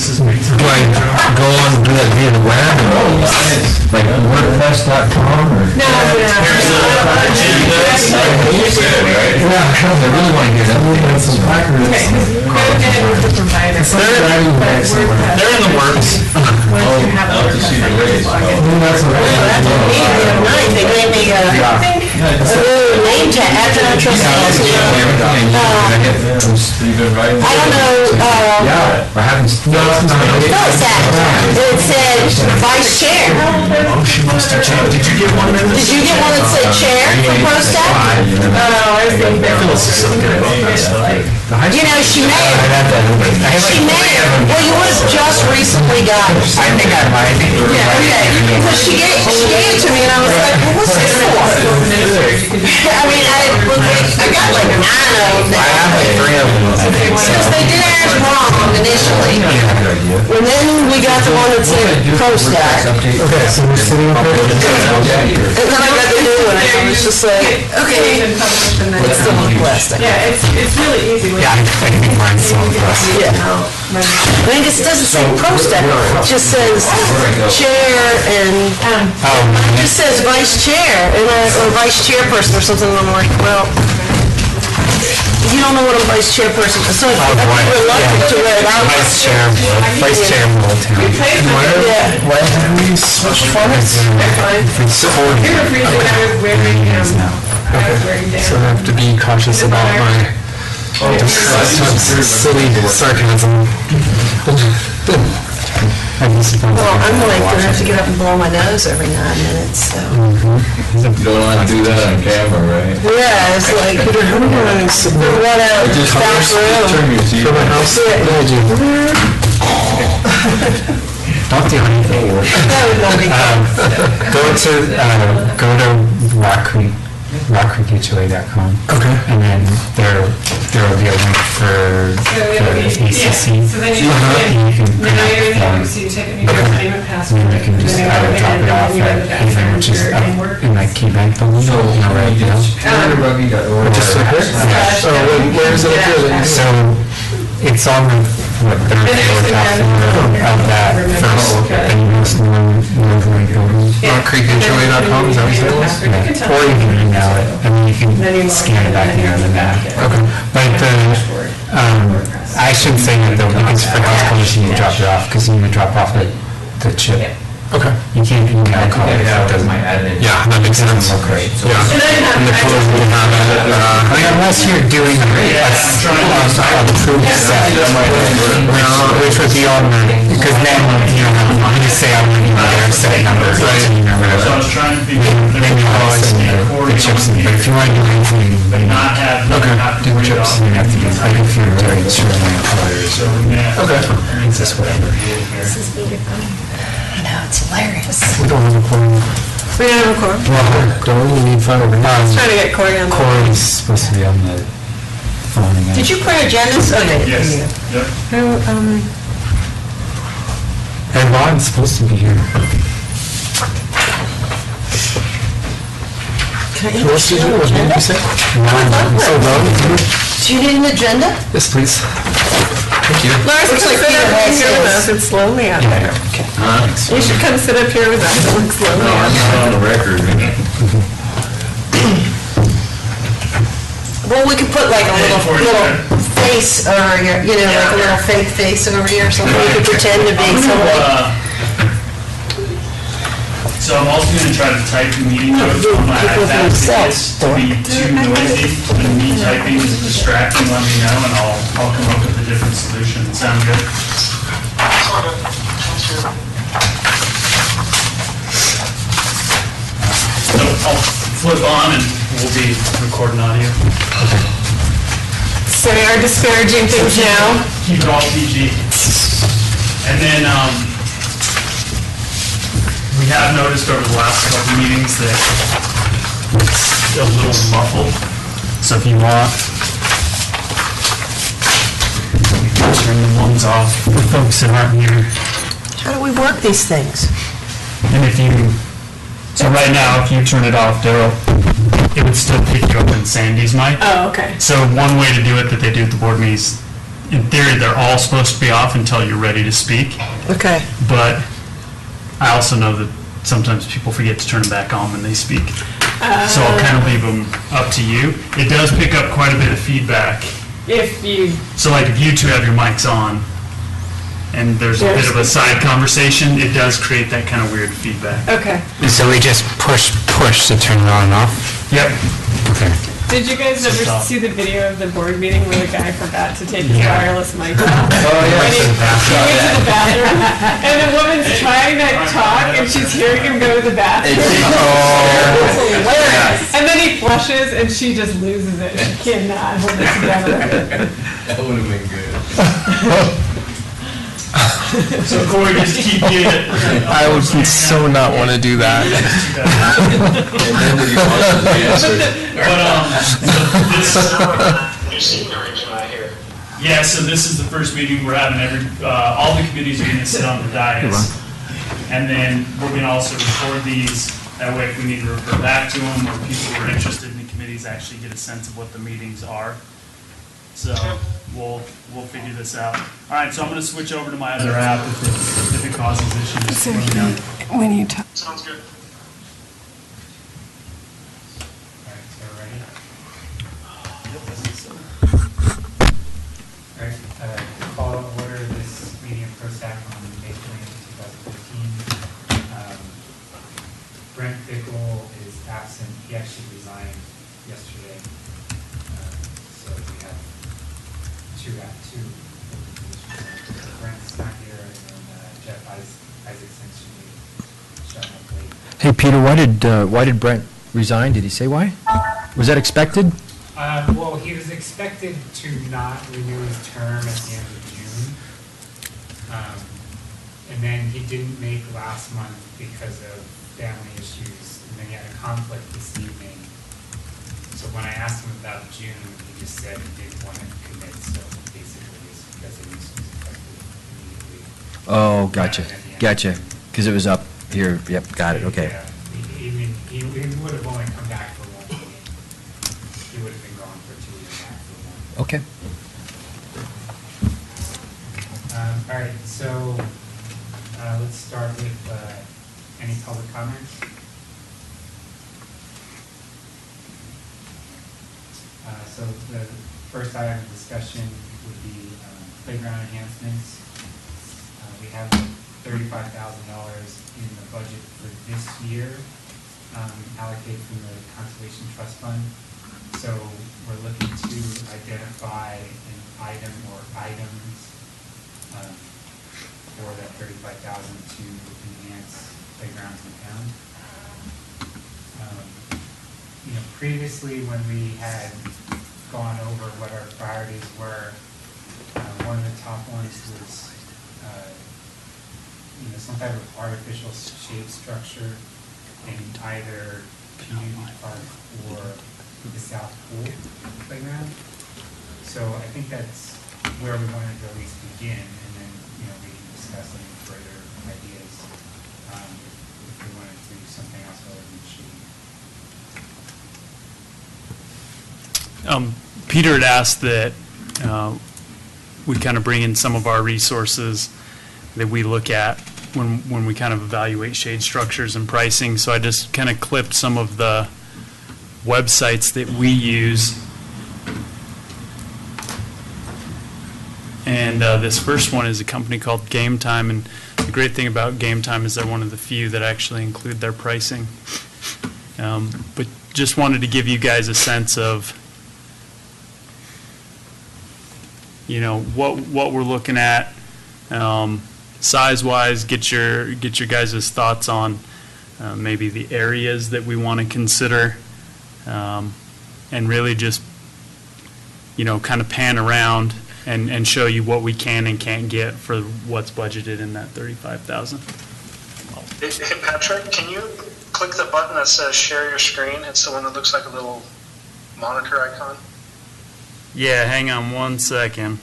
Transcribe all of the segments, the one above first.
Do I go on and do that via the web? Like WordPress.com or? No. Yeah, I really want to get that. We have some hackers. Okay, They're in the works. once you have WordPress, log in. They gave me a little name tag after the trust. I don't know, Yeah, I haven't. No, what's that? It said vice chair. Oh, she must have changed. Did you get one of Did you get one that said chair from ProStack? I think that Phyllis is so good about that stuff. You know, she may have, well, you would have just recently got it. I think I might. Okay, because she gave it to me and I was like, well, what's this for? I mean, I got like 9 of them. I have like 3 of them. Because they did ours wrong initially. And then we got the one that said ProStack. Okay, so we're sitting up here. And then I got the new one, and I was just like, okay. It's still on plastic. Yeah, it's really easy. Yeah, I think mine's so impressive. Yeah. I mean, it doesn't say ProStack, it just says chair and, it just says vice chair, and or vice chairperson or something, and I'm like, well, you don't know what a vice chairperson is, so I'm reluctant to wear it out. Vice chair Middletown. Yeah. Why have we switched formats? You're free to wear So I have to be cautious about my silly sarcasm. Well, I'm like, gonna have to get up and blow my nose every 9 minutes, so. You don't want to do that on camera, right? Yeah, it's like, run out of the back room. Turn your TV For my on. house? Don't do anything. That would not be good. Go to rockcreekhoa.com. Okay. And then there will be a link for the ACC. So then you And you can print now out you're the in form. the, so you take a username and And password. then you can just either drop it off at Haven, which is up in like Key Bank building, right, you know? Just right here? Yeah. So where is it appear? So it's on the third floor, top floor of that first, famous Northern building. RockCreekHOA.com, is that what you said it was? Or you can email it, and then you can scan it back here on the map. Okay. But I should say that though, because for house calls, you need to drop it off, because you need to drop off the chip. Okay. You can't email call it if it doesn't. Yeah, that makes sense. Okay. Yeah. And the code will have it, I mean, unless you're doing a approved set, which would be on the, because then, you know, you just say, I want to email their set number, right? So I was trying to figure out Then you always send the chips in, but if you want to do anything, then you not have, do the chips, you have to do, like if you're doing certain employers. so, yeah. Okay. It's just whatever. I know, it's hilarious. We don't have a quorum. We don't have a core. Well, don't really need fun. Trying to get Corey on the. Corey's supposed to be on the phone again. Did you print agendas? Oh, yeah. Yes, yep. And Ron's supposed to be here. Can I What did you say? Ron, So Ron, do you need an agenda? yes, please. Thank you. Lars, Looks like sit Peter up has here with his. us, it's lonely out there. Yeah. You should come sit up here with us, it looks lonely out I'm there. not on the record. Well, we could put like a little face over here, you know, like a little fake face over here or something. We could pretend to be somebody. So I'm also gonna try to type the meeting notes on my People iPad. If themselves, it's to be too noisy, and me typing is distracting, let me know, and I'll come up with a different solution. Sound good? So I'll flip on and we'll be recording audio. Say our disparaging things now. Keep it all PG. And then, we have noticed over the last couple meetings that it's a little muffled. So if you want, we can turn the ones off for folks that aren't here. How do we work these things? And if you, so right now, if you turn it off, Daryl, it would still pick you up in Sandy's mic. Oh, okay. So one way to do it that they do at the board meetings in theory, they're all supposed to be off until you're ready to speak. Okay. But I also know that sometimes people forget to turn them back on when they speak. So I'll kind of leave them up to you. It does pick up quite a bit of feedback. If you, So like if you two have your mics on and there's a bit of a side conversation, it does create that kind of weird feedback. okay. So we just push to turn it on and off? Yep. Okay. Did you guys ever Stop. see the video of the board meeting where the guy forgot to take his Yeah. wireless mic off? Oh, yeah. He went to the bathroom, and the woman's trying to talk, and she's hearing him go to the bathroom. It's hilarious. And then he flushes, and she just loses it. She cannot hold it together. That would have been good. So Corey, just keep it. I would so not want to do that. And then did you watch the answer? Yeah, so this is the first meeting we're having. All the committees are going to sit on the dais. And then we're going to also record these. That way, if we need to refer back to them, or people who are interested in the committees actually get a sense of what the meetings are. So we'll figure this out. All right, so I'm going to switch over to my other app if it causes issues. So Let me know. when you talk. Sounds good. All right, so ready? All right, call to order this meeting of ProStack on May 20th, 2015. Brent Bickle is absent. He actually resigned yesterday. So we have two open positions. Brent's not here, and then Jeff Isaacson should be showing up late. Hey, Peter, why did Brent resign? Did he say why? Was that expected? Well, he was expected to not renew his term at the end of June. And then he didn't make last month because of family issues, and then he had a conflict this evening. So when I asked him about June, he just said he didn't want to commit, so basically his resignation was effective immediately. Oh, gotcha, gotcha. Because it was up here, yep, got it, okay. Yeah, he would have only come back for one meeting. He would have been gone for 2 years after one. Okay. All right, so let's start with any public comments. So the first item of discussion would be playground enhancements. We have $35,000 in the budget for this year allocated from the Conservation Trust Fund. So we're looking to identify an item or items for that $35,000 to enhance playgrounds in town. Previously when we had gone over what our priorities were, one of the top ones was some type of artificial shade structure in either community park or the South Pool playground. So I think that's where we wanted to at least begin, and then we can discuss any further ideas if we wanted to do something else other than shade. Peter had asked that we kind of bring in some of our resources that we look at when we kind of evaluate shade structures and pricing. So I just kind of clipped some of the websites that we use. And this first one is a company called Game Time. And the great thing about Game Time is they're one of the few that actually include their pricing. But just wanted to give you guys a sense of what we're looking at, size-wise. Get your guys' thoughts on maybe the areas that we want to consider, and really just kind of pan around and show you what we can and can't get for what's budgeted in that $35,000. Hey Patrick, can you click the button that says share your screen? It's the one that looks like a little monitor icon. Yeah, hang on one second.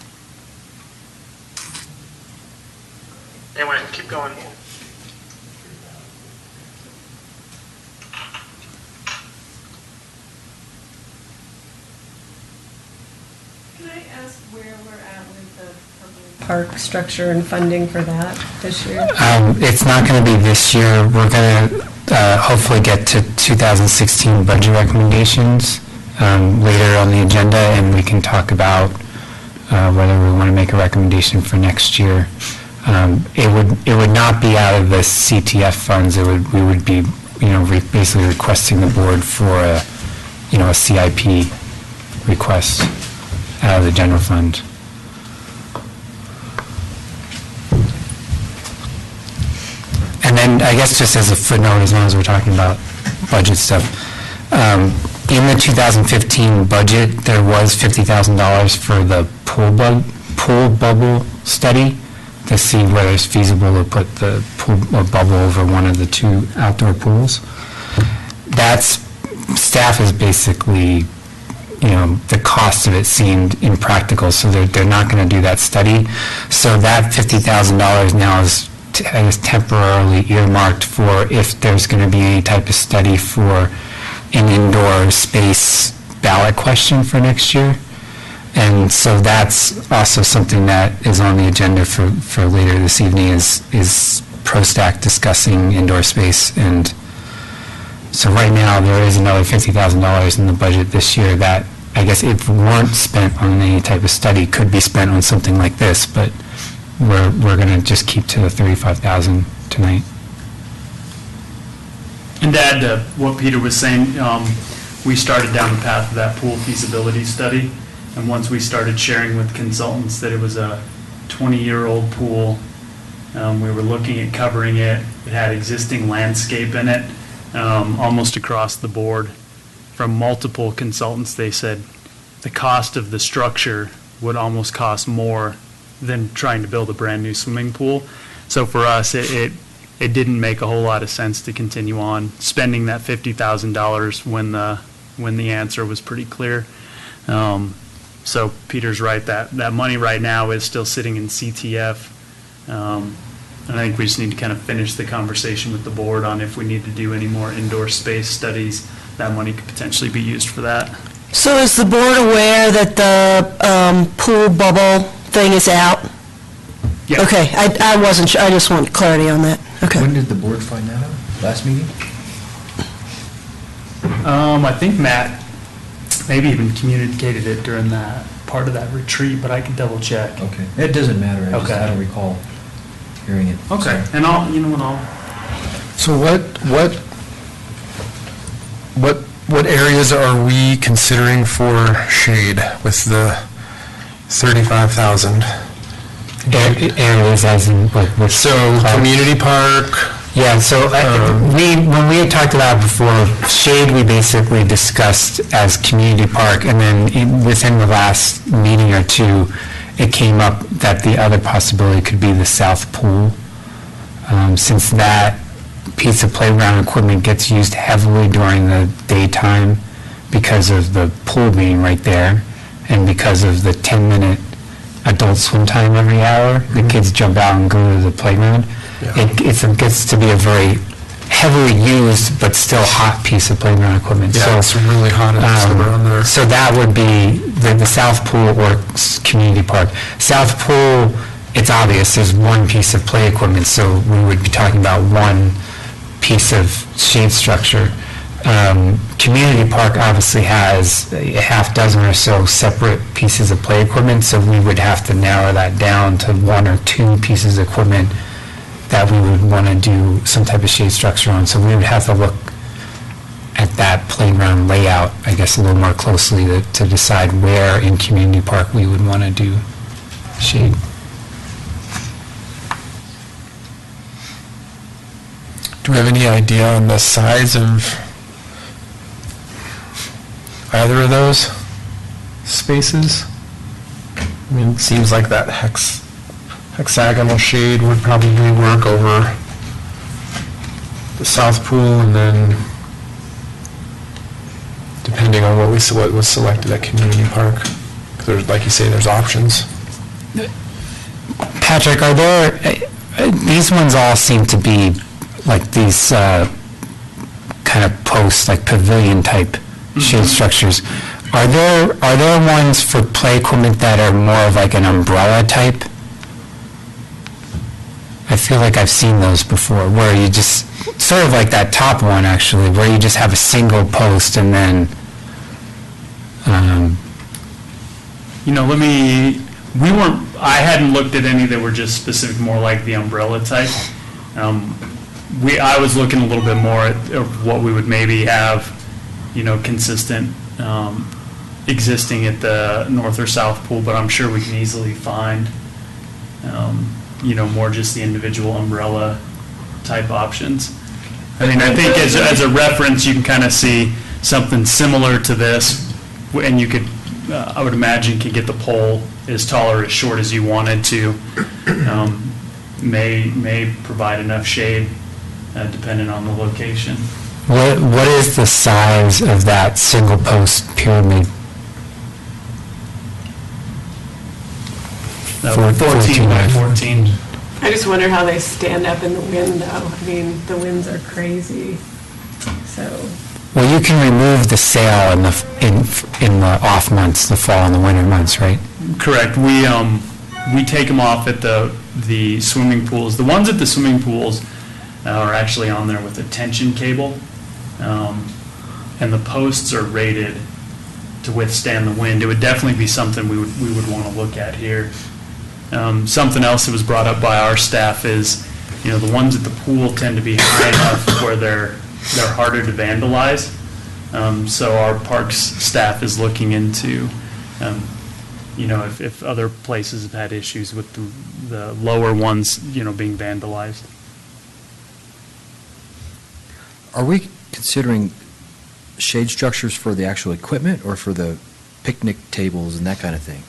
Anyway, keep going. Can I ask where we're at with the park structure and funding for that this year? It's not going to be this year. We're going to hopefully get to 2016 budget recommendations later on the agenda, and we can talk about whether we want to make a recommendation for next year. It would not be out of the CTF funds. We would be, basically requesting the board for a CIP request out of the general fund. And then, I guess just as a footnote, as long as we're talking about budget stuff, in the 2015 budget, there was $50,000 for the pool bubble study to see whether it's feasible to put the pool or bubble over one of the two outdoor pools. Staff is basically, the cost of it seemed impractical, so they're not going to do that study. So that $50,000 now is temporarily earmarked for if there's going to be any type of study for an indoor space ballot question for next year. And so that's also something that is on the agenda for later this evening is ProStack discussing indoor space. And so right now there is another $50,000 in the budget this year that I guess if weren't spent on any type of study could be spent on something like this, but we're going to just keep to the $35,000 tonight. And to add to what Peter was saying, we started down the path of that pool feasibility study, and once we started sharing with consultants that it was a 20-year-old pool, we were looking at covering it. It had existing landscape in it, almost across the board. From multiple consultants, they said the cost of the structure would almost cost more than trying to build a brand new swimming pool. So for us, it didn't make a whole lot of sense to continue on spending that $50,000 when the answer was pretty clear. So Peter's right, that money right now is still sitting in CTF. And I think we just need to kind of finish the conversation with the board on if we need to do any more indoor space studies. That money could potentially be used for that. So is the board aware that the pool bubble thing is out? Yeah. Okay, I wasn't sure, I just want clarity on that. Okay. When did the board find that out? Last meeting? I think Matt maybe even communicated it during that part of that retreat, but I can double check. Okay. It doesn't matter. I don't recall hearing it. Okay. So. And I'll. So what areas are we considering for shade with the 35,000? Areas as in which? So community park. Yeah. So when we had talked about it before, shade we basically discussed as community park, and then within the last meeting or two, it came up that the other possibility could be the south pool, since that piece of playground equipment gets used heavily during the daytime because of the pool being right there, and because of the 10-minute adult swim time every hour. The kids jump out and go to the playground. Yeah. It gets to be a very heavily used but still hot piece of playground equipment. Yeah, so it's really hot in the summer on there. So that would be the South Pool or community park. South Pool, it's obvious, there's one piece of play equipment, so we would be talking about one piece of shade structure. Community park obviously has a half dozen or so separate pieces of play equipment, so we would have to narrow that down to one or two pieces of equipment that we would want to do some type of shade structure on. So we would have to look at that playground layout, I guess, a little more closely to decide where in community park we would want to do shade. Do we have any idea on the size of either of those spaces? I mean, it seems like that hexagonal shade would probably work over the south pool, and then depending on what was selected at community park, 'cause there's, like you say, there's options. Patrick, are there, these ones all seem to be like these kind of post, like pavilion type shade structures. Are there ones for play equipment that are more of like an umbrella type I feel like I've seen those before, where you just, sort of like that top one, actually, where you just have a single post and then, I hadn't looked at any that were just specific, more like the umbrella type. I was looking a little bit more at what we would maybe have, consistent, existing at the north or south pool, but I'm sure we can easily find, more just the individual umbrella type options. I mean, I think as a reference, you can kind of see something similar to this, and you could, I would imagine, could get the pole as tall or as short as you wanted to. May provide enough shade, depending on the location. what is the size of that single post pyramid? 14 by 14. I just wonder how they stand up in the wind, though. I mean, the winds are crazy, so. Well, you can remove the sail in the off months, the fall and the winter months, right? Correct. We take them off at the swimming pools. The ones at the swimming pools are actually on there with a tension cable, and the posts are rated to withstand the wind. It would definitely be something we would want to look at here. Something else that was brought up by our staff is, the ones at the pool tend to be high enough where they're harder to vandalize. So our parks staff is looking into, if other places have had issues with the lower ones, being vandalized. Are we considering shade structures for the actual equipment or for the picnic tables and that kind of thing?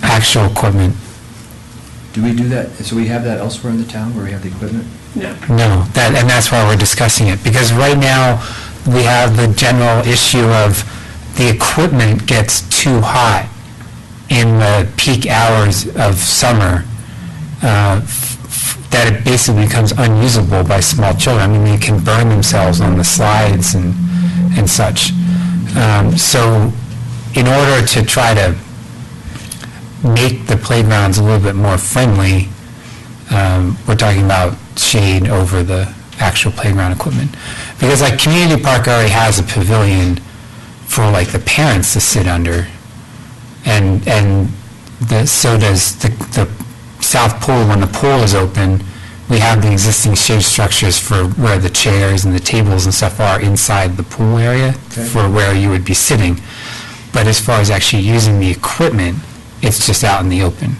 Actual equipment. Do we do that? So we have that elsewhere in the town where we have the equipment? No. No, and that's why we're discussing it, because right now, we have the general issue of the equipment gets too hot in the peak hours of summer, that it basically becomes unusable by small children. I mean, they can burn themselves on the slides and such. So in order to try to make the playgrounds a little bit more friendly, we're talking about shade over the actual playground equipment. Because like Community Park already has a pavilion for like the parents to sit under, and so does the South Pool. When the pool is open, we have the existing shade structures for where the chairs and the tables and stuff are inside the pool area for where you would be sitting. But as far as actually using the equipment, it's just out in the open.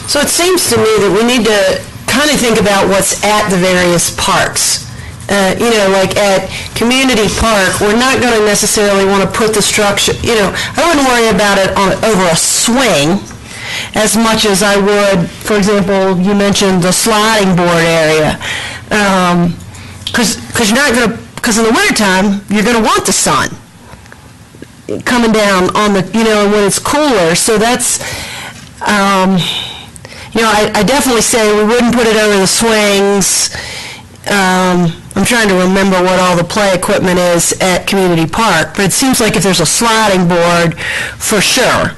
So it seems to me that we need to kind of think about what's at the various parks. Like at Community Park, we're not going to necessarily want to put the structure, I wouldn't worry about it over a swing as much as I would, for example, you mentioned the sliding board area. Because you're not going to, because in the wintertime, you're going to want the sun coming down on the, when it's cooler. So that's, I definitely say we wouldn't put it over the swings. I'm trying to remember what all the play equipment is at Community Park, but it seems like if there's a sliding board, for sure.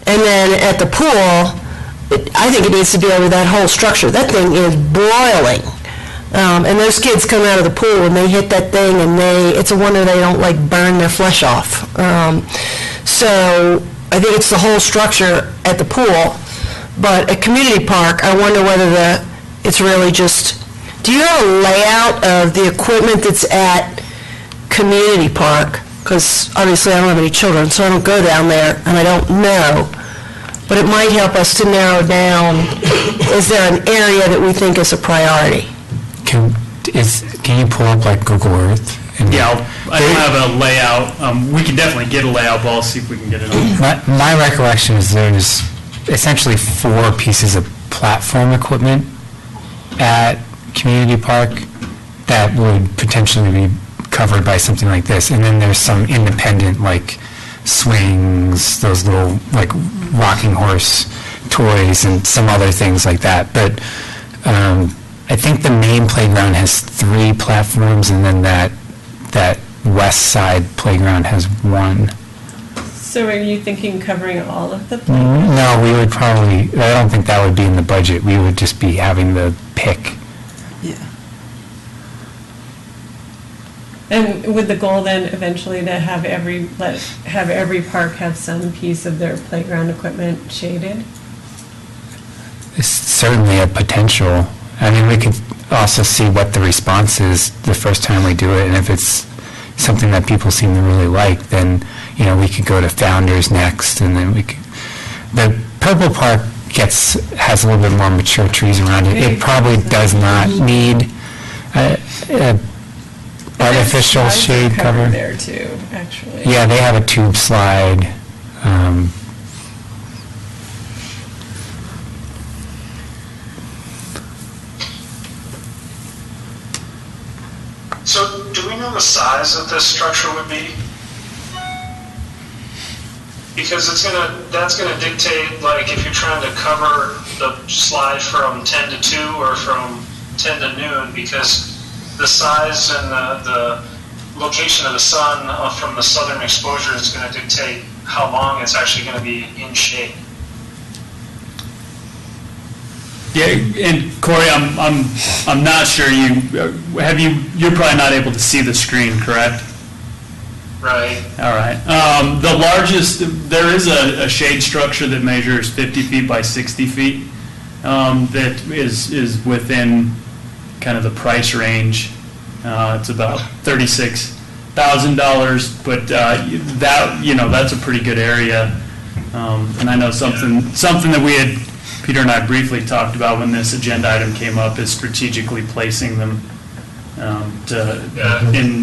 And then at the pool, I think it needs to be over that whole structure. That thing is boiling. And those kids come out of the pool and they hit that thing and it's a wonder they don't burn their flesh off. So I think it's the whole structure at the pool. But at Community Park, I wonder whether it's really just, do you have a layout of the equipment that's at Community Park? Because obviously I don't have any children, so I don't go down there, and I don't know. But it might help us to narrow down, is there an area that we think is a priority? Can you pull up Google Earth? Yeah, I don't have a layout. We can definitely get a layout, but I'll see if we can get it on. My recollection is there's essentially 4 pieces of platform equipment at Community Park that would potentially be covered by something like this. And then there's some independent swings, those little rocking horse toys and some other things like that. But I think the main playground has 3 platforms, and then that west side playground has 1. So are you thinking covering all of the playground? No, we would probably, I don't think that would be in the budget. We would just be having the pick. Yeah. And would the goal then eventually to have every park have some piece of their playground equipment shaded? It's certainly a potential. I mean, we could also see what the response is the first time we do it, and if it's something that people seem to really like, then, you know, we could go to Founders next, and then we could, the Purple Park has a little bit more mature trees around it. It probably does not need a artificial shade cover. There too, actually. Yeah, they have a tube slide. So do we know the size of this structure would be? Because that's gonna dictate, like, if you're trying to cover the slide from 10 to 2 or from 10 to noon, because the size and the location of the sun from the southern exposure is gonna dictate how long it's actually gonna be in shade. Yeah, and Corey, I'm not sure you're probably not able to see the screen, correct? Right. All right. The largest, there is a shade structure that measures 50 feet by 60 feet that is within kind of the price range. It's about $36,000, but that's a pretty good area. And I know something that Peter and I briefly talked about when this agenda item came up is strategically placing them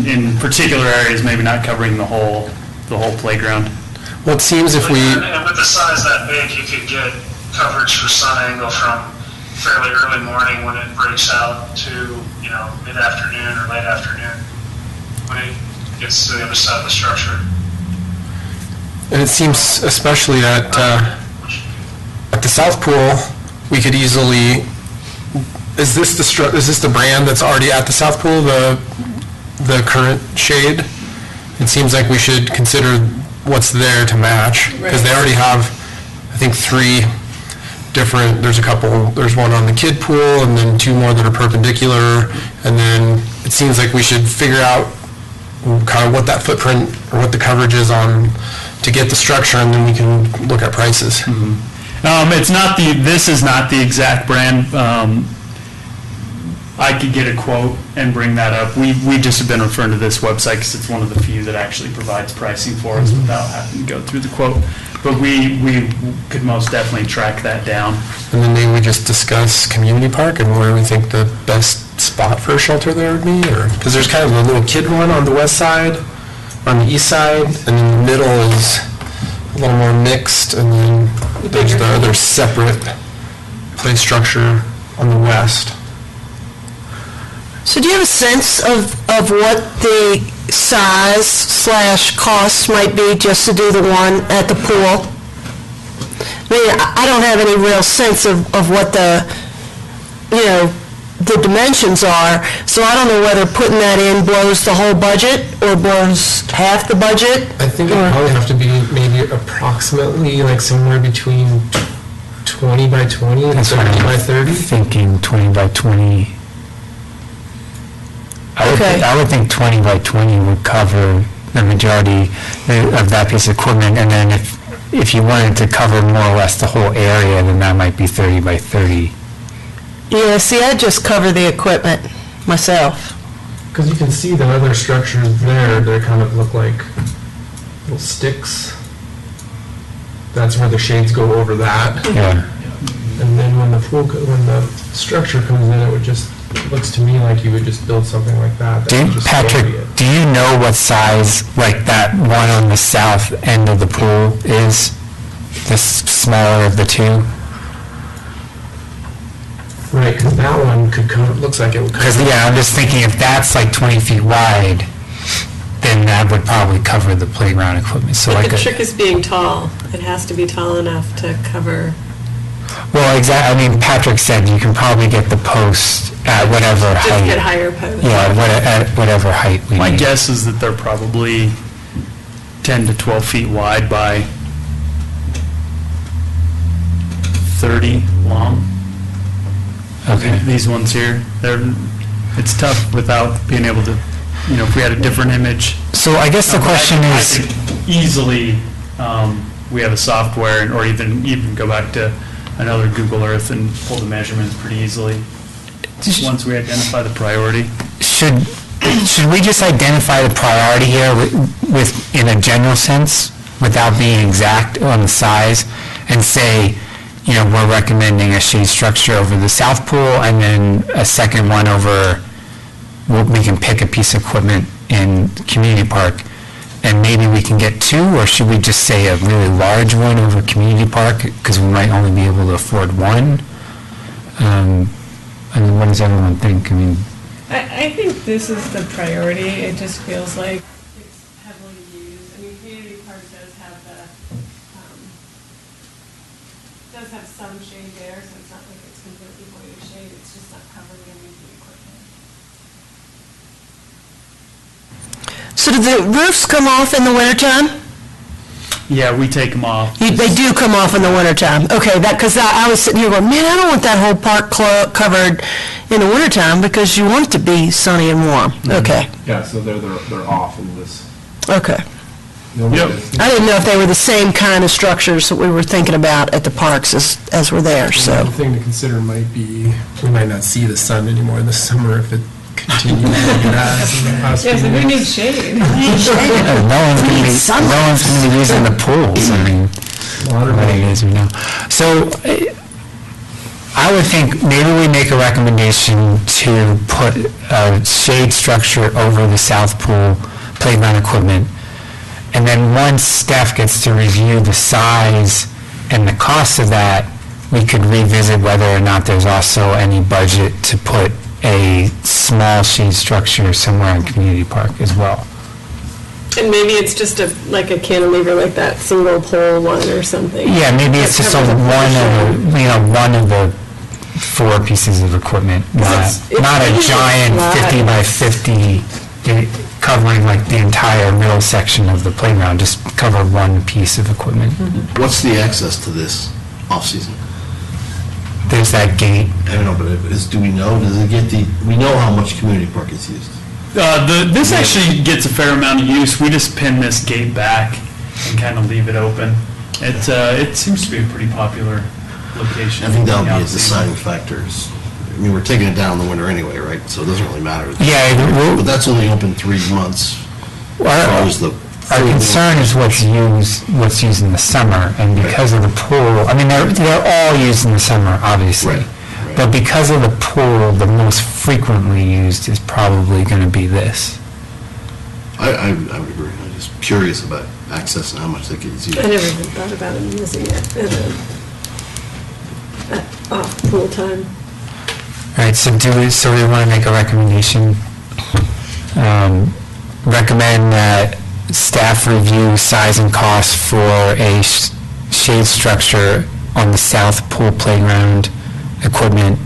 in particular areas, maybe not covering the whole playground. Well, it seems if we, And with the size that big, you could get coverage for sun angle from fairly early morning when it breaks out to, mid-afternoon or late afternoon when it gets to the other side of the structure. and it seems especially at the South Pool, we could easily, is this the brand that's already at the South Pool, the current shade? It seems like we should consider what's there to match, because they already have, I think, 3 different, there's one on the kid pool, and then 2 more that are perpendicular, and then it seems like we should figure out kind of what that footprint, or what the coverage is on, to get the structure, and then we can look at prices. Mm-hmm. This is not the exact brand. I could get a quote and bring that up. We just have been referring to this website because it's one of the few that actually provides pricing for us without having to go through the quote. But we could most definitely track that down. And then maybe we just discuss community park and where we think the best spot for a shelter there would be, or, because there's kind of a little kid one on the west side, on the east side, and in the middle is a little more mixed, and then there's the other separate play structure on the west. So do you have a sense of what the size/cost might be just to do the one at the pool? I mean, I don't have any real sense of what the dimensions are, so I don't know whether putting that in blows the whole budget or blows half the budget. I think it would probably have to be maybe approximately like somewhere between 20 by 20 and 30 by 30. Thinking 20 by 20. I would think 20 by 20 would cover the majority of that piece of equipment, and then if you wanted to cover more or less the whole area, then that might be 30 by 30. Yeah, see, I just cover the equipment myself. Because you can see the other structures there, they kind of look like little sticks. That's where the shades go over that. Yeah. And then when the structure comes in, it looks to me like you would just build something like that. Patrick, do you know what size, like that one on the south end of the pool is? The smaller of the 2? Right, because that one could cover, looks like it would cover. Because, yeah, I'm just thinking if that's like 20 feet wide, then that would probably cover the playground equipment. So But like the trick is being tall. It has to be tall enough to cover. well, exactly. I mean, Patrick said you can probably get the post at whatever height. Just get higher posts. Yeah, at whatever height we My need. guess is that they're probably 10 to 12 feet wide by 30 long. Okay. These ones here, it's tough without being able to, if we had a different image. So I guess the question I is, could easily, we have a software, or even go back to another Google Earth and pull the measurements pretty easily, once we identify the priority. should we just identify the priority here with in a general sense, without being exact on the size, and say, we're recommending a shade structure over the south pool, and then a second one over, we can pick a piece of equipment in Community Park, and maybe we can get two, or should we just say a really large one over Community Park, because we might only be able to afford one? What does everyone think? I think this is the priority. It just feels like it's heavily used. Community Park does have some shade there, so it's not like it's completely void of shade. It's just not covering any of the equipment. So do the roofs come off in the wintertime? Yeah, we take them off. They do come off in the wintertime. Okay, because I was sitting here going, man, I don't want that whole park covered in the wintertime because you want it to be sunny and warm. Okay, Yeah, so they're off in this. okay. Yep. I didn't know if they were the same kind of structures that we were thinking about at the parks as were there, so. Another thing to consider might be, we might not see the sun anymore this summer if it continues like it has in the past Yes, few and we need years. shade. No one's going to be using the pools. What it is, So I would think maybe we make a recommendation to put a shade structure over the south pool playground equipment. And then once staff gets to review the size and the cost of that, we could revisit whether or not there's also any budget to put a small shade structure somewhere in Community Park as well. And maybe it's just like a cantilever, like that single pole one or something. Yeah, maybe it's just one of the 4 pieces of equipment, it's not a really giant wide. 50 by 50 covering like the entire middle section of the playground, just cover one piece of equipment. What's the access to this off-season? There's that gate. I don't know, but do we know, we know how much Community Park is used? This actually gets a fair amount of use. We just pin this gate back and kind of leave it open. It seems to be a pretty popular location. I think that'll be a off-season. deciding factors. We're taking it down in the winter anyway, right? So it doesn't really matter. Yeah, But that's only open 3 months. Our concern is what's used in the summer, and because of the pool, they're all used in the summer, obviously. Right. But because of the pool, the most frequently used is probably going to be this. I would agree. I'm just curious about access and how much they could use. I never even thought about him using it at off pool time. All right, so we want to make a recommendation? Recommend that staff review size and cost for a shade structure on the south pool playground equipment.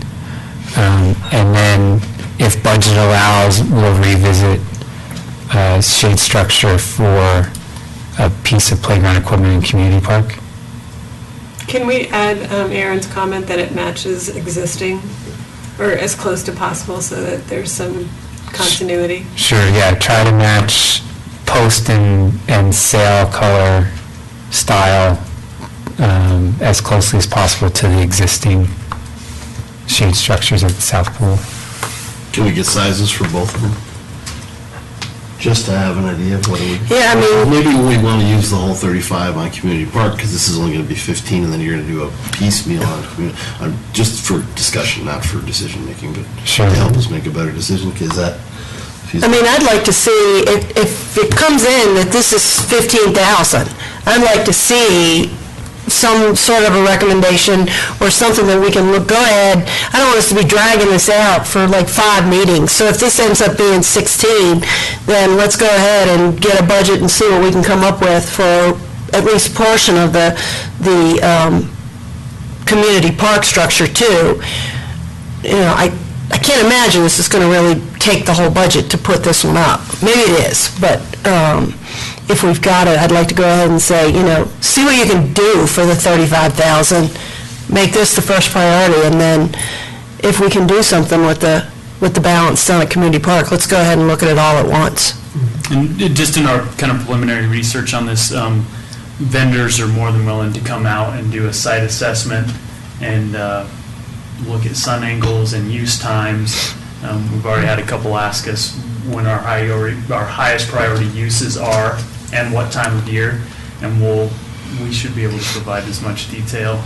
And then if budget allows, we'll revisit shade structure for a piece of playground equipment in Community Park. Can we add Aaron's comment that it matches existing, or as close to possible, so that there's some continuity? Sure, yeah, try to match post and sail color style as closely as possible to the existing shade structures at the South Pool. Can we get sizes for both of them? Just to have an idea of what it would... Yeah, Maybe we want to use the whole 35 on Community Park, because this is only going to be 15, and then you're going to do a piecemeal on Community... just for discussion, not for decision-making, but Sure. to help us make a better decision, because that... I'd like to see, if it comes in that this is 15,000, I'd like to see some sort of a recommendation or something that we can go ahead. I don't want us to be dragging this out for like 5 meetings. So if this ends up being 16, then let's go ahead and get a budget and see what we can come up with for at least a portion of the community park structure too. I can't imagine this is going to really take the whole budget to put this one up. Maybe it is, but if we've got it, I'd like to go ahead and say, see what you can do for the 35,000. Make this the first priority, and then if we can do something with the balance down at Community Park, let's go ahead and look at it all at once. And just in our kind of preliminary research on this, vendors are more than willing to come out and do a site assessment and look at sun angles and use times. We've already had a couple ask us when our highest priority uses are and what time of year, and we should be able to provide as much detail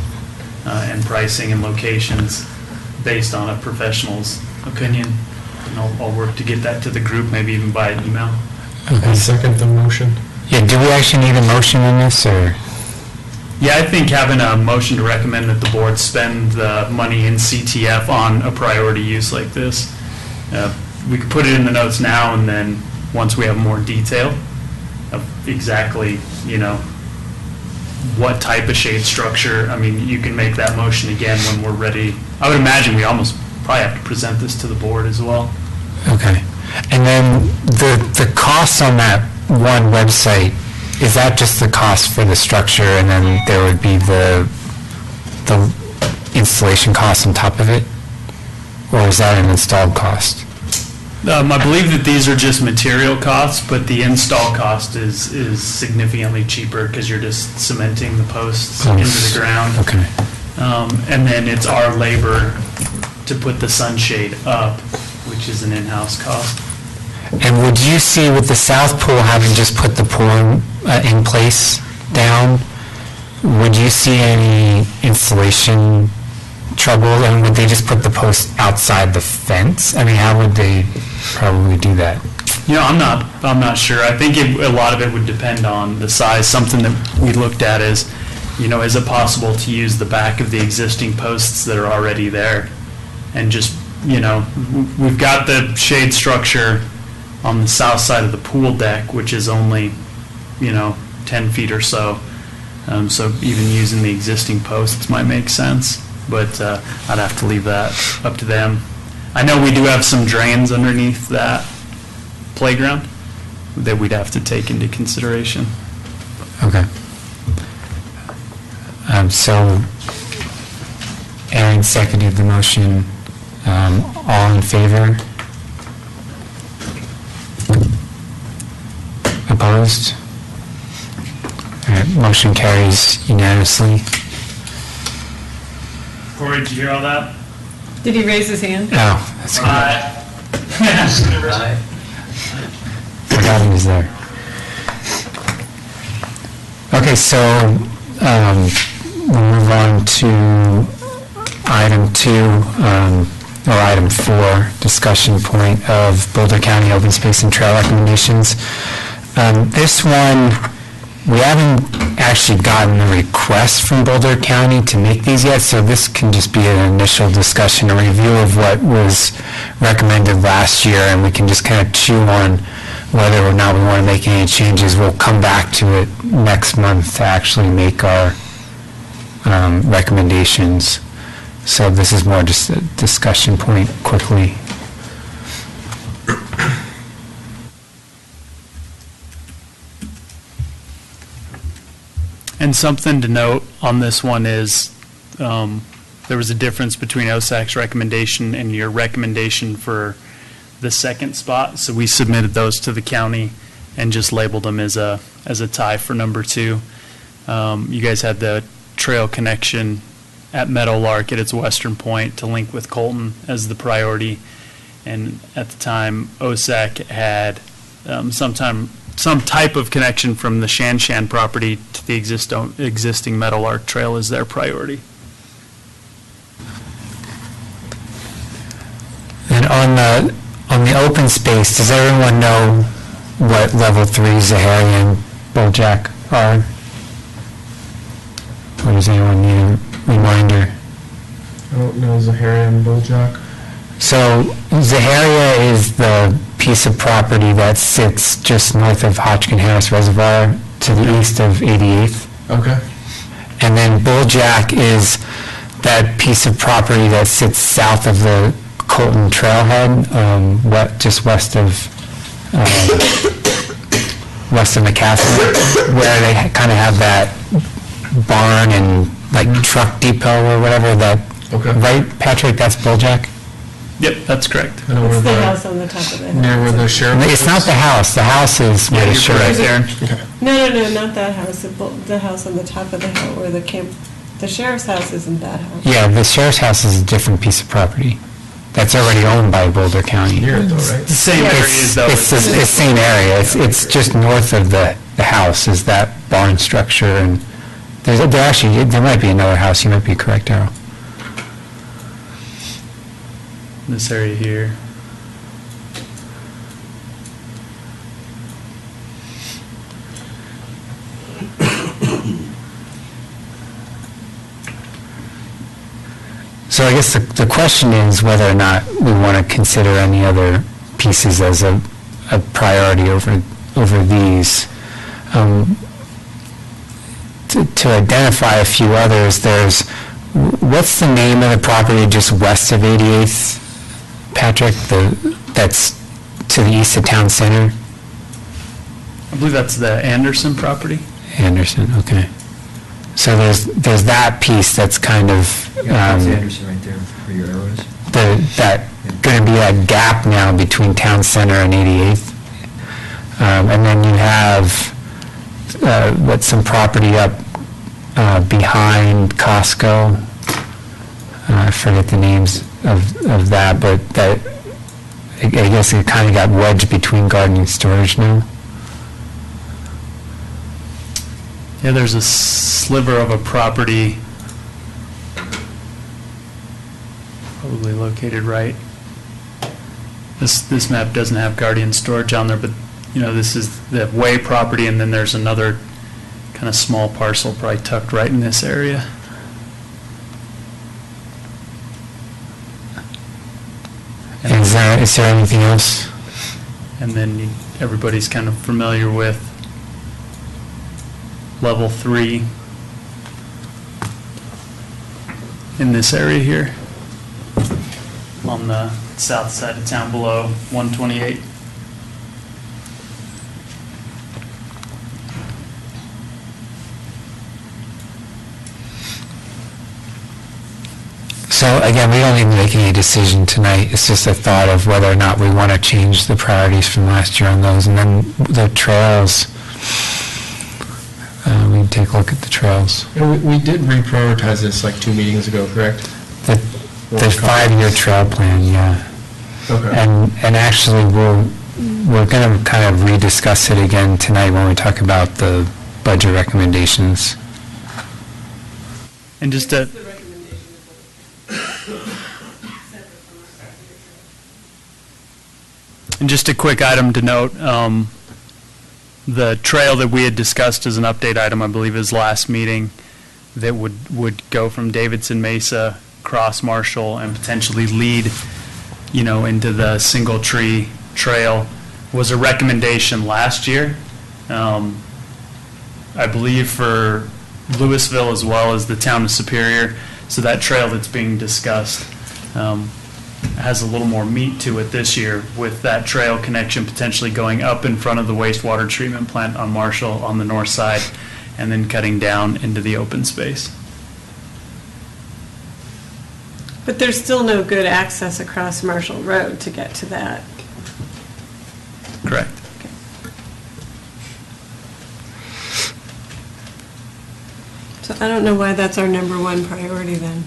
and pricing and locations based on a professional's opinion. And I'll work to get that to the group, maybe even by email. I second the motion. Yeah, do we actually need a motion on this, or? Yeah, I think having a motion to recommend that the board spend the money in CTF on a priority use like this. We could put it in the notes now, and then once we have more detail of exactly, what type of shade structure, I mean, you can make that motion again when we're ready. I would imagine we almost probably have to present this to the board as well. Okay. And then the cost on that one website, is that just the cost for the structure, and then there would be the installation cost on top of it? Or is that an installed cost? I believe that these are just material costs, but the install cost is significantly cheaper because you're just cementing the posts into the ground. Okay. And then it's our labor to put the sunshade up, which is an in-house cost. And would you see with the south pool having just put the pool in place down, would you see any installation trouble? And would they just put the post outside the fence? I mean, how would they probably do that? I'm not sure. I think a lot of it would depend on the size. Something that we looked at is, is it possible to use the back of the existing posts that are already there? And just, we've got the shade structure on the south side of the pool deck, which is only, 10 feet or so. So even using the existing posts might make sense, but I'd have to leave that up to them. I know we do have some drains underneath that playground that we'd have to take into consideration. Okay. So Aaron seconded the motion. All in favor? Opposed? All right, motion carries unanimously. Corey, did you hear all that? Did he raise his hand? Oh, that's good. Aye. Forgot he was there. Okay, so we'll move on to item 2, or item 4, discussion point of Boulder County Open Space and Trail recommendations. This one, we haven't actually gotten a request from Boulder County to make these yet, so this can just be an initial discussion, a review of what was recommended last year, and we can just kind of chew on whether or not we want to make any changes. We'll come back to it next month to actually make our recommendations. So this is more just a discussion point quickly. And something to note on this one is there was a difference between OSAC's recommendation and your recommendation for the second spot. So we submitted those to the county and just labeled them as a tie for number 2. You guys had the trail connection at Meadowlark at its western point to link with Colton as the priority. And at the time, OSAC had some type of connection from the Shan property to the existing Meadowlark Trail as their priority. And on the open space, does everyone know what level 3 Zaharia and Bojack are? Or does anyone need a reminder? I don't know Zaharia and Bojack. So Zaharia is the piece of property that sits just north of Hodgkin Harris Reservoir to the east of 88th. Okay. And then Bojack is that piece of property that sits south of the Colton Trailhead, just west of west of McCaffrey, where they kind of have that barn and like truck depot or whatever, that, Okay. right, Patrick, that's Bulljack? Yep, that's correct. I know where It's the house on the top of the hill. near where the sheriff. It's not the house is where the You're sheriff. correct, Aaron. No, not that house, the house on the top of the hill where the sheriff's house isn't that house. Yeah, the sheriff's house is a different piece of property that's already owned by Boulder County. Near it though, right? The same areas though. It's the same area. It's just north of the house is that barn structure, and there might be another house. You might be correct, Darrell. This area here. So I guess the question is whether or not we want to consider any other pieces as a priority over these. To identify a few others, what's the name of the property just west of 88th, Patrick, that's to the east of town center? I believe that's the Anderson property. Anderson, okay. So there's that piece that's kind of, That's Anderson right there, where your arrow is. going to be a gap now between town center and 88th. And then you have, some property up behind Costco. I forget the names of that, but that, I guess it kind of got wedged between garden and storage now. Yeah, there's a sliver of a property probably located right. This map doesn't have Guardian storage on there, but this is the Way property, and then there's another kind of small parcel probably tucked right in this area. Is there anything else? And then everybody's kind of familiar with level 3 in this area here on the south side of town below 128. So again, we don't need to make any decision tonight. It's just a thought of whether or not we want to change the priorities from last year on those. And then the trails, we can take a look at the trails. And we did reprioritize this like 2 meetings ago, correct? The 5-year trail plan, yeah. Okay. And actually, we're going to kind of rediscuss it again tonight when we talk about the budget recommendations. And just to... And just a quick item to note, the trail that we had discussed as an update item, I believe, is last meeting, that would go from Davidson Mesa, cross Marshall, and potentially lead, into the Single Tree Trail, was a recommendation last year. I believe for Louisville as well as the town of Superior. So that trail that's being discussed has a little more meat to it this year, with that trail connection potentially going up in front of the wastewater treatment plant on Marshall on the north side, and then cutting down into the open space. But there's still no good access across Marshall Road to get to that. Correct. So I don't know why that's our number one priority then.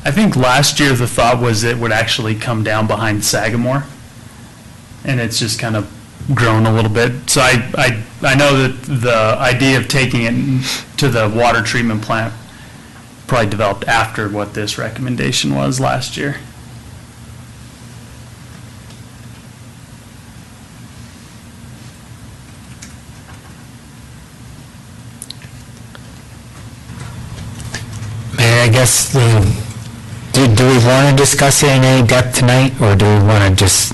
I think last year the thought was it would actually come down behind Sagamore, and it's just kind of grown a little bit. So I know that the idea of taking it to the water treatment plant probably developed after what this recommendation was last year. I guess do we want to discuss it in any depth tonight, or do we want to just,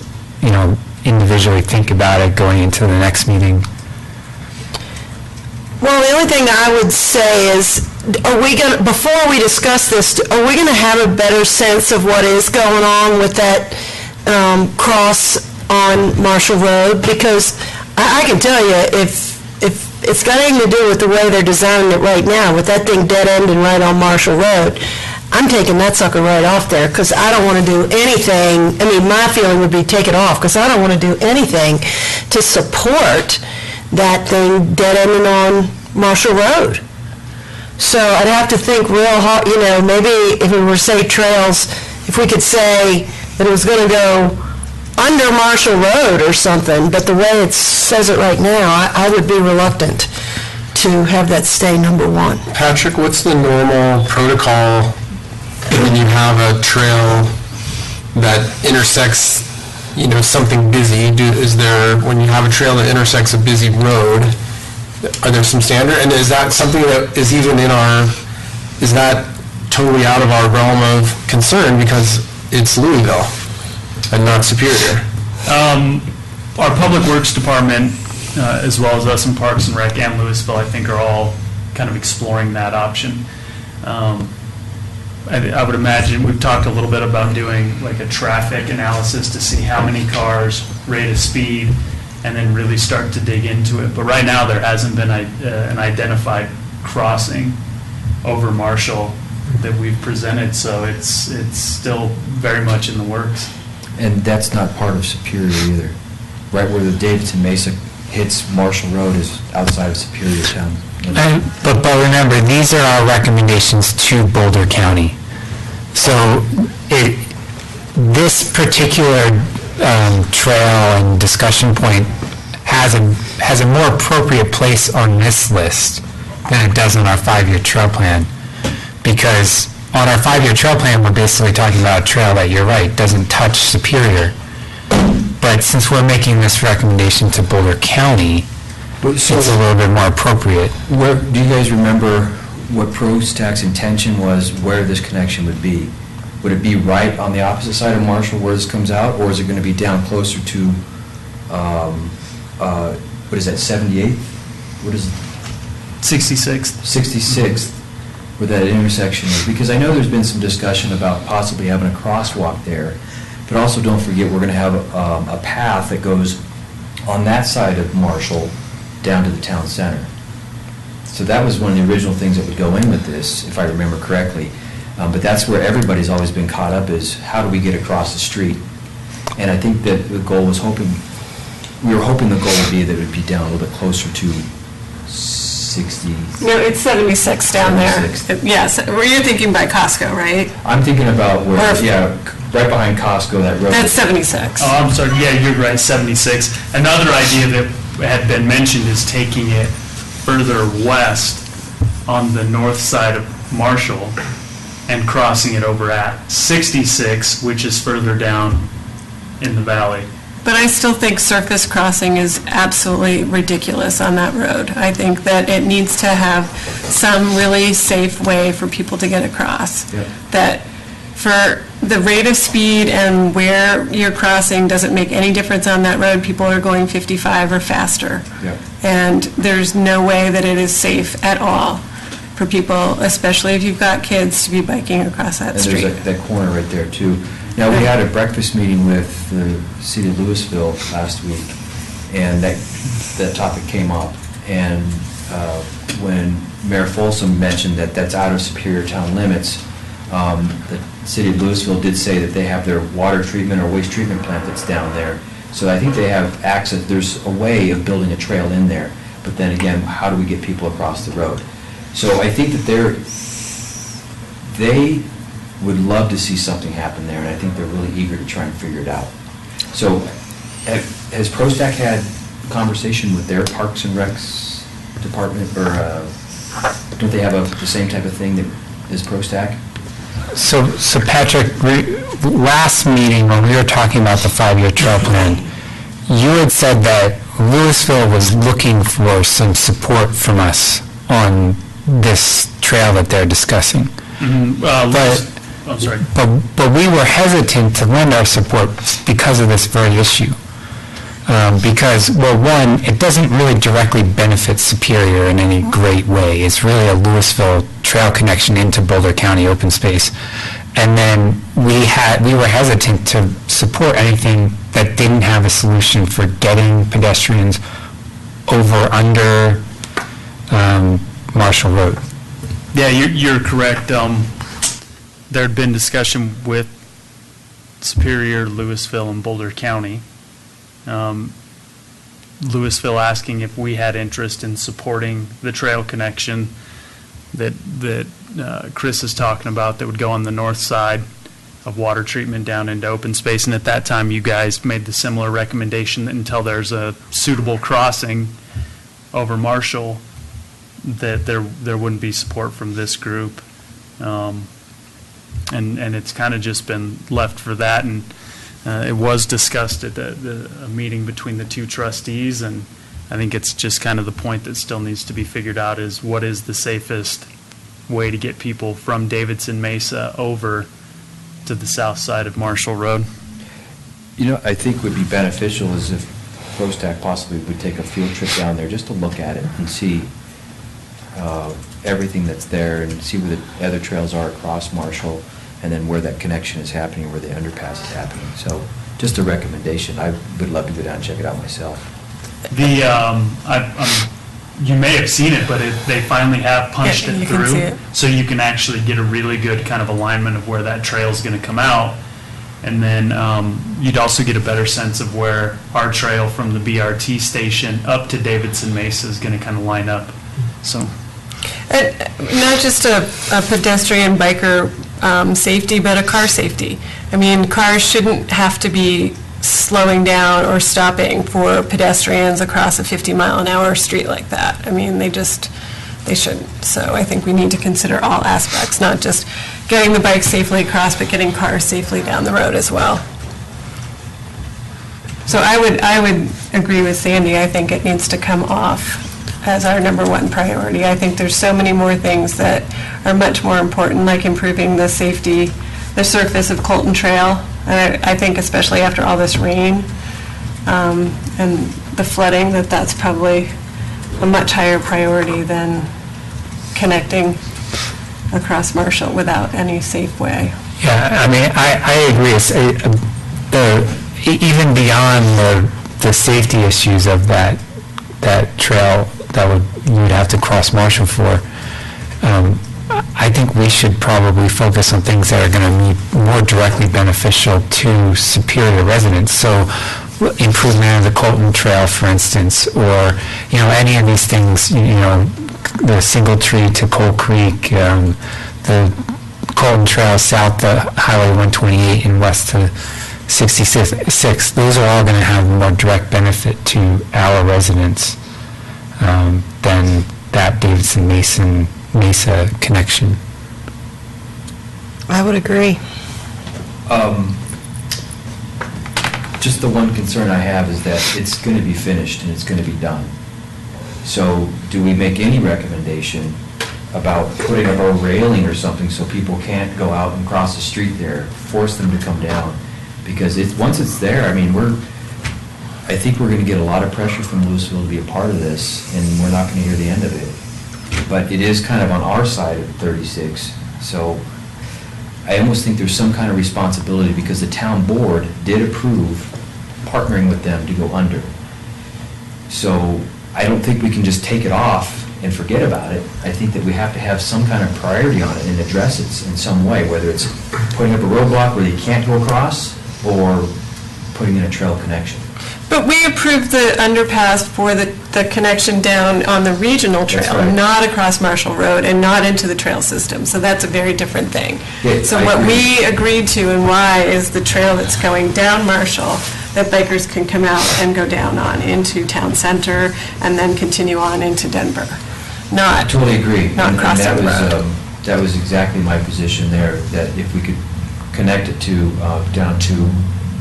individually think about it going into the next meeting? Well, the only thing I would say is, before we discuss this, are we going to have a better sense of what is going on with that cross on Marshall Road, because I can tell you, if it's got anything to do with the way they're designing it right now, with that thing dead-ending right on Marshall Road, I'm taking that sucker right off there, because I don't want to do anything, I mean, my feeling would be take it off, because I don't want to do anything to support that thing dead-ending on Marshall Road. So I'd have to think real hard, maybe if we were to say trails, if we could say that it was going to go under Marshall Road or something, but the way it says it right now, I would be reluctant to have that stay number one. Patrick, what's the normal protocol when you have a trail that intersects, something busy? When you have a trail that intersects a busy road, are there some standard, and is that something that is even is that totally out of our realm of concern because it's Louisville and not Superior? Our Public Works Department, as well as us in Parks and Rec and Louisville, I think are all kind of exploring that option. I would imagine, we've talked a little bit about doing like a traffic analysis to see how many cars, rate of speed, and then really start to dig into it. But right now, there hasn't been an identified crossing over Marshall that we've presented, so it's still very much in the works. And that's not part of Superior either. Right where the Davidson Mesa hits Marshall Road is outside of Superior Town. But remember, these are our recommendations to Boulder County. So this particular trail and discussion point has a more appropriate place on this list than it does on our 5-year trail plan. Because on our 5-year trail plan, we're basically talking about a trail that, you're right, doesn't touch Superior. But since we're making this recommendation to Boulder County, it's a little bit more appropriate. Do you guys remember what ProStack's intention was, where this connection would be? Would it be right on the opposite side of Marshall where this comes out, or is it going to be down closer to, what is that, 78th? What is it? 66th. 66th, where that intersection is. Because I know there's been some discussion about possibly having a crosswalk there, but also don't forget we're going to have a path that goes on that side of Marshall down to the town center. So that was one of the original things that would go in with this, if I remember correctly. But that's where everybody's always been caught up, is how do we get across the street? And I think that the goal was we were hoping the goal would be that it would be down a little bit closer to 60. No, it's 76 down 76. there. Yes, you're thinking by Costco, right? I'm thinking about where, right behind Costco, that road. That's 76. Oh, I'm sorry, yeah, you're right, 76. Another idea that had been mentioned is taking it further west on the north side of Marshall and crossing it over at 66, which is further down in the valley. But I still think surface crossing is absolutely ridiculous on that road. I think that it needs to have some really safe way for people to get across. Yep. That for the rate of speed and where you're crossing doesn't make any difference on that road. People are going 55 or faster. Yep. And there's no way that it is safe at all for people, especially if you've got kids, to be biking across that street. And there's that corner right there, too. Now, we had a breakfast meeting with the city of Louisville last week, and that topic came up. And when Mayor Folsom mentioned that that's out of Superior town limits, the city of Louisville did say that they have their water treatment or waste treatment plant that's down there. So I think they have access, there's a way of building a trail in there. But then again, how do we get people across the road? So I think that they would love to see something happen there, and I think they're really eager to try and figure it out. So has ProStack had a conversation with their Parks and Recs department, or don't they have the same type of thing that is ProStack? So Patrick, last meeting when we were talking about the 5-year trail plan, you had said that Louisville was looking for some support from us on this trail that they're discussing. Mm-hmm. I'm sorry. But we were hesitant to lend our support because of this very issue. Because, well, one, it doesn't really directly benefit Superior in any great way. It's really a Louisville trail connection into Boulder County open space. And then we were hesitant to support anything that didn't have a solution for getting pedestrians under Marshall Road. Yeah, you're correct. There'd been discussion with Superior, Louisville, and Boulder County. Louisville asking if we had interest in supporting the trail connection that Chris is talking about that would go on the north side of water treatment down into open space. And at that time, you guys made the similar recommendation that until there's a suitable crossing over Marshall, that there wouldn't be support from this group. And it's kind of just been left for that. And it was discussed at a meeting between the two trustees, and I think it's just kind of the point that still needs to be figured out is what is the safest way to get people from Davidson Mesa over to the south side of Marshall Road. You know, I think would be beneficial is if ProStack possibly would take a field trip down there just to look at it and see everything that's there and see where the other trails are across Marshall, and then where that connection is happening, where the underpass is happening. So just a recommendation. I would love to go down and check it out myself. You may have seen it, but they finally have punched Yeah, it you can see through. it. So you can actually get a really good kind of alignment of where that trail is going to come out. And then you'd also get a better sense of where our trail from the BRT station up to Davidson Mesa is going to kind of line up. So. Not just a pedestrian biker safety, but a car safety. I mean, cars shouldn't have to be slowing down or stopping for pedestrians across a 50-mile-an-hour street like that. I mean, they shouldn't. So I think we need to consider all aspects, not just getting the bike safely across, but getting cars safely down the road as well. So I would agree with Sandy. I think it needs to come off as our number one priority. I think there's so many more things that are much more important, like improving the safety, the surface of Colton Trail. I think especially after all this rain and the flooding, that's probably a much higher priority than connecting across Marshall without any safe way. Yeah, I mean, I agree. Even beyond the safety issues of that trail that you would have to cross Marshall for, I think we should probably focus on things that are going to be more directly beneficial to Superior residents. So improvement of the Colton Trail, for instance, or, any of these things, the Single Tree to Coal Creek, the Colton Trail south to Highway 128 and west to 66. Those are all going to have more direct benefit to our residents than that Davidson Mesa connection. I would agree. Just the one concern I have is that it's going to be finished and it's going to be done. So do we make any recommendation about putting up a railing or something so people can't go out and cross the street there, force them to come down? Because once it's there, I mean, I think we're going to get a lot of pressure from Louisville to be a part of this, and we're not going to hear the end of it. But it is kind of on our side of 36, so I almost think there's some kind of responsibility because the town board did approve partnering with them to go under. So I don't think we can just take it off and forget about it. I think that we have to have some kind of priority on it and address it in some way, whether it's putting up a roadblock where they can't go across or putting in a trail connection. But we approved the underpass for the connection down on the regional trail, That's right. not across Marshall Road and not into the trail system. So that's a very different thing. Yeah, So I what agree. we agreed to and why is the trail that's going down Marshall that bikers can come out and go down on into town center and then continue on into Denver. I Not, totally agree. Not And crossing that the was, road. that was exactly my position there, that if we could connect it to, down to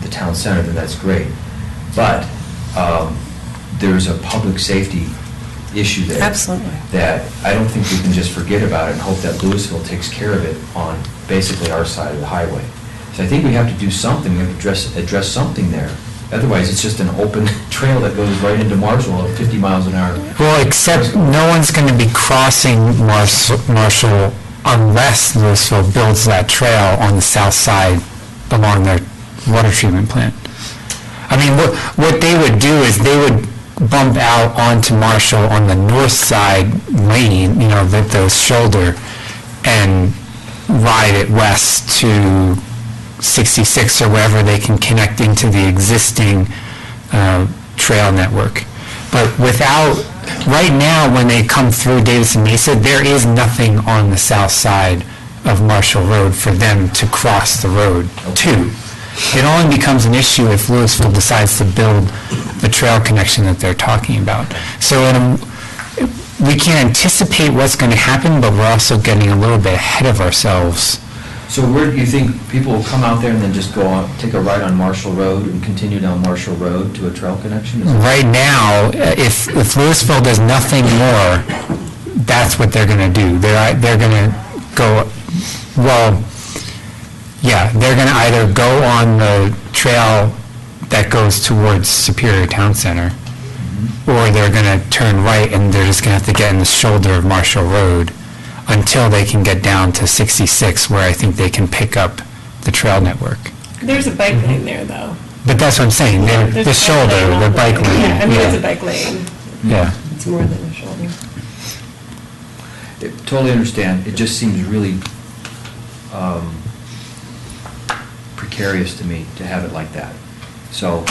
the town center, then that's great. But there's a public safety issue there. Absolutely. That I don't think we can just forget about it and hope that Louisville takes care of it on basically our side of the highway. So I think we have to do something, we have to address something there. Otherwise, it's just an open trail that goes right into Marshall at 50 miles an hour. Well, except no one's going to be crossing Marshall unless Louisville builds that trail on the south side along their water treatment plant. I mean, what they would do is they would bump out onto Marshall on the north side lane, the shoulder, and ride it west to 66 or wherever they can connect into the existing trail network. But right now, when they come through Davidson Mesa, there is nothing on the south side of Marshall Road for them to cross the road to. It only becomes an issue if Louisville decides to build the trail connection that they're talking about. So we can anticipate what's going to happen, but we're also getting a little bit ahead of ourselves. So where do you think people will come out there and then just go on, take a right on Marshall Road and continue down Marshall Road to a trail connection? Right now, if Louisville does nothing more, that's what they're going to do. They're going to go, they're going to either go on the trail that goes towards Superior Town Center, or they're going to turn right and they're just going to have to get in the shoulder of Marshall Road until they can get down to 66, where I think they can pick up the trail network. There's a bike lane there, though. But that's what I'm saying, the shoulder, the bike lane. Yeah, I mean, it's a bike lane. Yeah. It's more than a shoulder. Totally understand. It just seems really precarious to me to have it like that. So,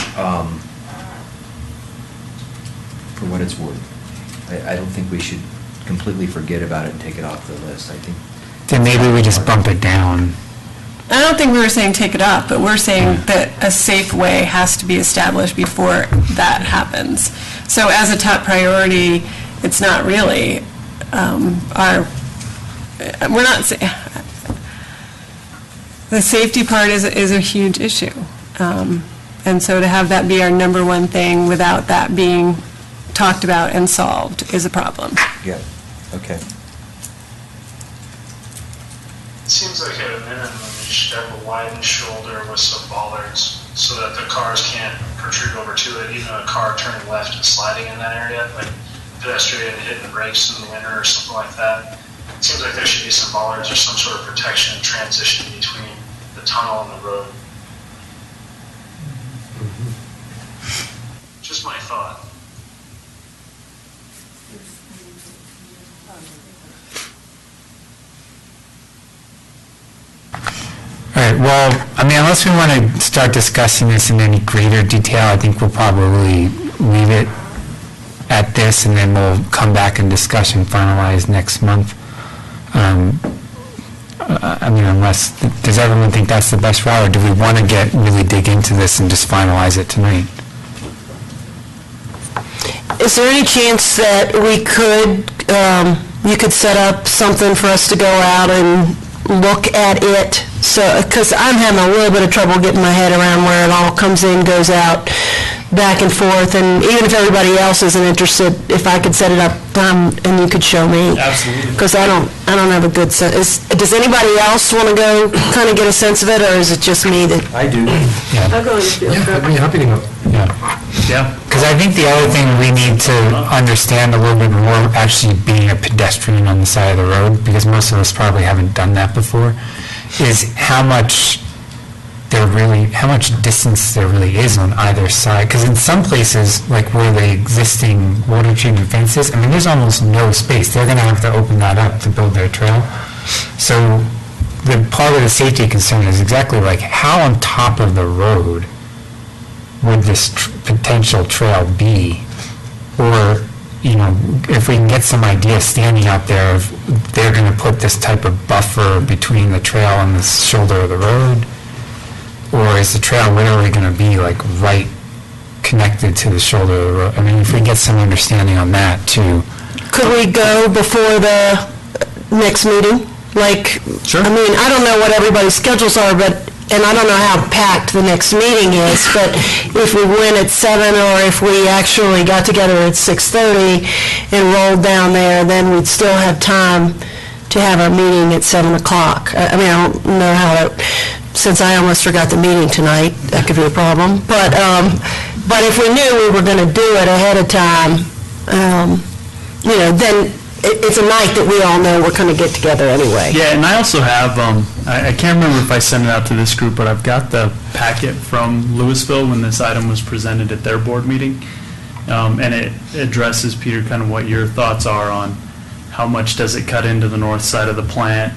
for what it's worth, I don't think we should completely forget about it and take it off the list. I think. Then maybe we just bump it down. I don't think we were saying take it up, but we're saying that a safe way has to be established before that happens. So as a top priority, it's not really we're not, the safety part is a huge issue. And so to have that be our number one thing without that being talked about and solved is a problem. Yeah, okay. It seems like at a minimum, you should have a widened shoulder with some bollards so that the cars can't protrude over to it, even a car turning left and sliding in that area, like pedestrian hitting brakes in the winter or something like that. It seems like there should be some bollards or some sort of protection and transition between the tunnel and the road. Just my thought. All right, well, I mean, unless we want to start discussing this in any greater detail, I think we'll probably leave it at this, and then we'll come back and discuss and finalize next month. I mean, does everyone think that's the best route, or do we want to really dig into this and just finalize it tonight? Is there any chance that we could, you could set up something for us to go out and look at it? So, because I'm having a little bit of trouble getting my head around where it all comes in, goes out, back and forth, and even if everybody else isn't interested, if I could set it up, and you could show me. Absolutely. Because I don't have a good sense. Does anybody else want to go kind of get a sense of it, or is it just me that? I do. Yeah. I'll go and feel Yeah, I'd be happy to go. Yeah. Yeah. Because I think the other thing we need to understand a little bit more, actually being a pedestrian on the side of the road, because most of us probably haven't done that before, is how much distance there really is on either side. Because in some places, like where the existing water treatment fence is, I mean, there's almost no space. They're going to have to open that up to build their trail. So the part of the safety concern is exactly like, how on top of the road would this potential trail be? Or, if we can get some idea standing out there of they're going to put this type of buffer between the trail and the shoulder of the road, or is the trail literally going to be like right connected to the shoulder of the road? I mean, if we get some understanding on that too. Could we go before the next meeting? Sure. I mean, I don't know what everybody's schedules are, and I don't know how packed the next meeting is, but if we went at 7, or if we actually got together at 6:30 and rolled down there, then we'd still have time to have our meeting at 7 o'clock. I mean, I don't know how that, since I almost forgot the meeting tonight, that could be a problem. But if we knew we were going to do it ahead of time, then it's a night that we all know we're going to get together anyway. Yeah, and I also have, I can't remember if I sent it out to this group, but I've got the packet from Louisville when this item was presented at their board meeting. And it addresses, Peter, kind of what your thoughts are on how much does it cut into the north side of the plant?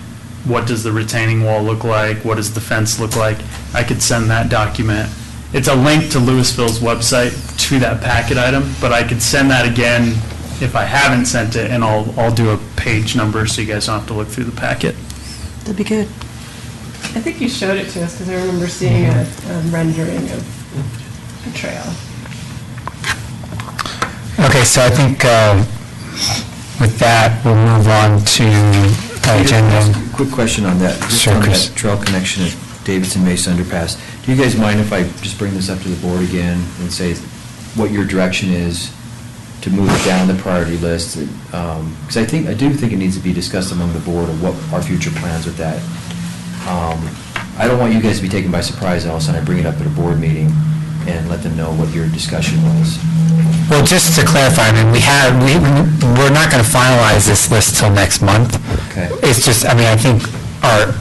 What does the retaining wall look like? What does the fence look like? I could send that document. It's a link to Louisville's website to that packet item, but I could send that again if I haven't sent it, and I'll do a page number so you guys don't have to look through the packet. That'd be good. I think you showed it to us because I remember seeing a rendering of a trail. Okay, so I think with that, we'll move on to agenda. Quick question on that. Just Sure, on Chris. that trail connection at Davidson Mesa Underpass. Do you guys mind if I just bring this up to the board again and say what your direction is to move it down the priority list? Because I do think it needs to be discussed among the board of what our future plans with that. I don't want you guys to be taken by surprise, and all of a sudden I bring it up at a board meeting and let them know what your discussion was. Well, just to clarify, I mean, we're not going to finalize this list till next month. Okay. It's just, I mean, I think our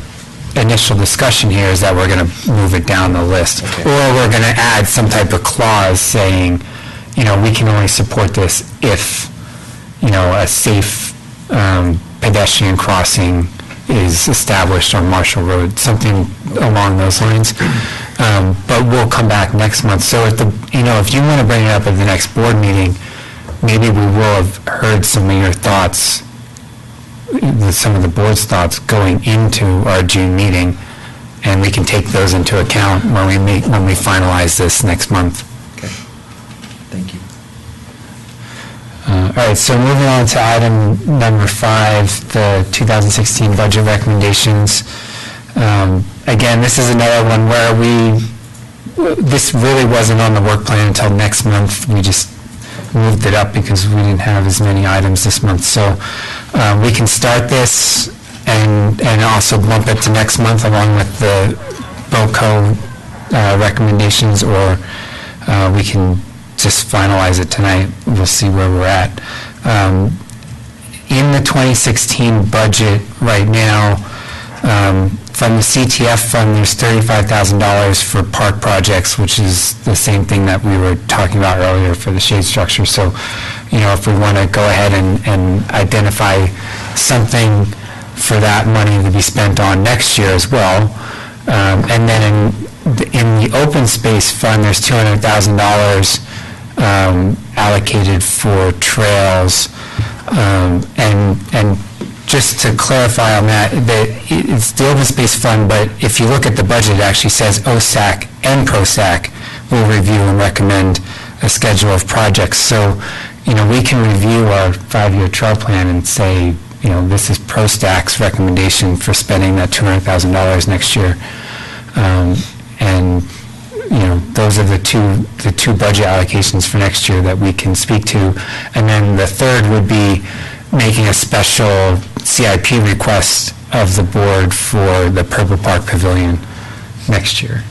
initial discussion here is that we're going to move it down the list. Okay. Or we're going to add some type of clause saying, you know, we can only support this if, you know, a safe pedestrian crossing is established on Marshall Road, something along those lines. But we'll come back next month. So if you want to bring it up at the next board meeting, maybe we will have heard some of your thoughts, some of the board's thoughts going into our June meeting, and we can take those into account when we finalize this next month. Okay. Thank you. All right, so moving on to item number 5, the 2016 budget recommendations. Again, this is another one where this really wasn't on the work plan until next month. We just moved it up because we didn't have as many items this month. So we can start this and also bump it to next month along with the BOCO recommendations, or we can just finalize it tonight. We'll see where we're at. In the 2016 budget right now, from the CTF fund, there's $35,000 for park projects, which is the same thing that we were talking about earlier for the shade structure. So, you know, if we want to go ahead and identify something for that money to be spent on next year as well. And then in the open space fund, there's $200,000 allocated for trails. And just to clarify on that, it's the open space fund, but if you look at the budget, it actually says OSAC and PROSAC will review and recommend a schedule of projects. So, you know, we can review our 5-year trail plan and say, you know, this is PROSAC's recommendation for spending that $200,000 next year. And, you know, those are the two budget allocations for next year that we can speak to. And then the third would be making a special CIP request of the board for the Purple Park Pavilion next year.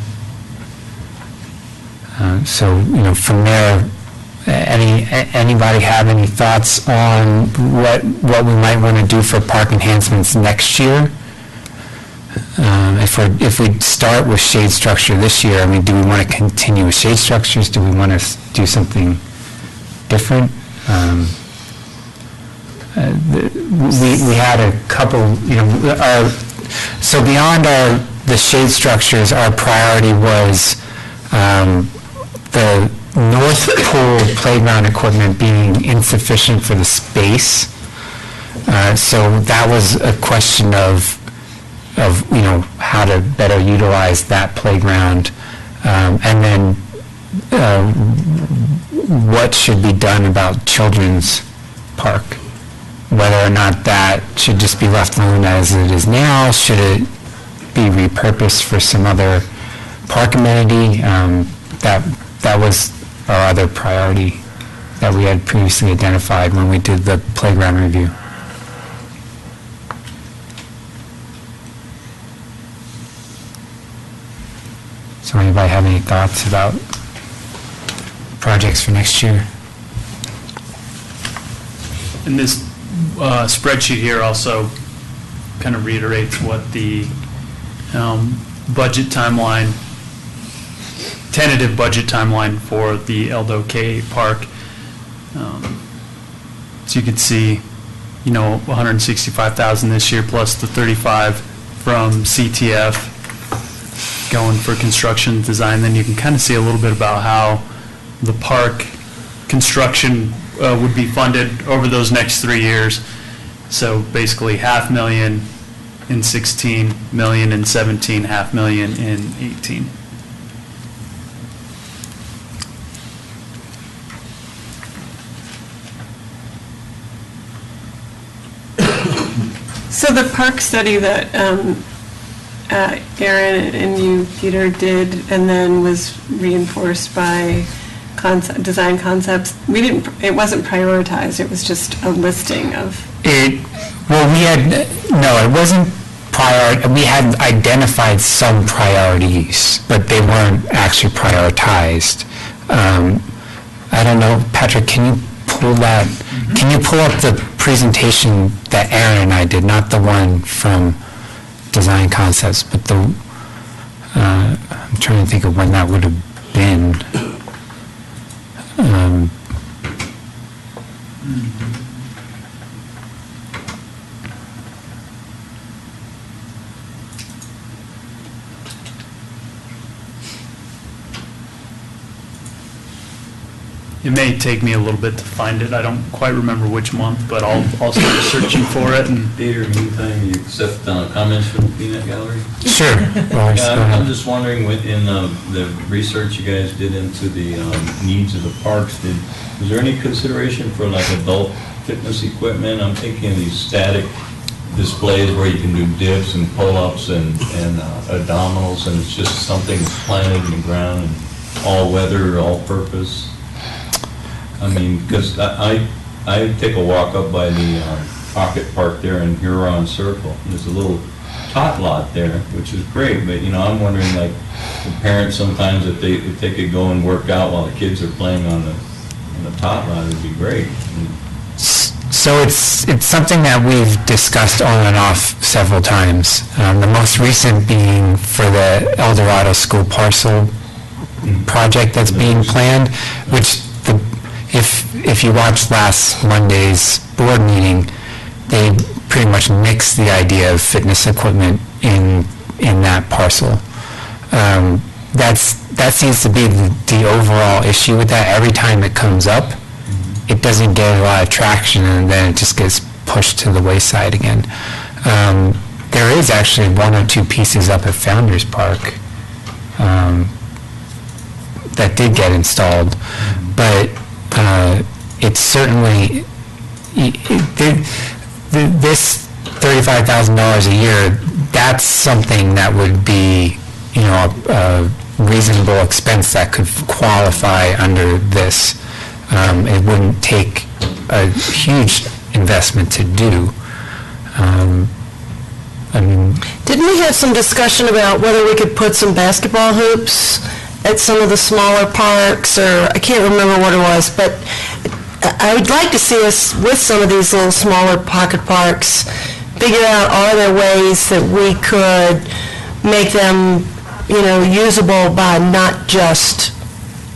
So, you know, from there, anybody have any thoughts on what we might want to do for park enhancements next year? If we start with shade structure this year, I mean, do we want to continue with shade structures? Do we want to do something different? We had a couple, you know, so beyond the shade structures, our priority was the North Pool playground equipment being insufficient for the space. So that was a question of you know, how to better utilize that playground, and then what should be done about Children's Park, whether or not that should just be left alone as it is now, should it be repurposed for some other park amenity. That was our other priority that we had previously identified when we did the playground review. So anybody have any thoughts about projects for next year? And this spreadsheet here also kind of reiterates what the budget timeline, tentative budget timeline for the Eldo K Park. So you can see, 165,000 this year plus the 35 from CTF going for construction design. Then you can kind of see a little bit about how the park construction would be funded over those next 3 years. So basically $500,000 in 16, $1 million in 17, $500,000 in 18. So the park study that Aaron and you, Peter, did, and then was reinforced by design concepts, it wasn't prioritized, it was just a listing of. It wasn't we had identified some priorities, but they weren't actually prioritized. I don't know, Patrick, can you pull up the presentation that Aaron and I did, not the one from Design Concepts, but I'm trying to think of when that would have been. It may take me a little bit to find it. I don't quite remember which month, but I'll start searching for it. And Peter, meantime, you accept comments from the Peanut Gallery? Sure. I'm just wondering, in the research you guys did into the needs of the parks, was there any consideration for like adult fitness equipment? I'm thinking of these static displays where you can do dips and pull-ups and abdominals, and it's just something that's planted in the ground and all weather, all purpose. I mean, because I take a walk up by the Pocket Park there in Huron Circle. And there's a little tot lot there, which is great. But I'm wondering, like, the parents sometimes if they could go and work out while the kids are playing on the tot lot, it'd be great. So it's something that we've discussed on and off several times. The most recent being for the El Dorado School Parcel project that's being planned, which if you watched last Monday's board meeting, they pretty much mixed the idea of fitness equipment in that parcel. That seems to be the overall issue with that. Every time it comes up, it doesn't get a lot of traction, and then it just gets pushed to the wayside again. There is actually one or two pieces up at Founders Park that did get installed, but it's certainly, this $35,000 a year, that's something that would be, a reasonable expense that could qualify under this. It wouldn't take a huge investment to do. Didn't we have some discussion about whether we could put some basketball hoops at some of the smaller parks, or I can't remember what it was, but I would like to see us, with some of these little smaller pocket parks, figure out, are there ways that we could make them, usable by not just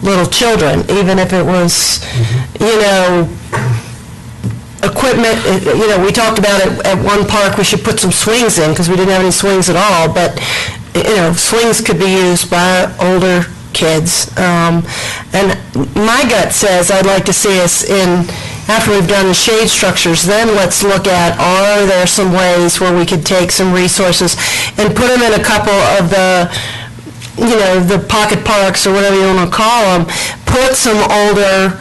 little children, even if it was, equipment. We talked about it at one park, we should put some swings in, because we didn't have any swings at all, but, swings could be used by older kids. And my gut says I'd like to see us after we've done the shade structures, then let's look at, are there some ways where we could take some resources and put them in a couple of the pocket parks, or whatever you want to call them, put some older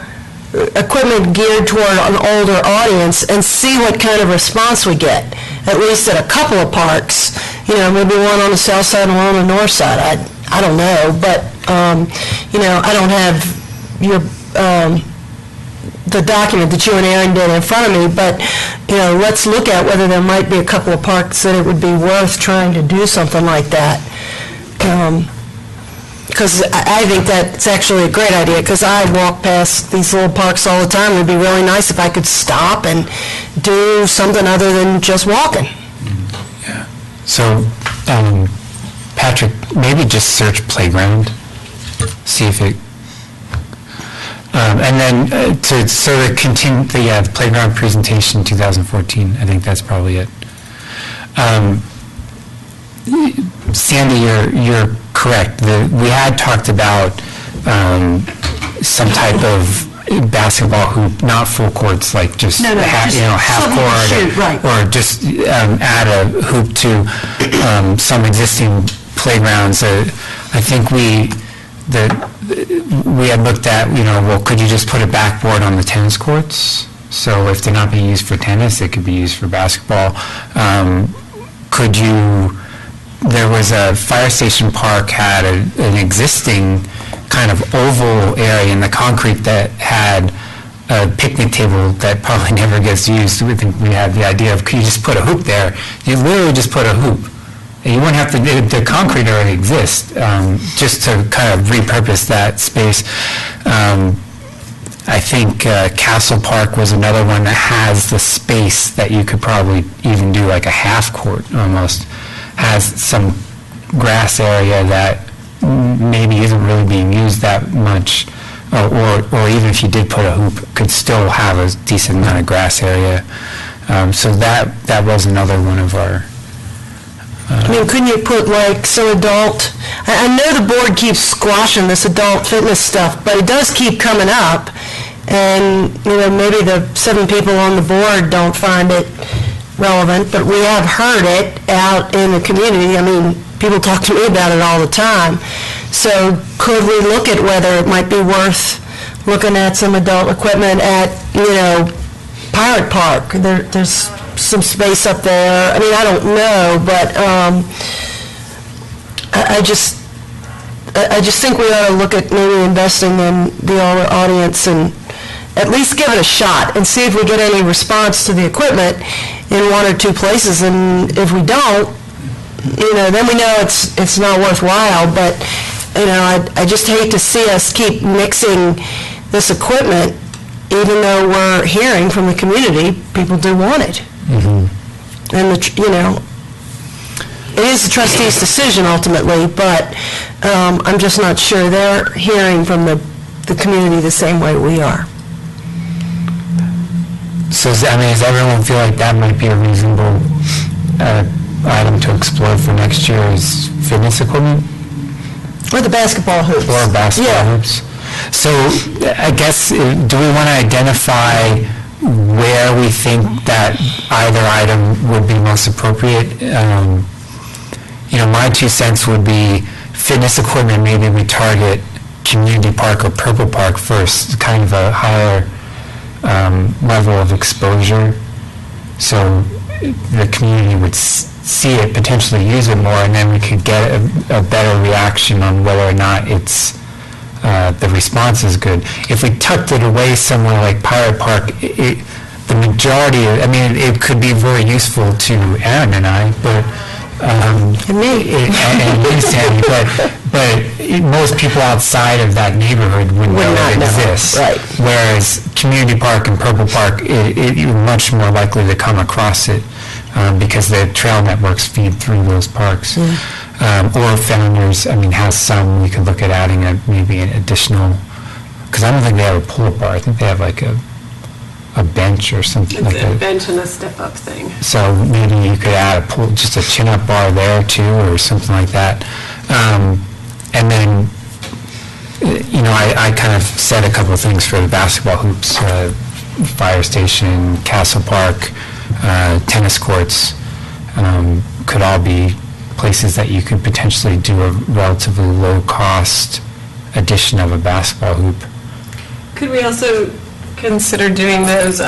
equipment geared toward an older audience and see what kind of response we get, at least at a couple of parks, maybe one on the south side and one on the north side. I don't know, but, I don't have the document that you and Aaron did in front of me, but, let's look at whether there might be a couple of parks that it would be worth trying to do something like that. because I think that's actually a great idea, because I walk past these little parks all the time. It would be really nice if I could stop and do something other than just walking. So, Patrick, maybe just search playground, see if it, and then to continue the playground presentation 2014, I think that's probably it. Sandy, you're correct. We had talked about some type of basketball hoop, not full courts, like just half court, right. or just add a hoop to some existing playgrounds. I think we had looked at, well, could you just put a backboard on the tennis courts? So if they're not being used for tennis, they could be used for basketball. There was a fire station park had an existing kind of oval area in the concrete that had a picnic table that probably never gets used. We think we had the idea of, could you just put a hoop there? You literally just put a hoop. And you wouldn't have to, the concrete already exists, just to kind of repurpose that space. I think Castle Park was another one that has the space that you could probably even do like a half court almost. Has some grass area that maybe isn't really being used that much, or even if you did put a hoop, could still have a decent amount of grass area. So that was another one of our... I mean, couldn't you put like some adult, I know the board keeps squashing this adult fitness stuff, but it does keep coming up, and maybe the 7 people on the board don't find it relevant, but we have heard it out in the community. I mean, people talk to me about it all the time. So could we look at whether it might be worth looking at some adult equipment at, Pirate Park? There's some space up there. I mean, I don't know, but I just think we ought to look at maybe investing in the audience and at least give it a shot and see if we get any response to the equipment in 1 or 2 places. And if we don't, then we know it's not worthwhile. But I just hate to see us keep mixing this equipment, even though we're hearing from the community people do want it. Mm-hmm. And it is the trustees' decision ultimately, but I'm just not sure they're hearing from the community the same way we are. So, does everyone feel like that might be a reasonable item to explore for next year is fitness equipment? Or the basketball hoops. Or basketball hoops. So, I guess, do we want to identify where we think that either item would be most appropriate? My 2 cents would be fitness equipment, maybe we target Community Park or Purple Park first, kind of a higher level of exposure, so the community would see it, potentially use it more, and then we could get a better reaction on whether or not it's the response is good. If we tucked it away somewhere like Pirate Park, the majority, it could be very useful to Aaron and I, but and you, Sandy, but most people outside of that neighborhood wouldn't know it exists. Right. Whereas Community Park and Purple Park, you're much more likely to come across it because the trail networks feed through those parks. Or Founders, has some. We could look at adding maybe an additional, because I don't think they have a pull bar. I think they have like a bench or something like that. It's a bench and a step-up thing. So maybe you could add just a chin-up bar there too, or something like that. And then, I kind of said a couple of things for the basketball hoops, fire station, Castle Park, tennis courts, could all be places that you could potentially do a relatively low-cost addition of a basketball hoop. Could we also consider doing those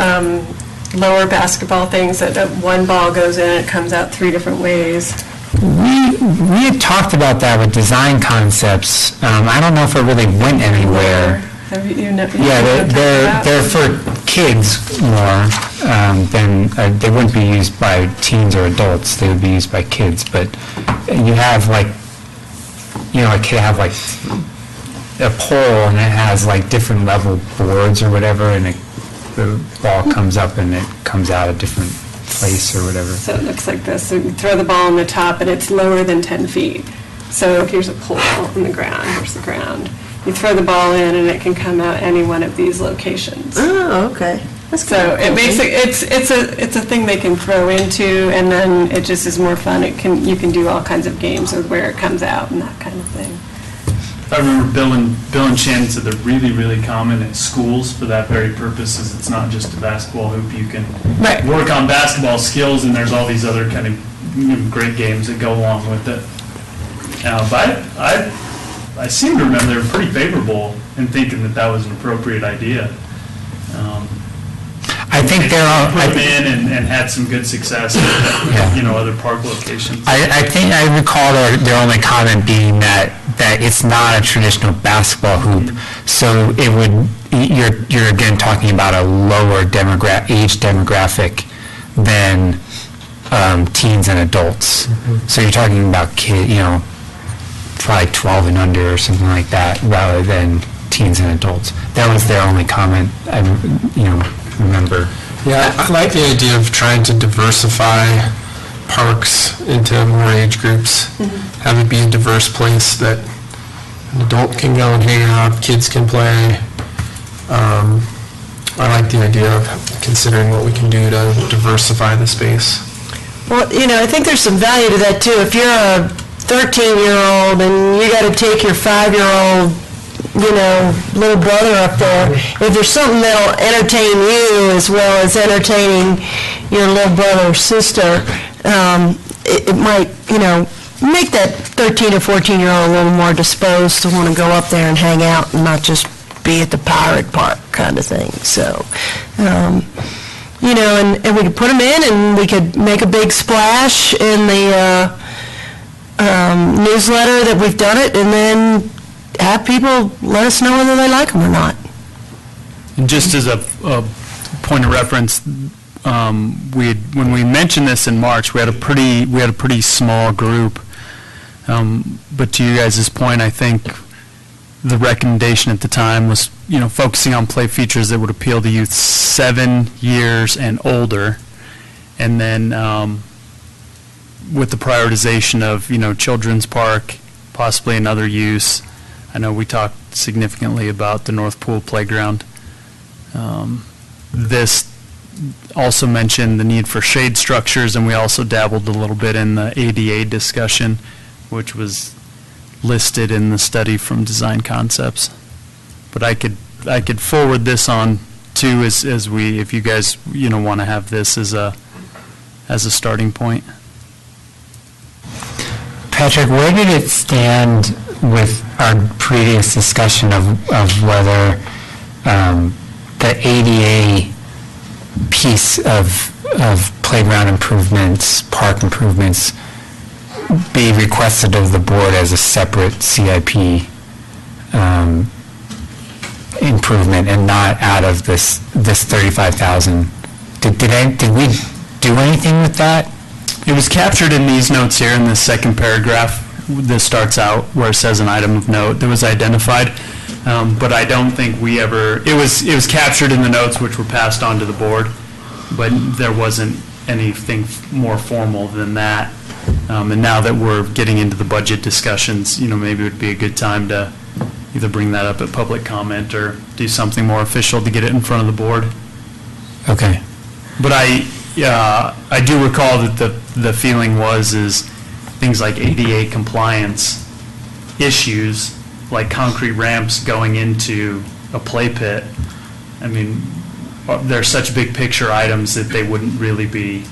lower basketball things that one ball goes in and it comes out 3 different ways? We had talked about that with design concepts. I don't know if it really went anywhere. They're for kids more than they wouldn't be used by teens or adults. They would be used by kids. But you have like you know, it could have like a pole and it has like different level boards or whatever, and the ball comes up and it comes out a different place or whatever. So it looks like this. So you throw the ball on the top and it's lower than 10 feet. So here's a pole on the ground, here's the ground. You throw the ball in and it can come out any one of these locations. Oh, okay. That's So kinda it makes cool. it, it's a thing they can throw into, and then it just is more fun. You can do all kinds of games with where it comes out and that kind of thing. I remember Bill and Shannon said they're really, really common at schools for that very purpose, is it's not just a basketball hoop. You can Right. work on basketball skills, and there's all these other kind of great games that go along with it. But I seem to remember they were pretty favorable in thinking that that was an appropriate idea. I think they're all, Put them in and had some good success at, you know, other park locations. I think I recall their only comment being that it's not a traditional basketball hoop, so it would, you're again talking about a lower age demographic than teens and adults. So you're talking about probably 12 and under or something like that, rather than teens and adults. That was their only comment, I remember. Yeah, I like the idea of trying to diversify parks into more age groups. Have it be a diverse place that an adult can go and hang out, kids can play. I like the idea of considering what we can do to diversify the space. Well, I think there's some value to that too. If you're a 13-year-old and you got to take your 5-year-old, little brother up there, if there's something that'll entertain you as well as entertaining your little brother or sister, it might, make that 13 or 14-year-old a little more disposed to want to go up there and hang out and not just be at the pirate park kind of thing. So, and we could put them in and we could make a big splash in the newsletter that we've done it, and then have people let us know whether they like them or not. And just as a point of reference, when we mentioned this in March, we had a pretty small group. But to you guys' point, I think the recommendation at the time was, focusing on play features that would appeal to youth 7 years and older, and then with the prioritization of, children's park, possibly another use. I know we talked significantly about the North Pool Playground. This also mentioned the need for shade structures, and we also dabbled a little bit in the ADA discussion, which was listed in the study from Design Concepts. But I could forward this on too, if you guys want to have this as a starting point. Patrick, where did it stand with our previous discussion of whether the ADA piece of playground improvements, park improvements, be requested of the board as a separate CIP improvement and not out of this 35,000? Did we do anything with that? It was captured in these notes here in the second paragraph. This starts out where it says an item of note that was identified, but I don't think we ever, it was captured in the notes which were passed on to the board, but there wasn't anything more formal than that. And now that we're getting into the budget discussions, maybe it would be a good time to either bring that up at public comment or do something more official to get it in front of the board. Okay. But I do recall that the feeling is things like ADA compliance issues, like concrete ramps going into a play pit. I mean, they're such big picture items that they wouldn't really be,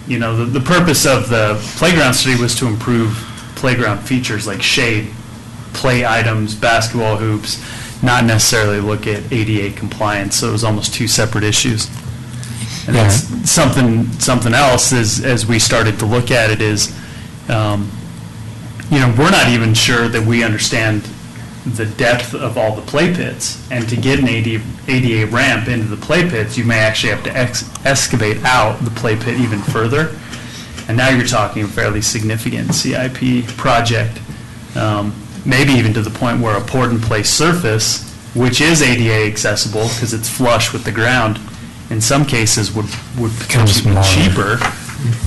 the purpose of the playground study was to improve playground features like shade, play items, basketball hoops, not necessarily look at ADA compliance. So it was almost two separate issues. And that's something else as we started to look at it is, we're not even sure that we understand the depth of all the play pits. And to get an ADA ramp into the play pits, you may actually have to excavate out the play pit even further. And now you're talking a fairly significant CIP project. maybe even to the point where a poured-in-place surface, which is ADA accessible because it's flush with the ground, in some cases would become Smaller. cheaper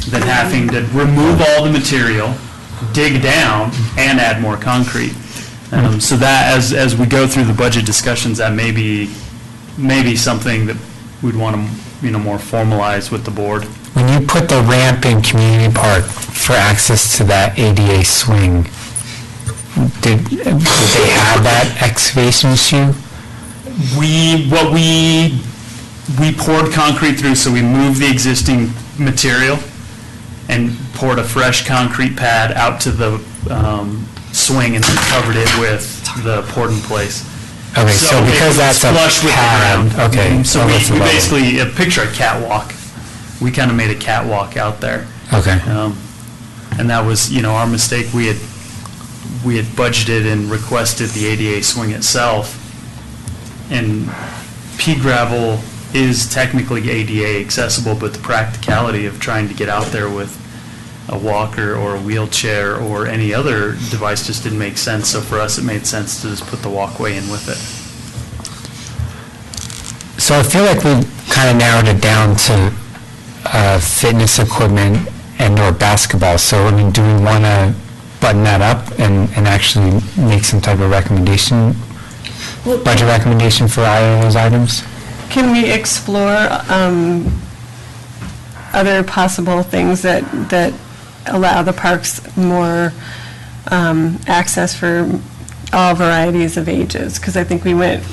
than having to remove all the material, dig down, and add more concrete. So that, as we go through the budget discussions, that may be something that we'd want to, more formalize with the board. When you put the ramp in Community Park for access to that ADA swing, did they have that excavation issue? We poured concrete through, so we moved the existing material and poured a fresh concrete pad out to the swing and then covered it with the poured in place. Okay, so because that's a flush with the pad, ground. okay. So that's we level. basically, picture a catwalk. We kind of made a catwalk out there. Okay. And that was, our mistake. We had budgeted and requested the ADA swing itself. And pea gravel is technically ADA accessible, but the practicality of trying to get out there with a walker or a wheelchair or any other device just didn't make sense. So for us, it made sense to just put the walkway in with it. So I feel like we kind of narrowed it down to fitness equipment and or basketball. So, do we want to button that up and actually make some type of recommendation, budget recommendation for either of those items? Can we explore other possible things that allow the parks more access for all varieties of ages? Because I think we went,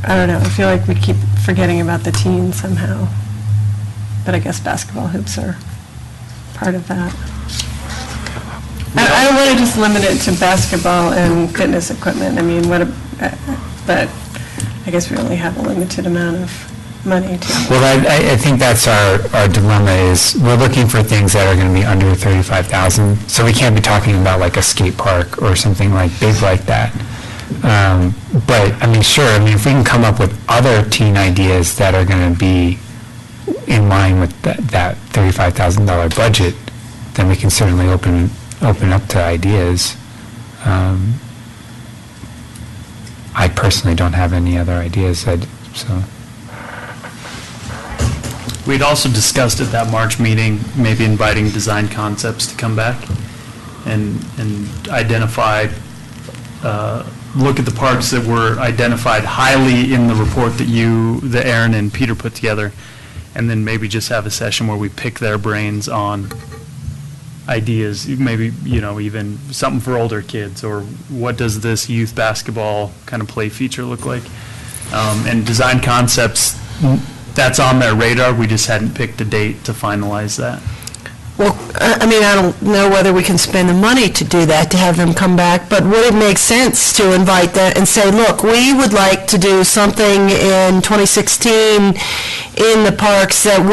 I don't know, I feel like we keep forgetting about the teens somehow. But I guess basketball hoops are part of that. I don't want to just limit it to basketball and fitness equipment. But I guess we only have a limited amount of money to. Well, I think that's our dilemma is we're looking for things that are going to be under 35,000. So we can't be talking about like a skate park or something like big like that. But sure. If we can come up with other teen ideas that are going to be in line with that $35,000 budget, then we can certainly open up to ideas. I personally don't have any other ideas, so. We'd also discussed at that March meeting, maybe inviting Design Concepts to come back and identify, look at the parks that were identified highly in the report that Aaron and Peter put together, and then maybe just have a session where we pick their brains on ideas, maybe, even something for older kids, or what does this youth basketball kind of play feature look like? And Design Concepts, that's on their radar. We just hadn't picked a date to finalize that. Well, I don't know whether we can spend the money to do that, to have them come back, but would it make sense to invite them and say, look, we would like to do something in 2016 in the parks that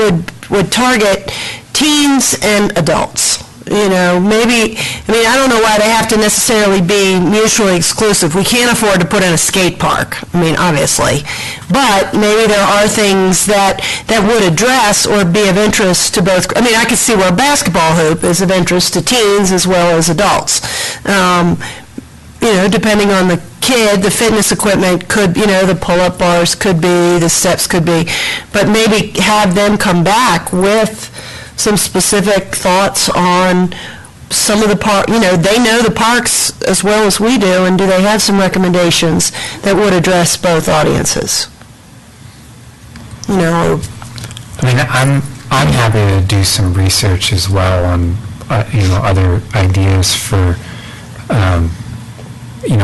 would target teens and adults? Maybe, I don't know why they have to necessarily be mutually exclusive. We can't afford to put in a skate park, obviously. But maybe there are things that would address or be of interest to both. I could see where a basketball hoop is of interest to teens as well as adults. Depending on the kid, the fitness equipment could, the pull-up bars could be, the steps could be. But maybe have them come back with some specific thoughts on some of the park, they know the parks as well as we do, and do they have some recommendations that would address both audiences? I'm happy to do some research as well on, other ideas for,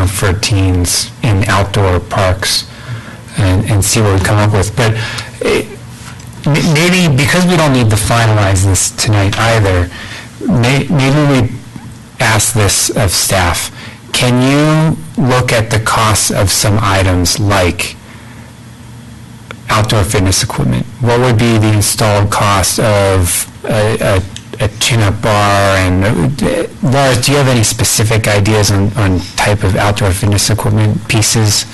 for teens in outdoor parks and see what we come up with. But maybe because we don't need to finalize this tonight either, maybe we ask this of staff. Can you look at the costs of some items like outdoor fitness equipment? What would be the installed cost of a chin-up bar? And Lars, do you have any specific ideas on type of outdoor fitness equipment pieces?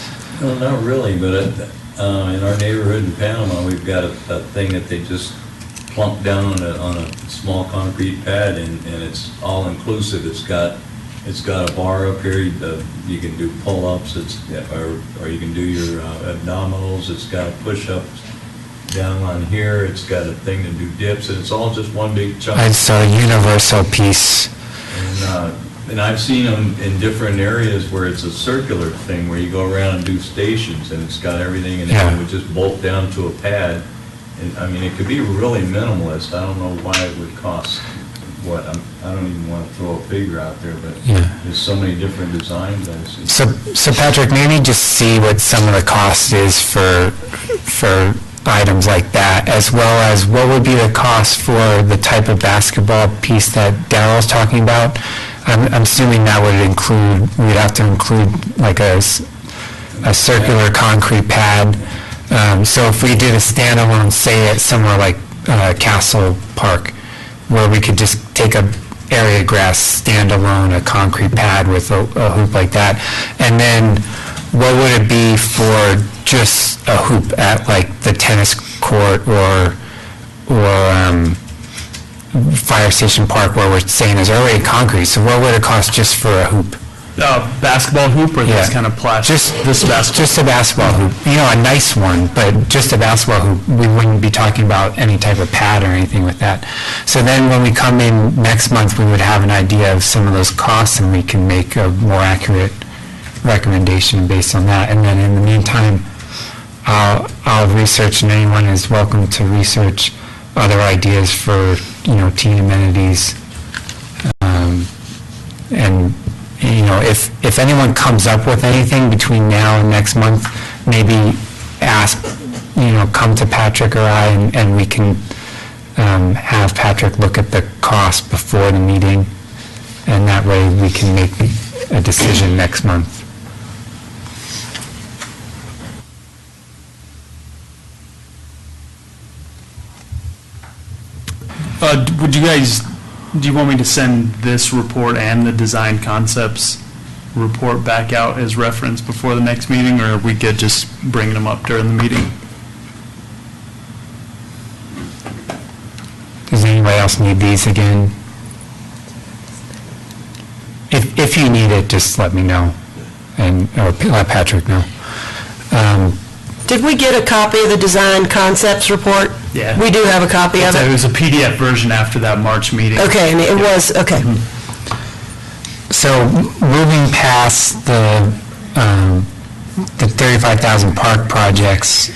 No, not really, but in our neighborhood in Panama, we've got a thing that they just plunk down on a small concrete pad, and it's all inclusive. It's got it's got a bar up here, you can do pull-ups, or you can do your abdominals, it's got push-ups down on here, it's got a thing to do dips, and it's all just one big chunk. It's a universal piece. And I've seen them in different areas where it's a circular thing, where you go around and do stations, and it's got everything, and Yeah. it would just bolt down to a pad. And, I mean, it could be really minimalist. I don't know why it would cost what, I don't even want to throw a figure out there, but Yeah. there's so many different designs I've seen. So Patrick, maybe just see what some of the cost is for items like that, as well as what would be the cost for the type of basketball piece that Daryl's talking about. I'm assuming that would include, we'd have to include like a circular concrete pad. So if we did a standalone, say at somewhere like Castle Park, where we could just take a area grass standalone, a concrete pad with a hoop like that, and then what would it be for just a hoop at like the tennis court or fire station park, where we're saying there's already concrete? So what would it cost just for a hoop? Basketball hoop or this Yeah. kind of plastic? Just a basketball hoop, a nice one, but just a basketball hoop. We wouldn't be talking about any type of pad or anything with that. So then when we come in next month, we would have an idea of some of those costs, and we can make a more accurate recommendation based on that. And then in the meantime, I'll research, and anyone is welcome to research other ideas for, teen amenities. And if anyone comes up with anything between now and next month, maybe ask, come to Patrick or I, and we can have Patrick look at the cost before the meeting, and that way we can make a decision next month. Do you want me to send this report and the design concepts report back out as reference before the next meeting, or are we good just bringing them up during the meeting? Does anybody else need these again? If you need it, just let me know, or let Patrick know. Did we get a copy of the design concepts report? Yeah. We do have a copy of It it? was a PDF version after that March meeting. Okay, and it was, okay. So moving past the 35,000 park projects,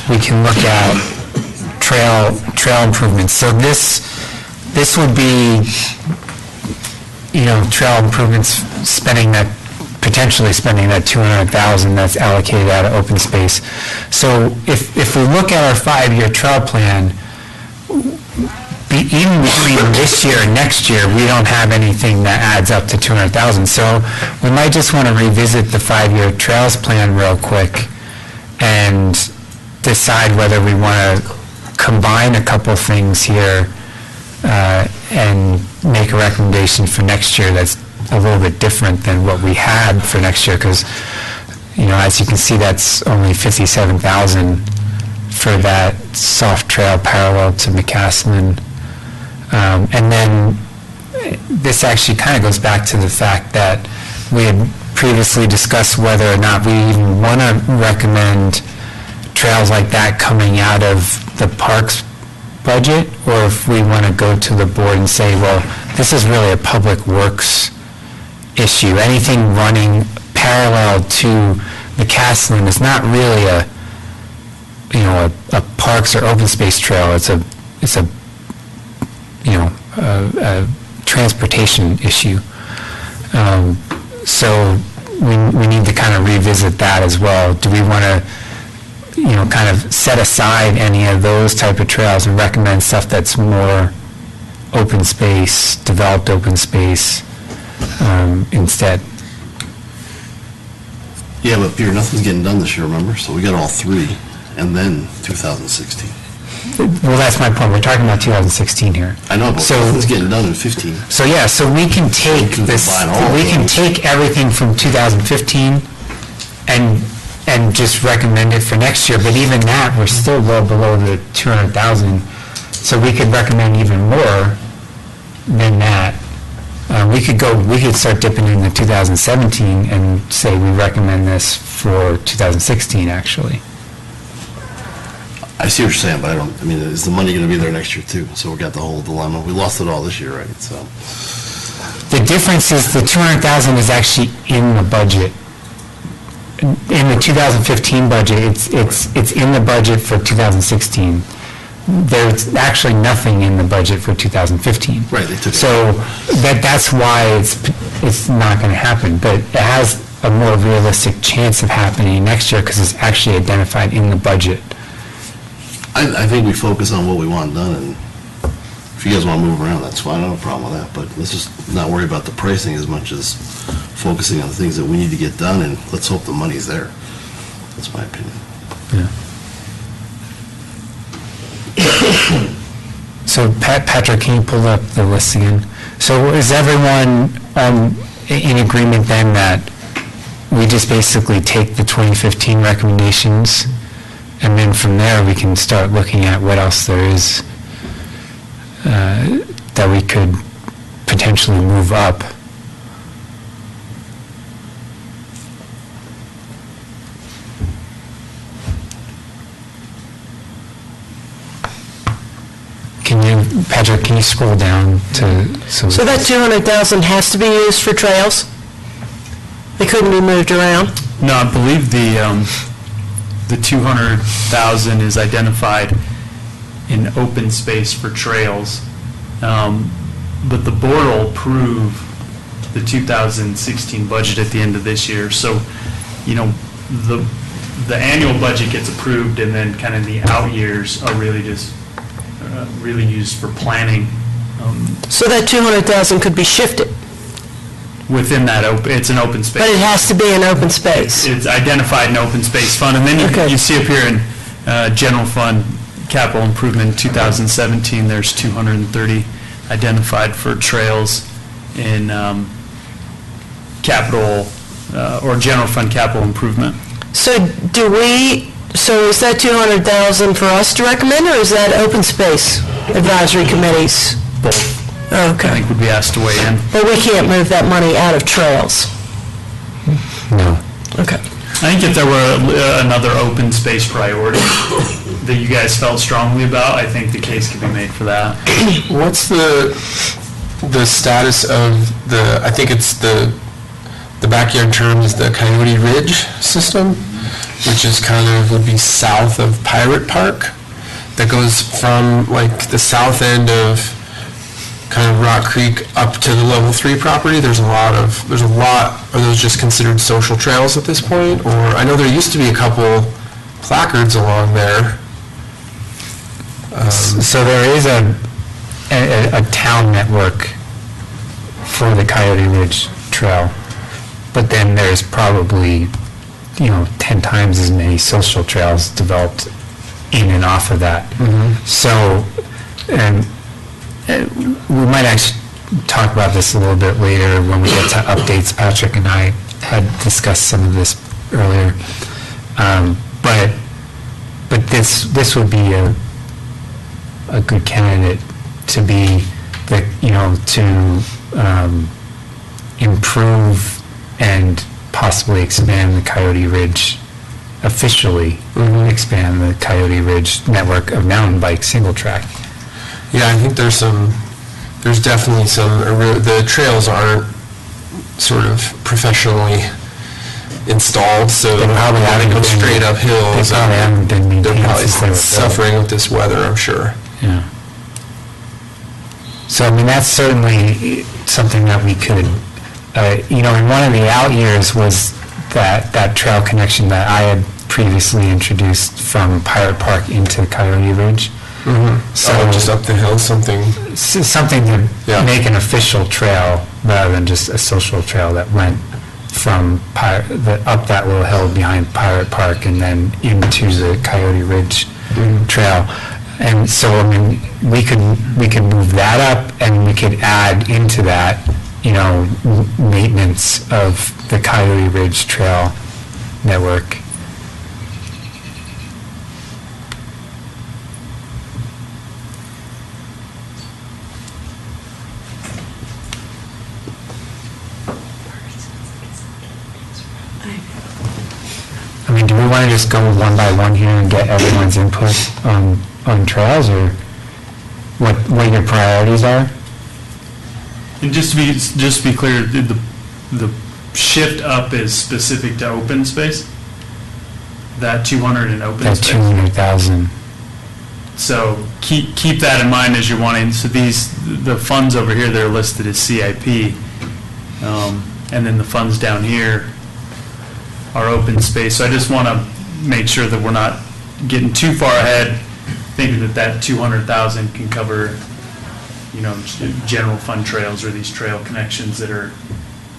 we can look at trail improvements. So this would be, trail improvements potentially spending that $200,000 that's allocated out of open space. So if we look at our 5-year trail plan, even between this year and next year, we don't have anything that adds up to $200,000. So we might just want to revisit the 5-year trails plan real quick and decide whether we want to combine a couple things here and make a recommendation for next year that's a little bit different than what we had for next year, because, as you can see, that's only $57,000 for that soft trail parallel to McCaslin. And then this actually kind of goes back to the fact that we had previously discussed whether or not we even want to recommend trails like that coming out of the parks budget, or if we want to go to the board and say, well, this is really a public works issue. Anything running parallel to McCaslin is not really a parks or open space trail. It's a transportation issue. So we need to kind of revisit that as well. Do we want to, kind of set aside any of those type of trails and recommend stuff that's more open space, developed open space instead? Yeah, but Peter, nothing's getting done this year, remember? So we got all 3, and then 2016. Well, that's my point. We're talking about 2016 here. I know, but So- nothing's getting done in 15. So yeah, so we can take this, we can take everything from 2015 and just recommend it for next year, but even that, we're still well below the 200,000. So we could recommend even more than that. we could start dipping into 2017 and say we recommend this for 2016, actually. I see what you're saying, but is the money going to be there next year too? So we got the whole dilemma. We lost it all this year, right? So The difference is the 200,000 is actually in the budget. In the 2015 budget, it's in the budget for 2016. There's actually nothing in the budget for 2015. Right, they took it. So that's why it's not going to happen, but it has a more realistic chance of happening next year because it's actually identified in the budget. I think we focus on what we want done, and if you guys want to move around, that's fine, I don't have a problem with that, but let's just not worry about the pricing as much as focusing on the things that we need to get done, and let's hope the money's there. That's my opinion. Yeah. So Patrick, can you pull up the list again? So is everyone in agreement then that we just basically take the 2015 recommendations and then from there we can start looking at what else there is that we could potentially move up? Patrick, can you scroll down to... So that 200,000 has to be used for trails? They couldn't be moved around? No, I believe the 200,000 is identified in open space for trails, but the board will approve the 2016 budget at the end of this year. So, the annual budget gets approved, and then kind of the out years are really just really used for planning. So that 200,000 could be shifted? Within that, it's an open space. But it has to be an open space? It's identified in open space fund, and then you see up here in general fund capital improvement 2017, there's 230 identified for trails in capital or general fund capital improvement. So so is that 200,000 for us to recommend, or is that open space advisory committees? Both. Okay. I think would be asked to weigh in. But we can't move that money out of trails? No. Okay. I think if there were another open space priority that you guys felt strongly about, I think the case could be made for that. What's the status of I think it's the backyard term is the Coyote Ridge system, which is would be south of Pirate Park, that goes from like the south end of kind of Rock Creek up to the level 3 property. There's a lot, are those just considered social trails at this point? Or I know there used to be a couple placards along there. So there is a town network for the Coyote Ridge Trail, but then there's probably 10 times as many social trails developed in and off of that. So, we might actually talk about this a little bit later when we get to updates. Patrick and I had discussed some of this earlier. But this would be a good candidate to be to improve and possibly expand the Coyote Ridge, officially expand the Coyote Ridge network of mountain bike single track. Yeah, I think there's definitely the trails aren't sort of professionally installed, so They probably haven't go been- straight up hills. They probably haven't been They're maintained probably since they were built. suffering with this weather, I'm sure. Yeah. So, that's certainly something that we could, in one of the out years was that trail connection that I had previously introduced from Pirate Park into Coyote Ridge. So just up the hill, something. Something to make an official trail rather than just a social trail that went from up that little hill behind Pirate Park and then into the Coyote Ridge Trail. And so, we could move that up, and we could add into that, maintenance of the Coyote Ridge Trail network. just go one by one here and get everyone's input on trails, or what your priorities are? And just to be clear, the shift up is specific to open space? That 200 in open That space? 200,000. So keep that in mind as you're wanting, so the funds over here, they're listed as CIP. And then the funds down here are open space. So I just want to make sure that we're not getting too far ahead, thinking that 200,000 can cover, general fund trails or these trail connections that are,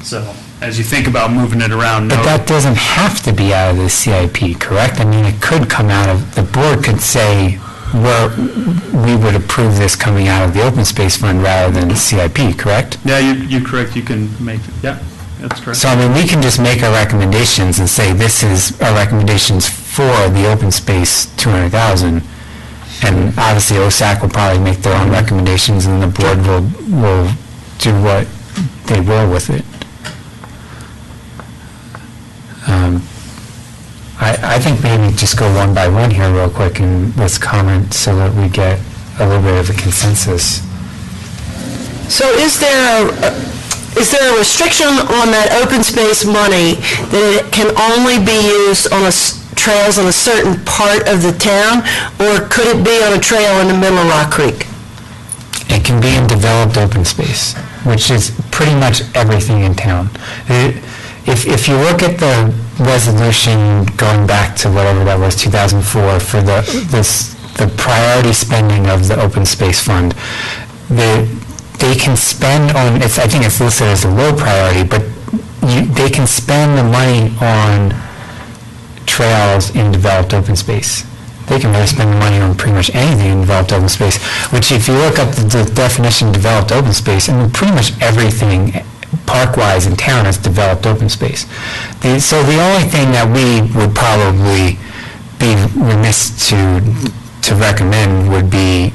so as you think about moving it around. But that doesn't have to be out of the CIP, correct? I mean, it could come out of, the board could say, well, we would approve this coming out of the open space fund rather than the CIP, correct? Yeah, you're correct. You can make, yeah, that's correct. So, I mean, we can just make our recommendations and say, this is our recommendations for the open space 200,000. And obviously, OSAC will probably make their own recommendations, and the board will do what they will with it. I think maybe just go one by one here real quick and let's comment so that we get a little bit of a consensus. So is there a restriction on that open space money that it can only be used on trails in a certain part of the town, or could it be on a trail in the middle of Rock Creek? It can be in developed open space, which is pretty much everything in town. If you look at the resolution going back to whatever that was, 2004, for the priority spending of the open space fund, they can spend on, I think it's listed as a low priority, but they can spend the money on trails in developed open space. They can really spend the money on pretty much anything in developed open space, which if you look up the definition of developed open space, I mean, pretty much everything park-wise in town is developed open space. So the only thing that we would probably be remiss to recommend would be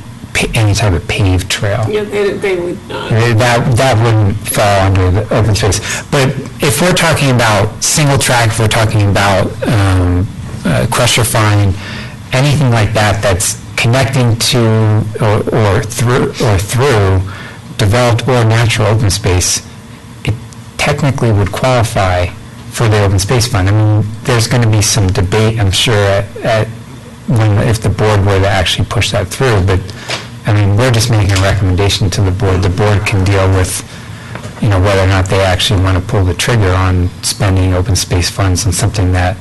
any type of paved trail. Yeah, they would not. That wouldn't fall under the open space. But if we're talking about single track, if we're talking about crusher fine, anything like that that's connecting to or through developed or natural open space, it technically would qualify for the open space fund. I mean, there's going to be some debate, I'm sure, if the board were to actually push that through, but I mean, we're just making a recommendation to the board. The board can deal with, whether or not they actually want to pull the trigger on spending open space funds on something that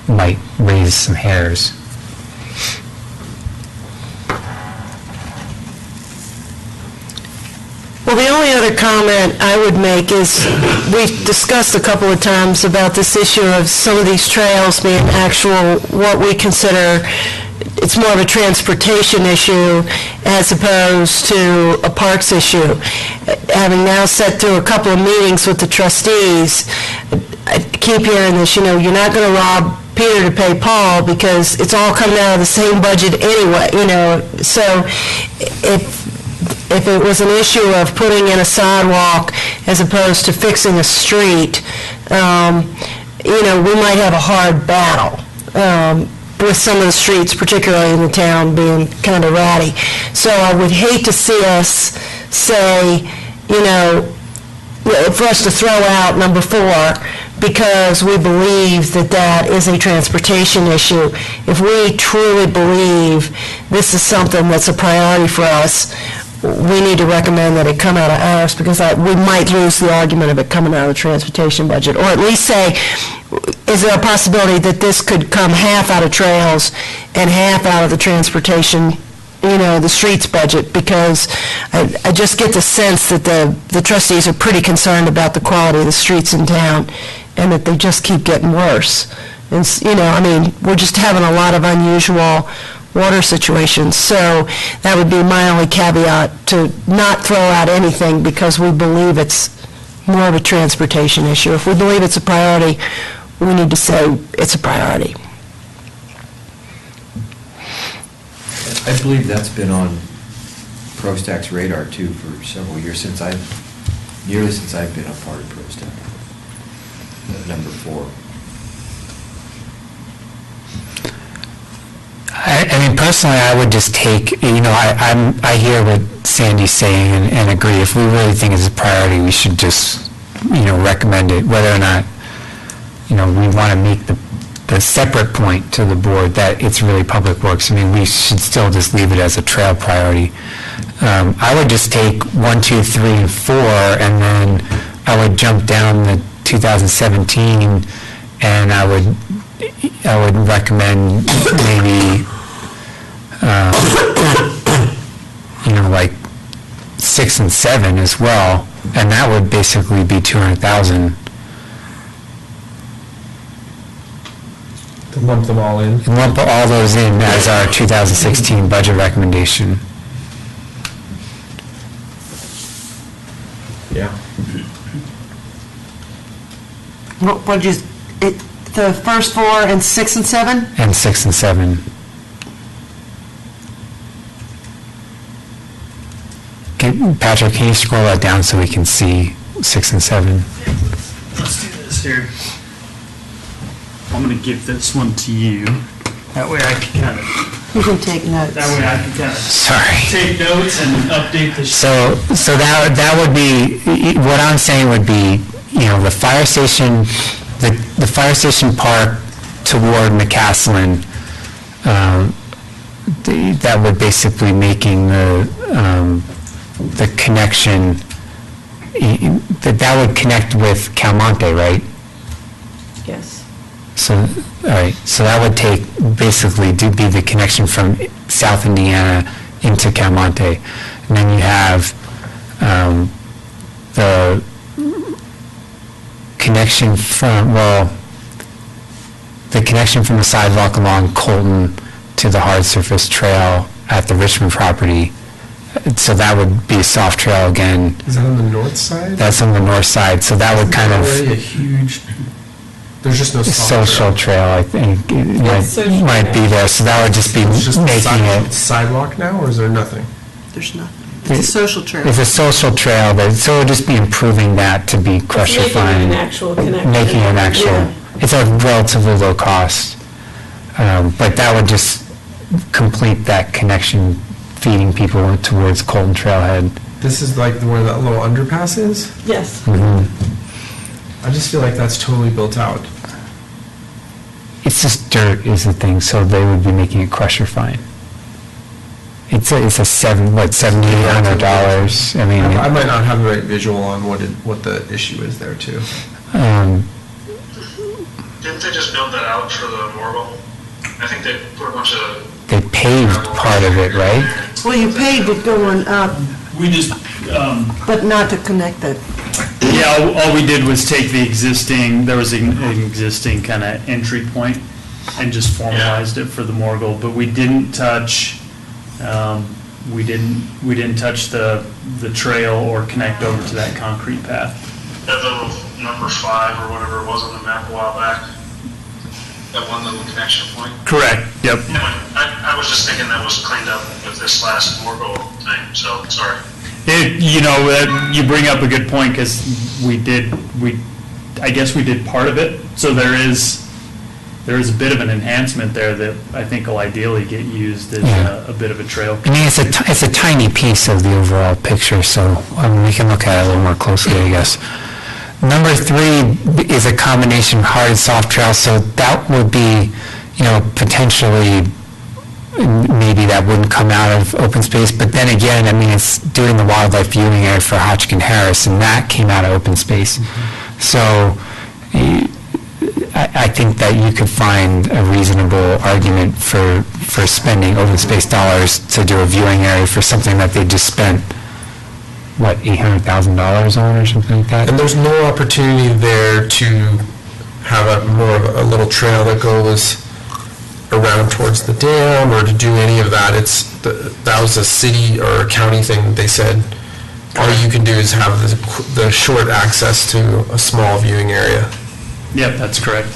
might raise some hairs. Well, the only other comment I would make is we've discussed a couple of times about this issue of some of these trails being actual, what we consider, it's more of a transportation issue as opposed to a parks issue. Having now sat through a couple of meetings with the trustees, I keep hearing this, you're not going to rob Peter to pay Paul because it's all coming out of the same budget anyway, So if it was an issue of putting in a sidewalk as opposed to fixing a street, we might have a hard battle with some of the streets, particularly in the town, being kind of ratty. So I would hate to see us say, for us to throw out number 4 because we believe that is a transportation issue. If we truly believe this is something that's a priority for us, we need to recommend that it come out of ours, because we might lose the argument of it coming out of the transportation budget, or at least say, is there a possibility that this could come half out of trails and half out of the transportation, the streets budget? Because I just get the sense that the trustees are pretty concerned about the quality of the streets in town, and that they just keep getting worse. And, we're just having a lot of unusual water situations. So that would be my only caveat, to not throw out anything because we believe it's more of a transportation issue. If we believe it's a priority, we need to say it's a priority. I believe that's been on ProStack's radar too for several years, since I've been a part of ProStack. Number 4. I mean, personally, I would just take, I hear what Sandy's saying and agree. If we really think it's a priority, we should just, recommend it, whether or not, we want to make the separate point to the board that it's really public works. I mean, we should still just leave it as a trail priority. I would just take 1, 2, 3, and 4, and then I would jump down the 2017, and I would recommend maybe, like 6 and 7 as well, and that would basically be 200,000. To lump them all in. And lump all those in as our 2016 budget recommendation. Yeah. What did the first 4 and 6 and 7? And 6 and 7. Patrick, can you scroll that down so we can see 6 and 7? Let's do this here. I'm going to give this one to you. That way I can kind of, You can take notes. that way I can kind of Sorry. take notes and update the. So that would be, what I'm saying would be, the fire station, the fire station park toward McCaslin, that would basically making the connection, that would connect with Calmonte, right? Yes. So, all right, so that would basically be the connection from South Indiana into Calmonte. And then you have the connection from the sidewalk along Colton to the hard surface trail at the Richmond property. So that would be a soft trail again. Is that on the north side? That's on the north side, so that would kind of... Already a huge, there's just no social trail, I think, it might be there, so that would just be It's just making it... sidewalk now, or is there nothing? There's nothing. It's a social trail. It's a social trail, so it would just be improving that to be crusher fine. Making an actual connection. Making an actual, Yeah. it's a relatively low cost, but that would just complete that connection, feeding people towards Colton Trailhead. This is like where that little underpass is? Yes. Mm-hmm. I just feel like that's totally built out. It's just dirt is the thing, so they would be making it crusher fine. It's a $7,800. I mean, I might not have the right visual on what the issue is there too. Didn't they just build that out for the Morgul? I think they put a bunch of... they paved part of it, right? Well, you paved it going up, We just, but not to connect it. yeah, all we did was take the existing, there was an existing kind of entry point and just formalized it for the Morgul, but we didn't touch, we didn't touch the trail or connect over to that concrete path. That little number 5 or whatever it was on the map a while back. That one little connection point. Correct, yep. Anyway, I was just thinking that was cleaned up with this last Morgul thing, so sorry. You bring up a good point, because I guess we did part of it, so there is a bit of an enhancement there that I think will ideally get used as a bit of a trail. I mean, it's a tiny piece of the overall picture, so we can look at it a little more closely, I guess. Number 3 is a combination hard and soft trail, so that would be, potentially, maybe that wouldn't come out of open space, but then again, I mean, it's doing the wildlife viewing area for Hotchkiss Harris, and that came out of open space. So I think that you could find a reasonable argument for spending open space dollars to do a viewing area for something that they just spent, what, $800,000 on or something like that? And there's no opportunity there to have a little trail that goes around towards the dam or to do any of that. That was a city or a county thing. They said all you can do is have the short access to a small viewing area. Yep, that's correct.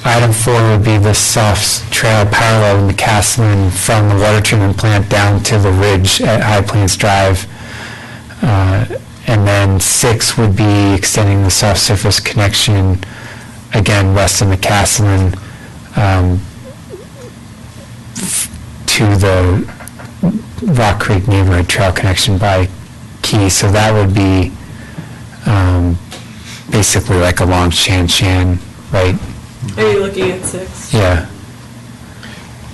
Item 4 would be the soft trail parallel in McCaslin from the water treatment plant down to the ridge at High Plains Drive. And then 6 would be extending the soft surface connection again, west of McCaslin, to the Rock Creek Neighborhood Trail connection by Key. So that would be basically like along Shan, right? Are you looking at 6? Yeah.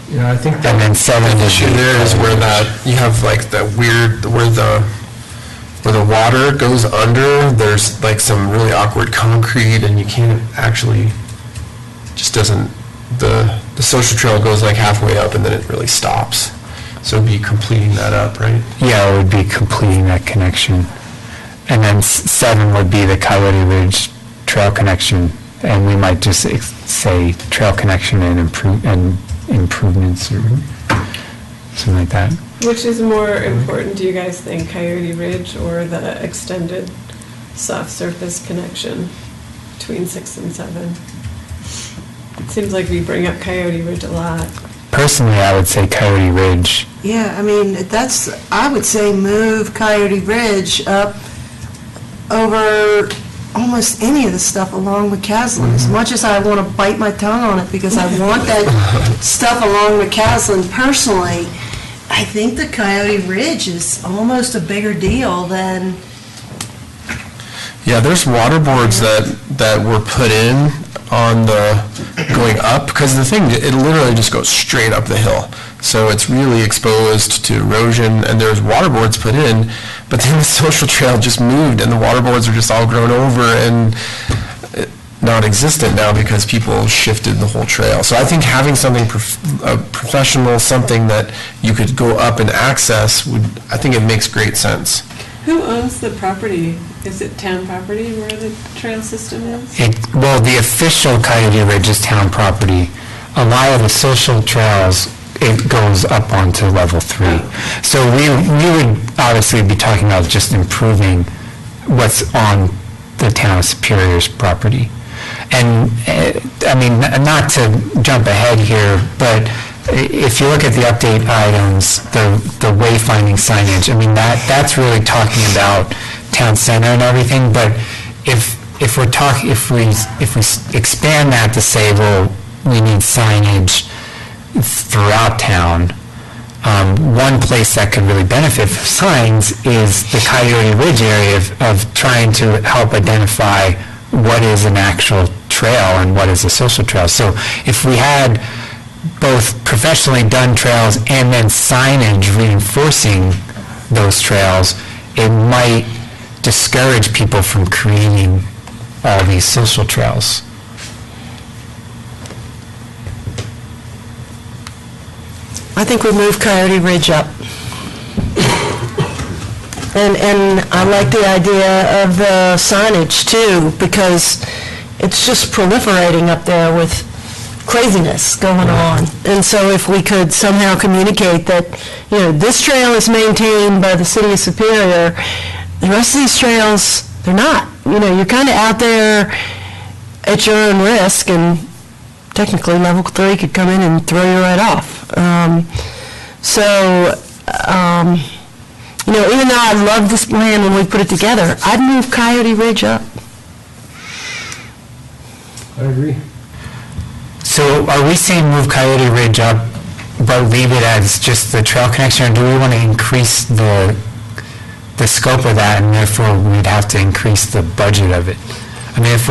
Yeah, I think And then 7 the would issue be there is where you have like the weird, where the water goes under, there's like some really awkward concrete and you can't actually, just doesn't, the social trail goes like halfway up and then it really stops. So it'd be completing that up, right? Yeah, it would be completing that connection. And then 7 would be the Coyote Ridge Trail connection, and we might just say trail connection and improvements or something like that. Which is more important, do you guys think, Coyote Ridge or the extended soft surface connection between 6 and 7? It seems like we bring up Coyote Ridge a lot. Personally, I would say Coyote Ridge. Yeah, I mean, I would say move Coyote Ridge up over almost any of the stuff along McCaslin. As much as I want to bite my tongue on it because I want that stuff along McCaslin personally, I think the Coyote Ridge is almost a bigger deal than... Yeah, there's water boards that were put in on the going up, because the thing, it literally just goes straight up the hill. So it's really exposed to erosion, and there's water boards put in, but then the social trail just moved and the water boards are just all grown over and non-existent now because people shifted the whole trail. So I think having something professional, something that you could go up and access, I think it makes great sense. Who owns the property? Is it town property where the trail system is? Well, the official Coyote Ridge is town property. A lot of the social trails, it goes up onto level 3. So we would obviously be talking about just improving what's on the town of Superior's property. And, I mean, not to jump ahead here, but if you look at the update items, the wayfinding signage, I mean, that's really talking about town center and everything, but if we expand that to say, well, we need signage throughout town, one place that could really benefit from signs is the Coyote Ridge area of trying to help identify what is an actual trail and what is a social trail. So if we had both professionally done trails and then signage reinforcing those trails, it might discourage people from creating all these social trails. I think we move Coyote Ridge up. And I like the idea of the signage too, because it's just proliferating up there with craziness going on. And so if we could somehow communicate that, you know, this trail is maintained by the city of Superior, the rest of these trails, they're not. You know, you're kind of out there at your own risk, and technically level 3 could come in and throw you right off. You know, even though I love this plan when we put it together, I'd move Coyote Ridge up. I agree. So are we saying move Coyote Ridge up, but leave it as just the trail connection, or do we want to increase the scope of that, and therefore we'd have to increase the budget of it? I mean, if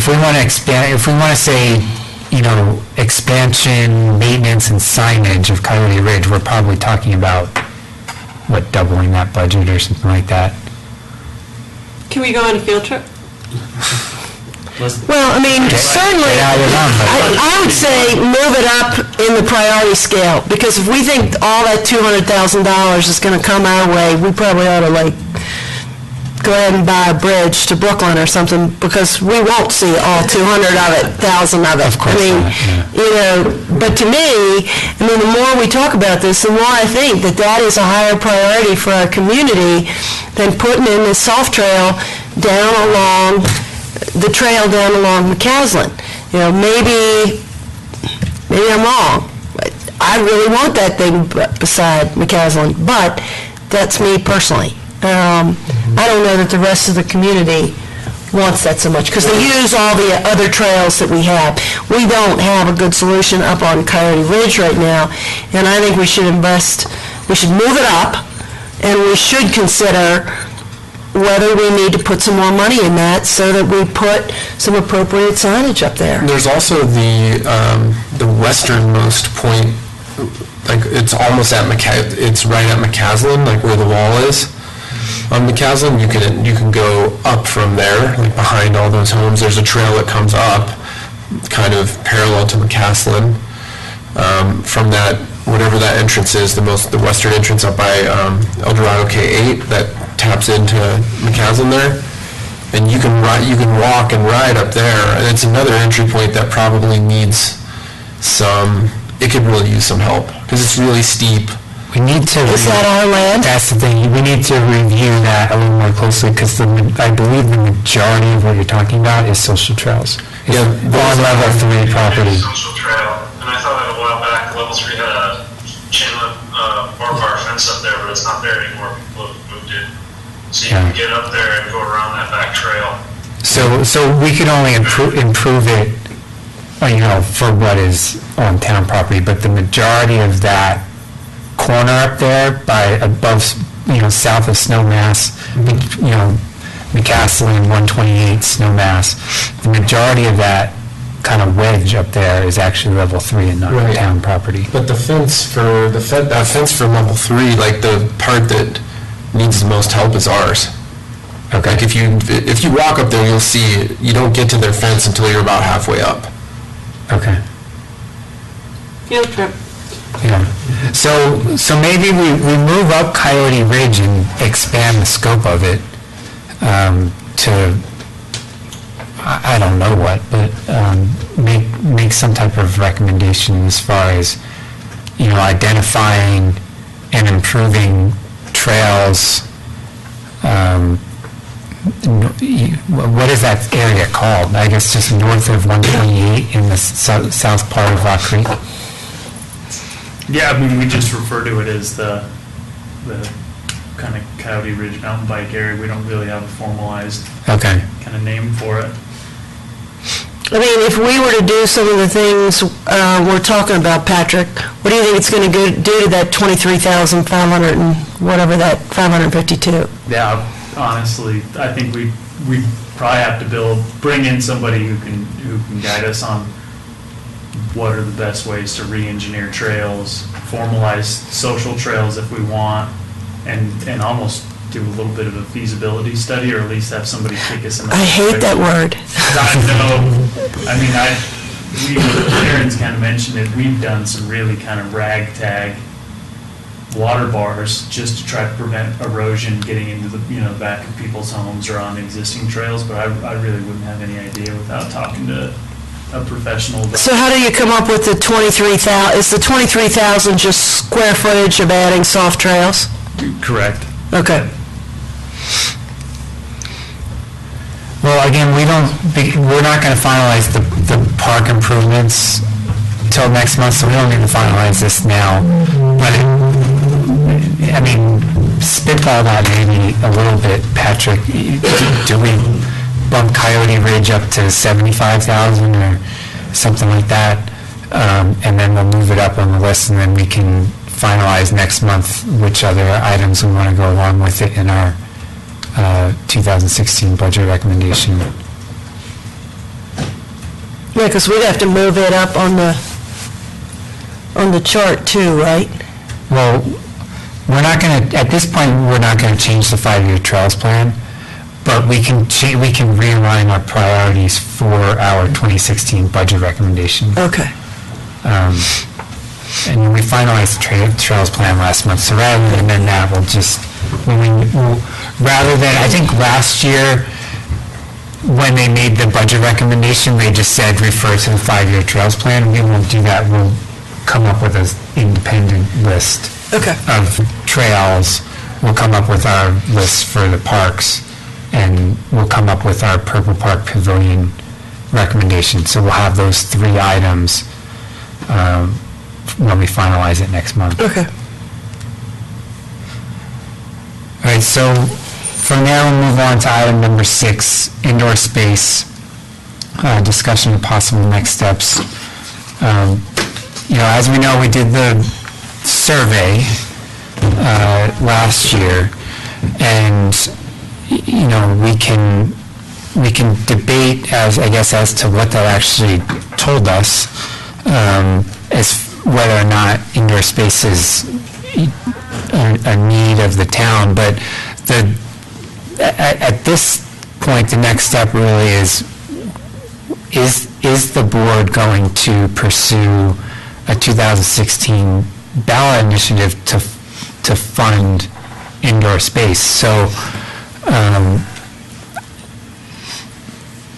we want to expand, if we want to say, you know, expansion, maintenance, and signage of Coyote Ridge, we're probably talking about, what, doubling that budget or something like that? Can we go on a field trip? Well, I mean, certainly, I would say move it up in the priority scale, because if we think all that $200,000 is going to come our way, we probably ought to, like, go ahead and buy a bridge to Brooklyn or something, because we won't see all 200,000 of it. Of course I mean, not, yeah. you know, but to me, I mean, the more we talk about this, the more I think that that is a higher priority for our community than putting in this soft trail down along the trail down along McCaslin. You know, maybe I'm wrong. I really want that thing beside McCaslin, but that's me personally. I don't know that the rest of the community wants that so much, because they use all the other trails that we have. We don't have a good solution up on Coyote Ridge right now, and I think we should move it up, and we should consider whether we need to put some more money in that so that we put some appropriate signage up there. There's also the westernmost point, like it's almost at it's right at McCaslin, like where the wall is. On McCaslin, you can go up from there, like behind all those homes. There's a trail that comes up, kind of parallel to McCaslin. From that, whatever that entrance is, the western entrance up by El Dorado K8 that taps into McCaslin there, and you can walk and ride up there. And it's another entry point that probably needs it could really use some help because it's really steep. We need to... Is that our land? That's the thing. We need to review that a little more closely because I believe the majority of what you're talking about is social trails. Yeah, on level 3 property. Social trail, and I thought a while back, level 3 had a chain link barbed wire fence up there, but it's not there anymore. People have moved it. So you can get up there and go around that back trail. So we could only improve it, for what is on town property, but the majority of that corner up there by above, south of Snowmass, McCaslin, 128 Snowmass, the majority of that kind of wedge up there is actually level 3 and not town property. But the fence for that fence for level 3, like the part that needs the most help is ours. Okay. Like if you walk up there, you'll see you don't get to their fence until you're about halfway up. Okay. Field trip. Yeah. So maybe we move up Coyote Ridge and expand the scope of it to, I don't know what, but make some type of recommendation as far as, identifying and improving trails. What is that area called? I guess just north of 128 in the south part of Rock Creek. Yeah, I mean, we just refer to it as the kind of Coyote Ridge Mountain Bike area. We don't really have a formalized kind of name for it. I mean, if we were to do some of the things we're talking about, Patrick, what do you think it's going to do to that 23,500 and whatever that 552? Yeah, honestly, I think we probably have to bring in somebody who can guide us on what are the best ways to re-engineer trails, formalize social trails if we want, and almost do a little bit of a feasibility study, or at least have somebody kick us in the... I hate that word. I know. Karen's kind of mentioned it. We've done some really kind of ragtag water bars just to try to prevent erosion getting into the back of people's homes or on existing trails, but I really wouldn't have any idea without talking to a professional. So how do you come up with the 23,000? Is the 23,000 just square footage of adding soft trails? Correct. Okay. Well, again, we're not going to finalize the park improvements till next month, so we don't need to finalize this now. But spitball that maybe a little bit, Patrick. Do we bump Coyote Ridge up to 75,000 or something like that? And then we'll move it up on the list, and then we can finalize next month which other items we want to go along with it in our 2016 budget recommendation. Yeah, because we'd have to move it up on the chart too, right? Well, at this point, we're not going to change the 5-year trails plan, but we can realign our priorities for our 2016 budget recommendation. Okay. And we finalized the trails plan last month, so rather than amend that, I think last year, when they made the budget recommendation, they just said refer to the 5-year trails plan. We won't do that. We'll come up with an independent list of trails. We'll come up with our list for the parks, and we'll come up with our Purple Park Pavilion recommendation. So we'll have those 3 items when we finalize it next month. Okay. All right, so From there, we'll move on to item number 6, indoor space, discussion of possible next steps. As we know, we did the survey last year, and we can debate as to what that actually told us, as whether or not indoor space is a need of the town. But at this point, the next step really is the board going to pursue a 2016 ballot initiative to fund indoor space? So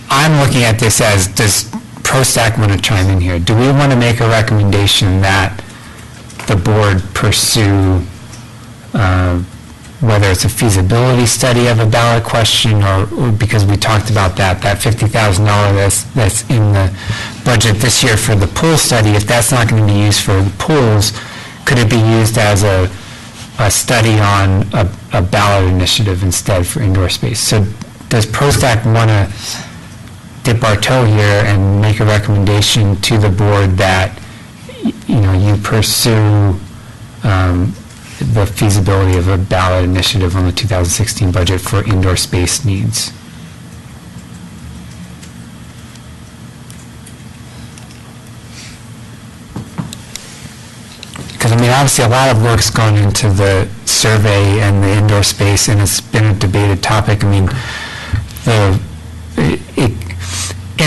I'm looking at this as, does ProStack want to chime in here? Do we want to make a recommendation that the board pursue whether it's a feasibility study of a ballot question, or because we talked about that $50,000 that's in the budget this year for the pool study, if that's not going to be used for the pools, could it be used as a study on a ballot initiative instead for indoor space? So does ProStack want to dip our toe here and make a recommendation to the board that you pursue the feasibility of a ballot initiative on the 2016 budget for indoor space needs? Because, obviously a lot of work's gone into the survey and the indoor space, and it's been a debated topic. In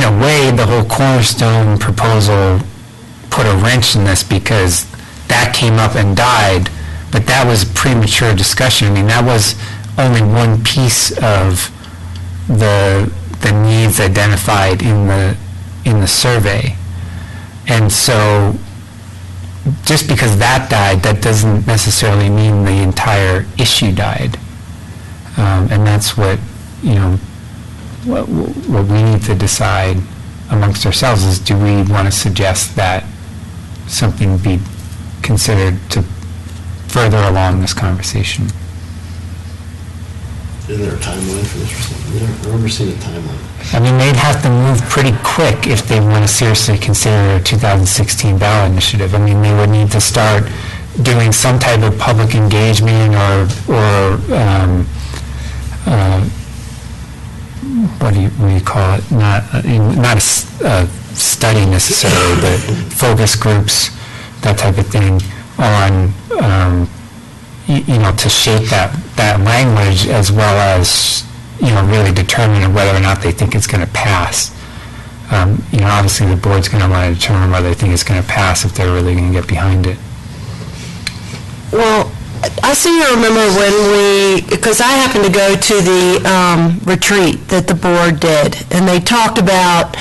a way, the whole Cornerstone proposal put a wrench in this, because that came up and died, but that was premature discussion. That was only one piece of the needs identified in the survey. And so just because that died, that doesn't necessarily mean the entire issue died. And that's what we need to decide amongst ourselves is, do we want to suggest that something be considered to further along this conversation? Isn't there a timeline for this or something? I don't remember seeing a timeline. They'd have to move pretty quick if they want to seriously consider a 2016 ballot initiative. They would need to start doing some type of public engagement or what do you call it? Not a study necessarily, but focus groups, that type of thing, on to shape that language, as well as really determine whether or not they think it's going to pass. Obviously the board's going to want to determine whether they think it's going to pass if they're really going to get behind it. Well, I seem to remember because I happened to go to the retreat that the board did, and they talked about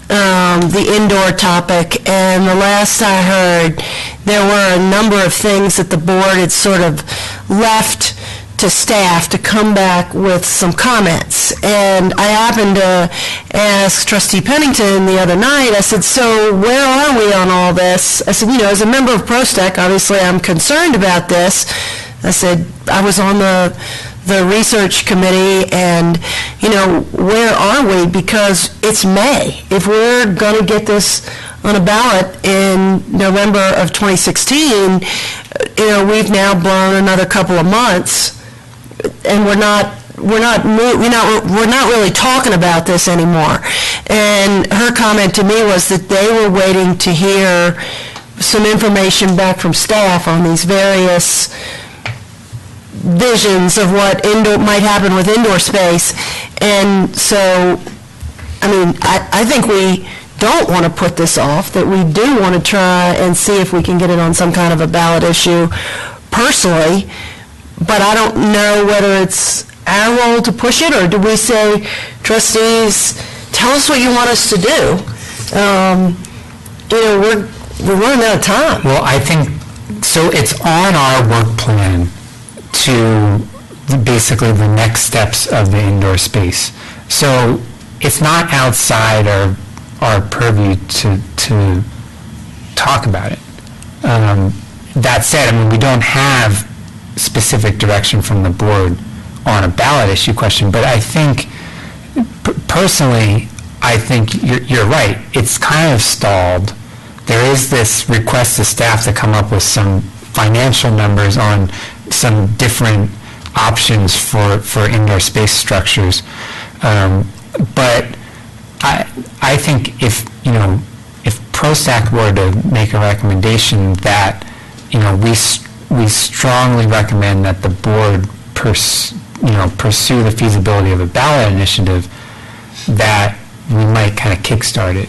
the indoor topic, and the last I heard, there were a number of things that the board had sort of left to staff to come back with some comments. And I happened to ask Trustee Pennington the other night, I said, so where are we on all this? I said, as a member of ProStack, obviously I'm concerned about this. I said, I was on the research committee, and, where are we? Because it's May. If we're going to get this on a ballot in November of 2016, we've now blown another couple of months, and we're not really talking about this anymore. And her comment to me was that they were waiting to hear some information back from staff on these various visions of what might happen with indoor space. And so, I think we don't want to put this off, that we do want to try and see if we can get it on some kind of a ballot issue personally, but I don't know whether it's our role to push it, or do we say, trustees, tell us what you want us to do. We're running out of time. Well, I think, so it's on our work plan to basically the next steps of the indoor space. So it's not outside our purview to talk about it. That said, we don't have specific direction from the board on a ballot issue question, but I think, personally, I think you're right. It's kind of stalled. There is this request to staff to come up with some financial numbers on some different options for indoor space structures. But I think if ProStack were to make a recommendation that, we strongly recommend that the board pursue the feasibility of a ballot initiative, that we might kind of kickstart it.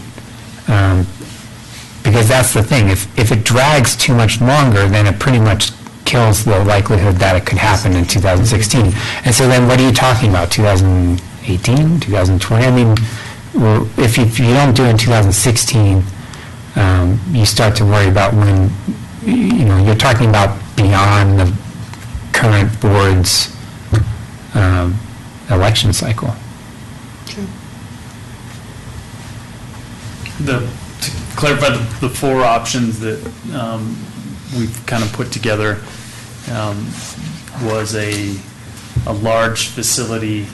Because that's the thing, if it drags too much longer, then it pretty much kills the likelihood that it could happen in 2016. And so then what are you talking about, 2018, 2020? I mean, if you don't do it in 2016, you start to worry about when, you're talking about beyond the current board's election cycle. To clarify, the four options that we've kind of put together was a large facility,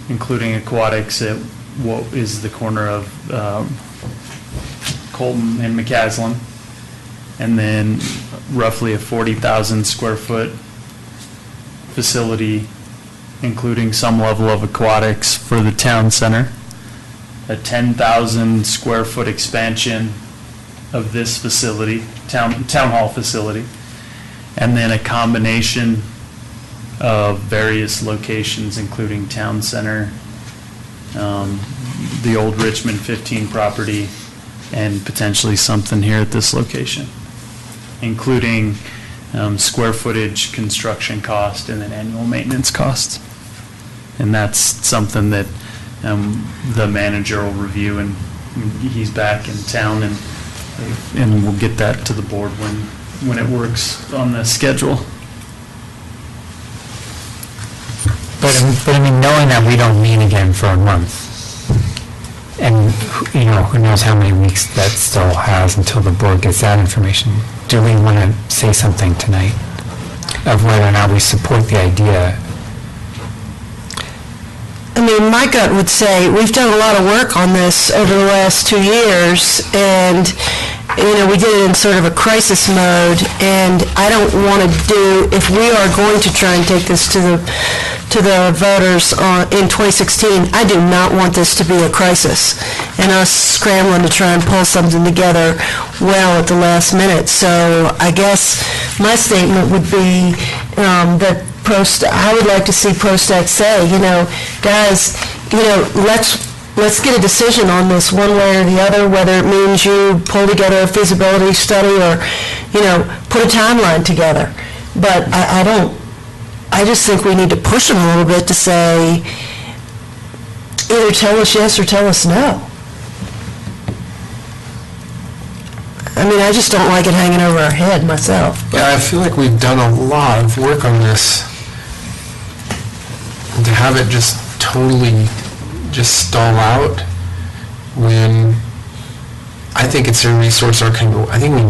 including aquatics, at what is the corner of Colton and McCaslin, and then roughly a 40,000 square foot facility, including some level of aquatics, for the town center, a 10,000 square foot expansion of this facility, town hall facility, and then a combination of various locations, including town center, the old Richmond 15 property, and potentially something here at this location, including square footage, construction cost, and then annual maintenance costs. And that's something that the manager will review, and he's back in town, and we'll get that to the board when it works on the schedule. But I mean, knowing that we don't meet again for a month, and who knows how many weeks that still has until the board gets that information, do we want to say something tonight of whether or not we support the idea? I mean, my gut would say we've done a lot of work on this over the last 2 years, and we did it in sort of a crisis mode, and I don't want to if we are going to try and take this to the voters in 2016, I do not want this to be a crisis and us scrambling to try and pull something together well at the last minute. So I guess my statement would be that I would like to see ProStack say, guys, let's get a decision on this one way or the other, whether it means you pull together a feasibility study or, put a timeline together. But I just think we need to push them a little bit to say, either tell us yes or tell us no. I mean, I just don't like it hanging over our head myself. Yeah, I feel like we've done a lot of work on this. And to have it just totally just stall out when I think it's a resource I think we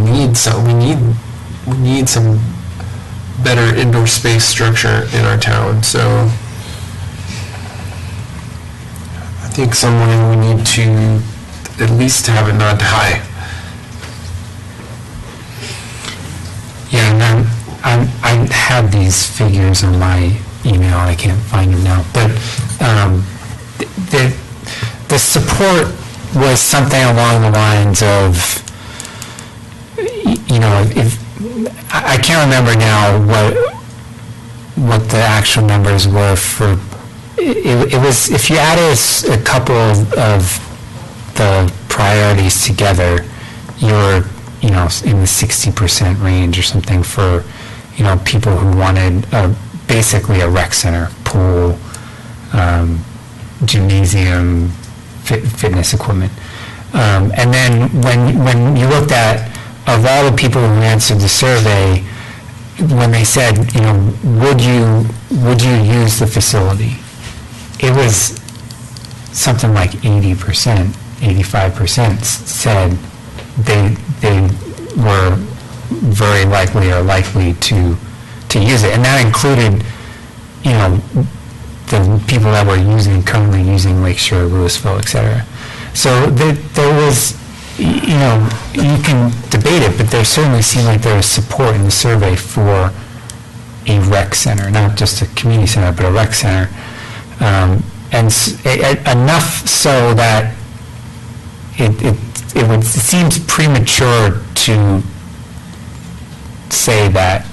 need some better indoor space structure in our town. So I think somewhere we need to at least have it not die. Yeah, and I had these figures on my email, I can't find them now, but the support was something along the lines of, if I can't remember now what the actual numbers were for, it was, if you added a couple of the priorities together, you were in the 60% range or something for, people who wanted basically a rec center, pool, gymnasium, fitness equipment. And then when you looked at, of all the people who answered the survey, when they said, would you use the facility? It was something like 80%, 85% said they were very likely or likely to use it. And that included, the people that were currently using Lake Shore, Louisville, et cetera. So there was, you know, you can debate it, but there certainly seemed like there was support in the survey for a rec center, not just a community center, but a rec center. Enough so that it seems premature to say that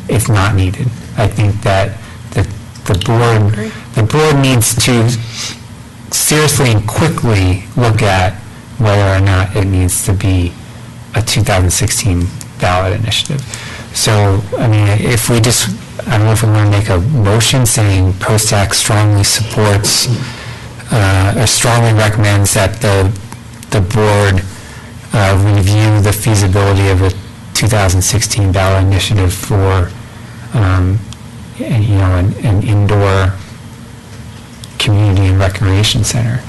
it's not needed. I think that the board needs to seriously and quickly look at whether or not it needs to be a 2016 ballot initiative. So, I mean, if we just, I don't know if we want to make a motion saying ProStack strongly supports or strongly recommends that the board review the feasibility of a 2016 ballot initiative for, you know, an indoor community and recreation center.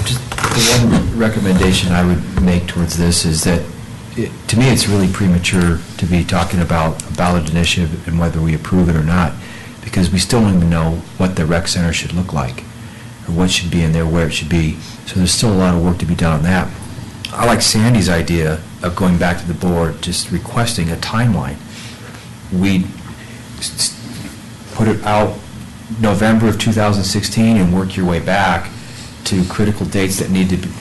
Just the one recommendation I would make towards this is that, to me, it's really premature to be talking about a ballot initiative and whether we approve it or not, because we still don't even know what the rec center should look like, or what should be in there, where it should be. So there's still a lot of work to be done on that. I like Sandy's idea of going back to the board, just requesting a timeline. We put it out November of 2016 and work your way back to critical dates that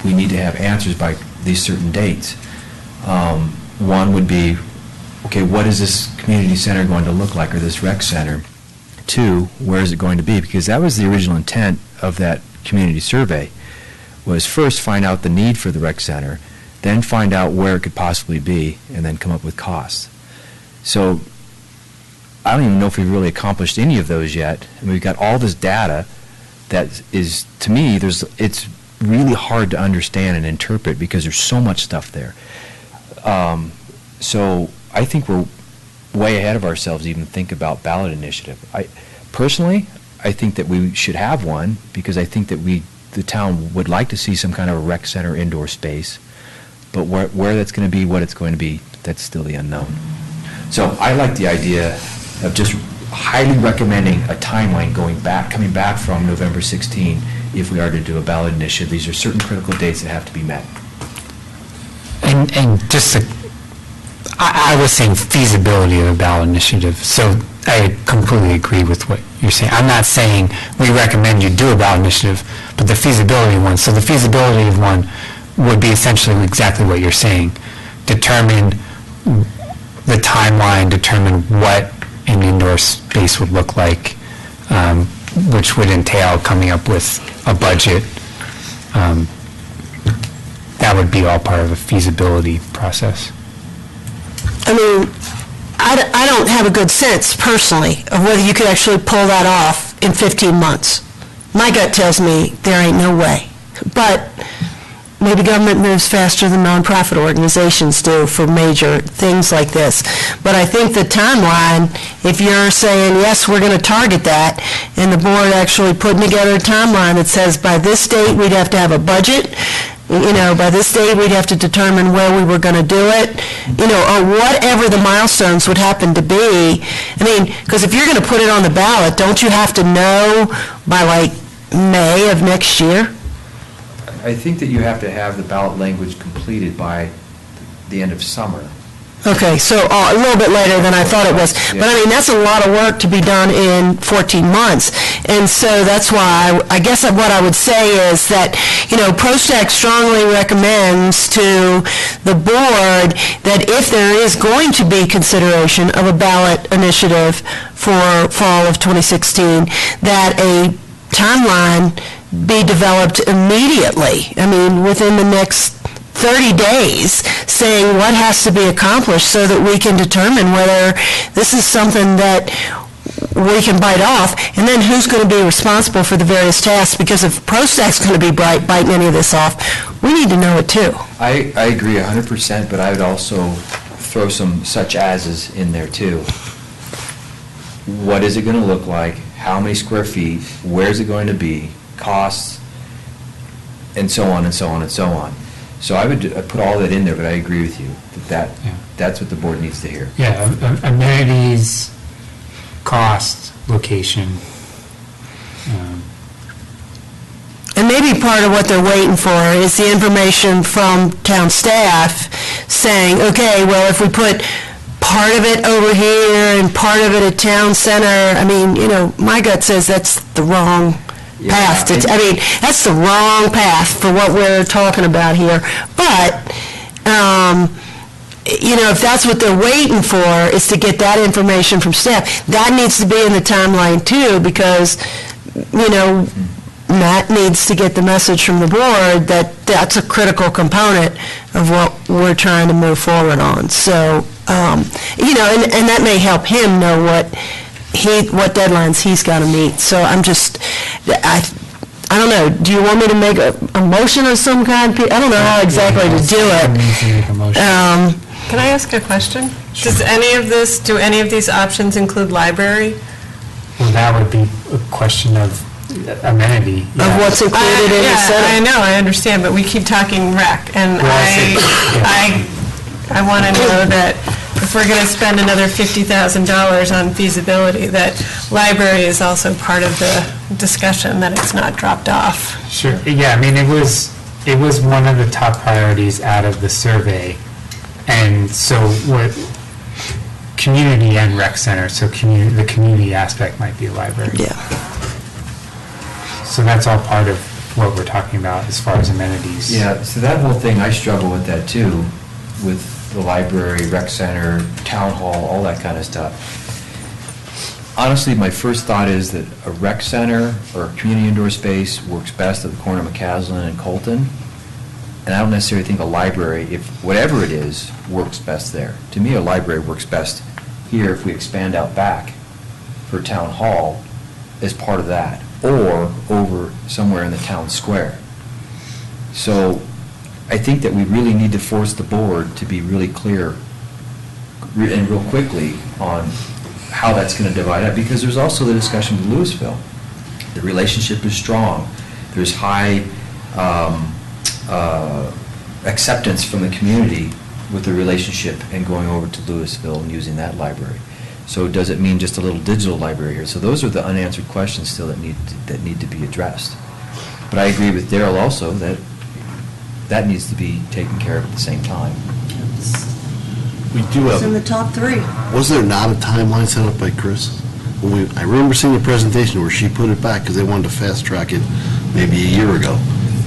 we need to have answers by these certain dates. One would be, okay, what is this community center going to look like, or this rec center? Two, where is it going to be? Because that was the original intent of that community survey, was first find out the need for the rec center, then find out where it could possibly be, and then come up with costs. So I don't even know if we've really accomplished any of those yet. I mean, we've got all this data that is, to me, it's really hard to understand and interpret because there's so much stuff there. So I think we're way ahead of ourselves to even think about ballot initiative. Personally, I think that we should have one, because I think that the town would like to see some kind of a rec center indoor space, but where that's going to be, what it's going to be, that's still the unknown. So I like the idea of just highly recommending a timeline coming back from November 16 if we are to do a ballot initiative. These are certain critical dates that have to be met. And just I was saying feasibility of a ballot initiative, so I completely agree with what you're saying. I'm not saying we recommend you do a ballot initiative, but the feasibility one. So the feasibility of one would be essentially exactly what you're saying. Determine the timeline, determine what an indoor space would look like, which would entail coming up with a budget. That would be all part of a feasibility process. I mean, I don't have a good sense personally of whether you could actually pull that off in 15 months. My gut tells me there ain't no way. But maybe government moves faster than nonprofit organizations do for major things like this. But I think the timeline, if you're saying, yes, we're going to target that, and the board actually putting together a timeline that says by this date we'd have to have a budget, you know, by this date we'd have to determine where we were going to do it, you know, or whatever the milestones would happen to be. I mean, because if you're going to put it on the ballot, don't you have to know by like May of next year? I think that you have to have the ballot language completed by the end of summer. Okay, so a little bit later than I thought it was. But I mean, that's a lot of work to be done in 14 months. And so that's why I guess what I would say is that, you know, ProStack strongly recommends to the board that if there is going to be consideration of a ballot initiative for fall of 2016, that a timeline be developed immediately. I mean, within the next 30 days, saying what has to be accomplished so that we can determine whether this is something that we can bite off, and then who's going to be responsible for the various tasks, because if ProStack's going to be biting any of this off, we need to know it too. I agree 100%, but I would also throw some such ases in there too. What is it going to look like? How many square feet? Where is it going to be? Costs, and so on and so on and so on. So I would put all that in there, but I agree with you, Yeah. that's what the board needs to hear. Yeah, amenities, cost, location. And maybe part of what they're waiting for is the information from town staff saying, okay, well, if we put part of it over here and part of it at town center, I mean, you know, my gut says that's the wrong path. I mean, that's the wrong path for what we're talking about here. But, you know, if that's what they're waiting for, is to get that information from staff, that needs to be in the timeline too, because, you know, Matt needs to get the message from the board that that's a critical component of what we're trying to move forward on. So, you know, and that may help him know what deadlines he's got to meet. So I'm just, I don't know, do you want me to make a motion of some kind? I don't know how exactly to do it. Can I ask a question? Do any of these options include library? Well, that would be a question of amenity. Of what's included in the center? I know, I understand, but we keep talking rec, and I want to know that if we're going to spend another $50,000 on feasibility, that library is also part of the discussion, that it's not dropped off. Sure, yeah, I mean, it was one of the top priorities out of the survey, and so what, community and rec center, so the community aspect might be a library. Yeah. So that's all part of what we're talking about as far as amenities. Yeah, so that whole thing, I struggle with that too, with the library, rec center, town hall, all that kind of stuff. Honestly, my first thought is that a rec center or a community indoor space works best at the corner of McCaslin and Colton. And I don't necessarily think a library, if whatever it is, works best there. To me, a library works best here if we expand out back for town hall as part of that, or over somewhere in the town square. So I think that we really need to force the board to be really clear and real quickly on how that's going to divide up, because there's also the discussion with Louisville. The relationship is strong. There's high acceptance from the community with the relationship and going over to Louisville and using that library. So does it mean just a little digital library here? So those are the unanswered questions still that need to be addressed. But I agree with Daryl also that that needs to be taken care of at the same time. We do It's in the have, top three. was there not a timeline set up by Chris? I remember seeing the presentation where she put it back because they wanted to fast track it maybe a year ago.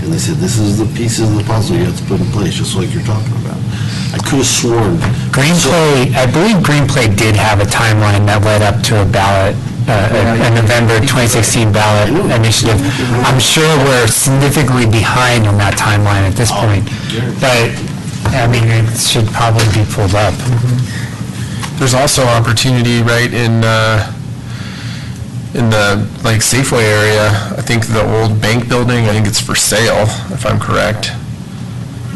And they said, this is the pieces of the puzzle you have to put in place, just like you're talking about. I could have sworn. Greenplay, I believe Greenplay did have a timeline that led up to a ballot, a November 2016 ballot initiative. I'm sure we're significantly behind on that timeline at this point, but, I mean, it should probably be pulled up. There's also opportunity, right, in the, like, Safeway area. I think the old bank building, I think it's for sale, if I'm correct.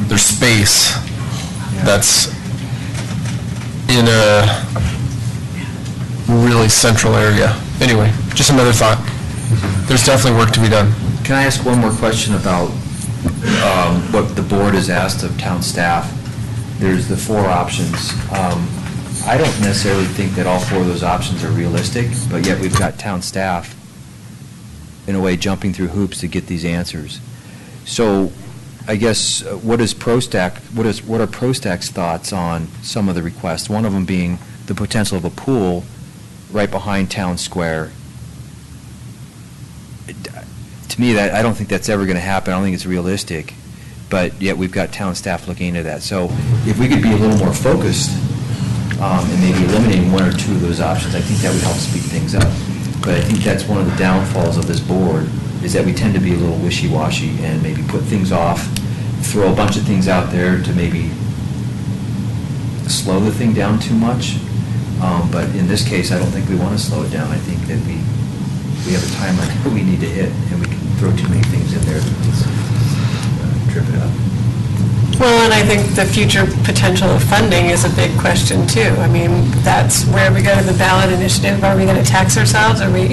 There's space that's in a really central area. Anyway, just another thought. There's definitely work to be done. Can I ask one more question about what the board has asked of town staff? There's the 4 options. I don't necessarily think that all 4 of those options are realistic, but yet we've got town staff, in a way, jumping through hoops to get these answers. So I guess, what are ProStack's thoughts on some of the requests? One of them being the potential of a pool right behind Town Square. To me, that I don't think that's ever going to happen. I don't think it's realistic, but yet we've got town staff looking into that. So if we could be a little more focused and maybe eliminating 1 or 2 of those options, I think that would help speed things up. But I think that's one of the downfalls of this board, is that we tend to be a little wishy-washy and maybe put things off, throw a bunch of things out there to maybe slow the thing down too much. But in this case, I don't think we want to slow it down. I think that we have a timeline that we need to hit, and we can throw too many things in there that trip it up. Well, and I think the future potential of funding is a big question too. I mean, that's where we go to the ballot initiative. Are we going to tax ourselves? Are we,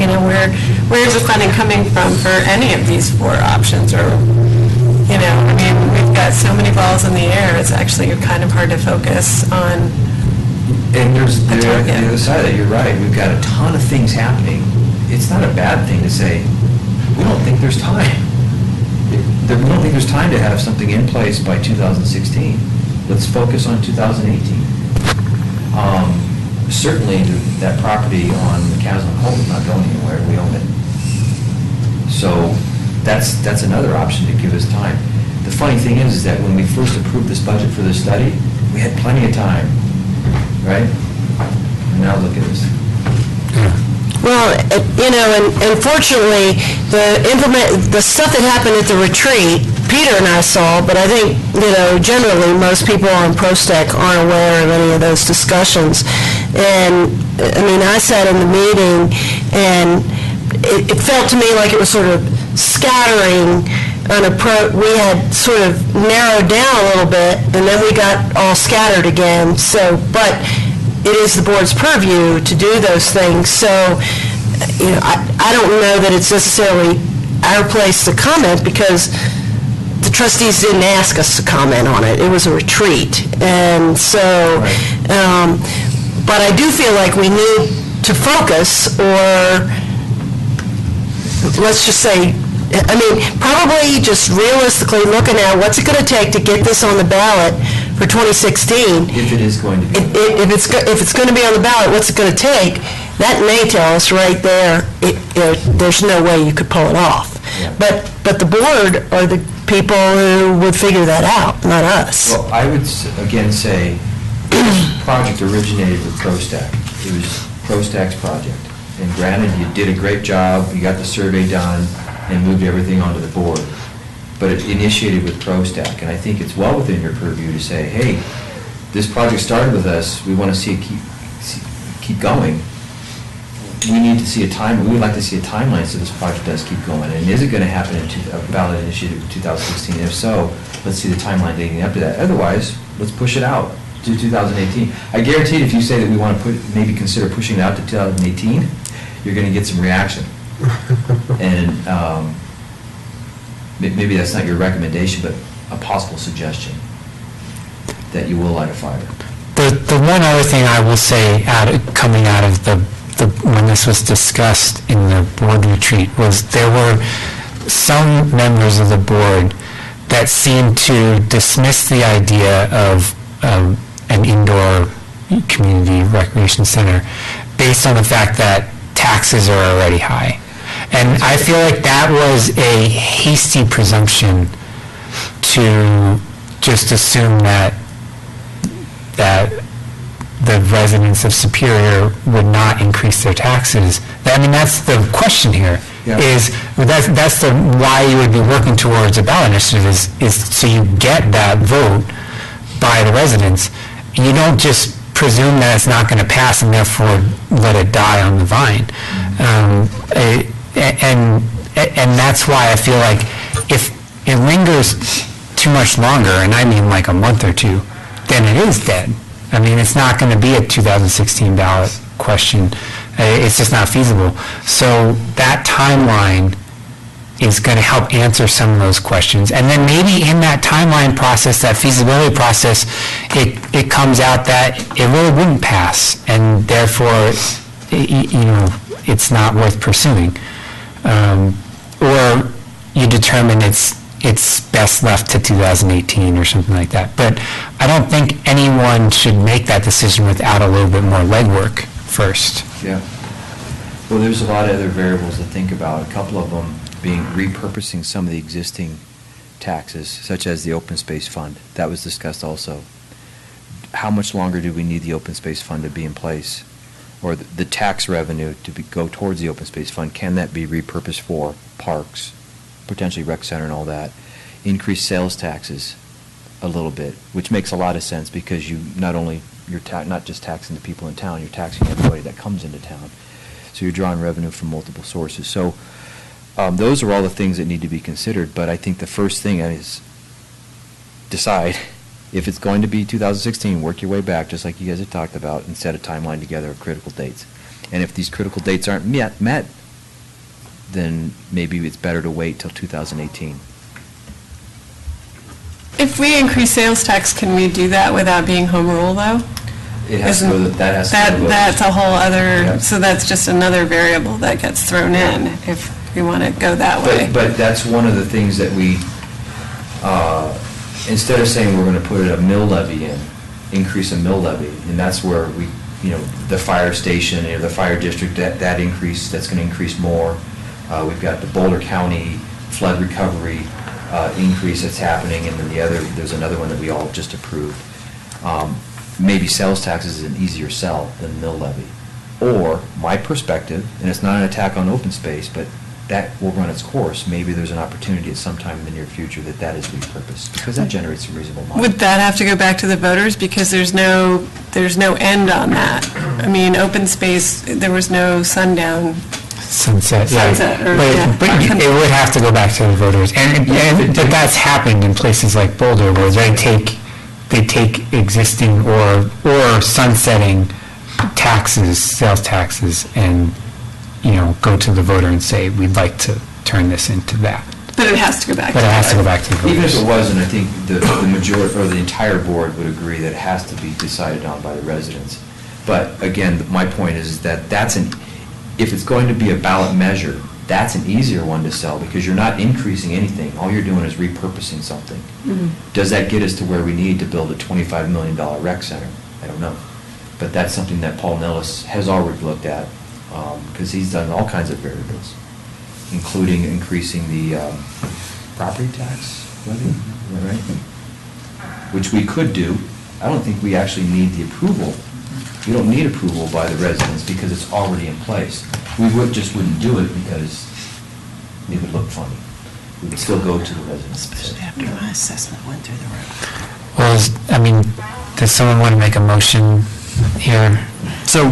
where's the funding coming from for any of these 4 options? Or, I mean, we've got got so many balls in the air, it's actually kind of hard to focus on. And there's the target. other side of that, you're right, we've got a ton of things happening. It's not a bad thing to say, we don't think there's time. We don't think there's time to have something in place by 2016. Let's focus on 2018. Certainly, that property on McCaslin Cove is not going anywhere, we own it. So that's another option to give us time. The funny thing is that when we first approved this budget for this study, we had plenty of time, right? And now look at this. Well, and fortunately, the stuff that happened at the retreat, Peter and I saw, but I think, generally, most people on ProStack aren't aware of any of those discussions. And, I sat in the meeting, and it felt to me like it was sort of scattering we had sort of narrowed down a little bit, and then we got all scattered again. So, but it is the board's purview to do those things. So, I don't know that it's necessarily our place to comment, because the trustees didn't ask us to comment on it. It was a retreat. And so, but I do feel like we need to focus, or let's just say, probably just realistically looking at what's it going to take to get this on the ballot for 2016. If it is going to be. If it's going to be on the ballot, what's it going to take? That may tell us right there, there's no way you could pull it off. Yeah. But the board are the people who would figure that out, not us. Well, I would again say, this project originated with ProStack. It was ProStack's project. And granted, you did a great job, you got the survey done, and moved everything onto the board. But it initiated with ProStack, and I think it's well within your purview to say, hey, this project started with us, we want to see it keep going. We need to see we would like to see a timeline so this project does keep going. And is it going to happen in a ballot initiative in 2016? If so, let's see the timeline leading up to that. Otherwise, let's push it out to 2018. I guarantee if you say that we want to maybe consider pushing it out to 2018, you're going to get some reaction. And maybe that's not your recommendation, but a possible suggestion that you will light a fire. The one other thing I will say coming out of when this was discussed in the board retreat was there were some members of the board that seemed to dismiss the idea of an indoor community recreation center based on the fact that taxes are already high. And I feel like that was a hasty presumption to just assume that the residents of Superior would not increase their taxes. That's the question here. Yeah. That's why you would be working towards a ballot initiative is so you get that vote by the residents. You don't just presume that it's not going to pass and therefore let it die on the vine. And that's why I feel like if it lingers too much longer, and I mean like a month or two, then it is dead. It's not going to be a 2016 ballot question. It's just not feasible. So that timeline is going to help answer some of those questions. And then maybe in that timeline process, that feasibility process, it comes out that it really wouldn't pass, and therefore, it's not worth pursuing. Or you determine it's best left to 2018 or something like that. But I don't think anyone should make that decision without a little bit more legwork first. Yeah. Well, there's a lot of other variables to think about. A couple of them being repurposing some of the existing taxes, such as the open space fund. That was discussed also. How much longer do we need the open space fund to be in place? Or the tax revenue to go towards the open space fund, can that be repurposed for parks, potentially rec center and all that? Increase sales taxes a little bit, which makes a lot of sense because you're not just taxing the people in town, you're taxing everybody that comes into town. So you're drawing revenue from multiple sources. So those are all the things that need to be considered, but I think the first thing is decide if it's going to be 2016, work your way back, just like you guys have talked about, and set a timeline together of critical dates. And if these critical dates aren't met, then maybe it's better to wait till 2018. If we increase sales tax, can we do that without being home rule, though? It has to go, that has to go to voters. That's a whole Yeah. other, so that's just another variable that gets thrown in if we want to go that way. But that's one of the things that we, instead of saying we're going to put a mill levy in, increase a mill levy, and that's where we, the fire station, the fire district, that increase, that's going to increase more. We've got the Boulder County flood recovery increase that's happening, and then there's another one that we all just approved. Maybe sales tax is an easier sell than mill levy. Or, my perspective, and it's not an attack on open space, but that will run its course. Maybe there's an opportunity at some time in the near future that is repurposed, because that generates some reasonable money. Would that have to go back to the voters? Because there's no end on that. I mean, open space, there was no sundown. Sunset, yeah. Sunset, or, But it would have to go back to the voters. And that's happened in places like Boulder, where they take existing or sunsetting taxes, sales taxes, and, go to the voter and say, we'd like to turn this into that. But it has to go back. But it has to go back to the voters. Even if it wasn't, I think the majority, or the entire board would agree that it has to be decided on by the residents. But again, my point is that if it's going to be a ballot measure, that's an easier one to sell, because you're not increasing anything. All you're doing is repurposing something. Mhm. Does that get us to where we need to build a $25 million rec center? I don't know. But that's something that Paul Nellis has already looked at, because he's done all kinds of variables, including increasing the property tax levy, right? Which we could do. I don't think we actually need the approval. We don't need approval by the residents because it's already in place. We just wouldn't do it because it would look funny. We would still go to the residents. Especially after my assessment went through the roof. Well, does someone want to make a motion here? So,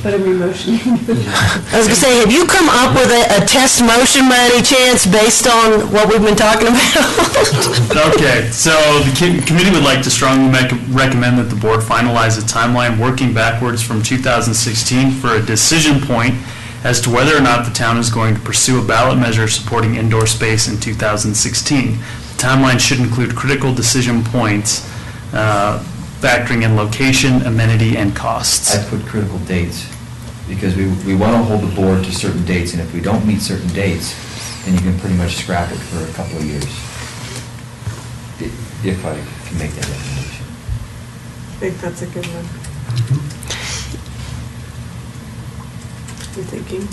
But are we motioning? I was going to say, have you come up with a test motion by any chance based on what we've been talking about? okay, so the committee would like to strongly recommend that the board finalize a timeline working backwards from 2016 for a decision point as to whether or not the town is going to pursue a ballot measure supporting indoor space in 2016. The timeline should include critical decision points, factoring in location, amenity, and costs. I'd put critical dates, because we want to hold the board to certain dates, and if we don't meet certain dates, then you can pretty much scrap it for a couple of years, if I can make that recommendation. I think that's a good one. You thinking?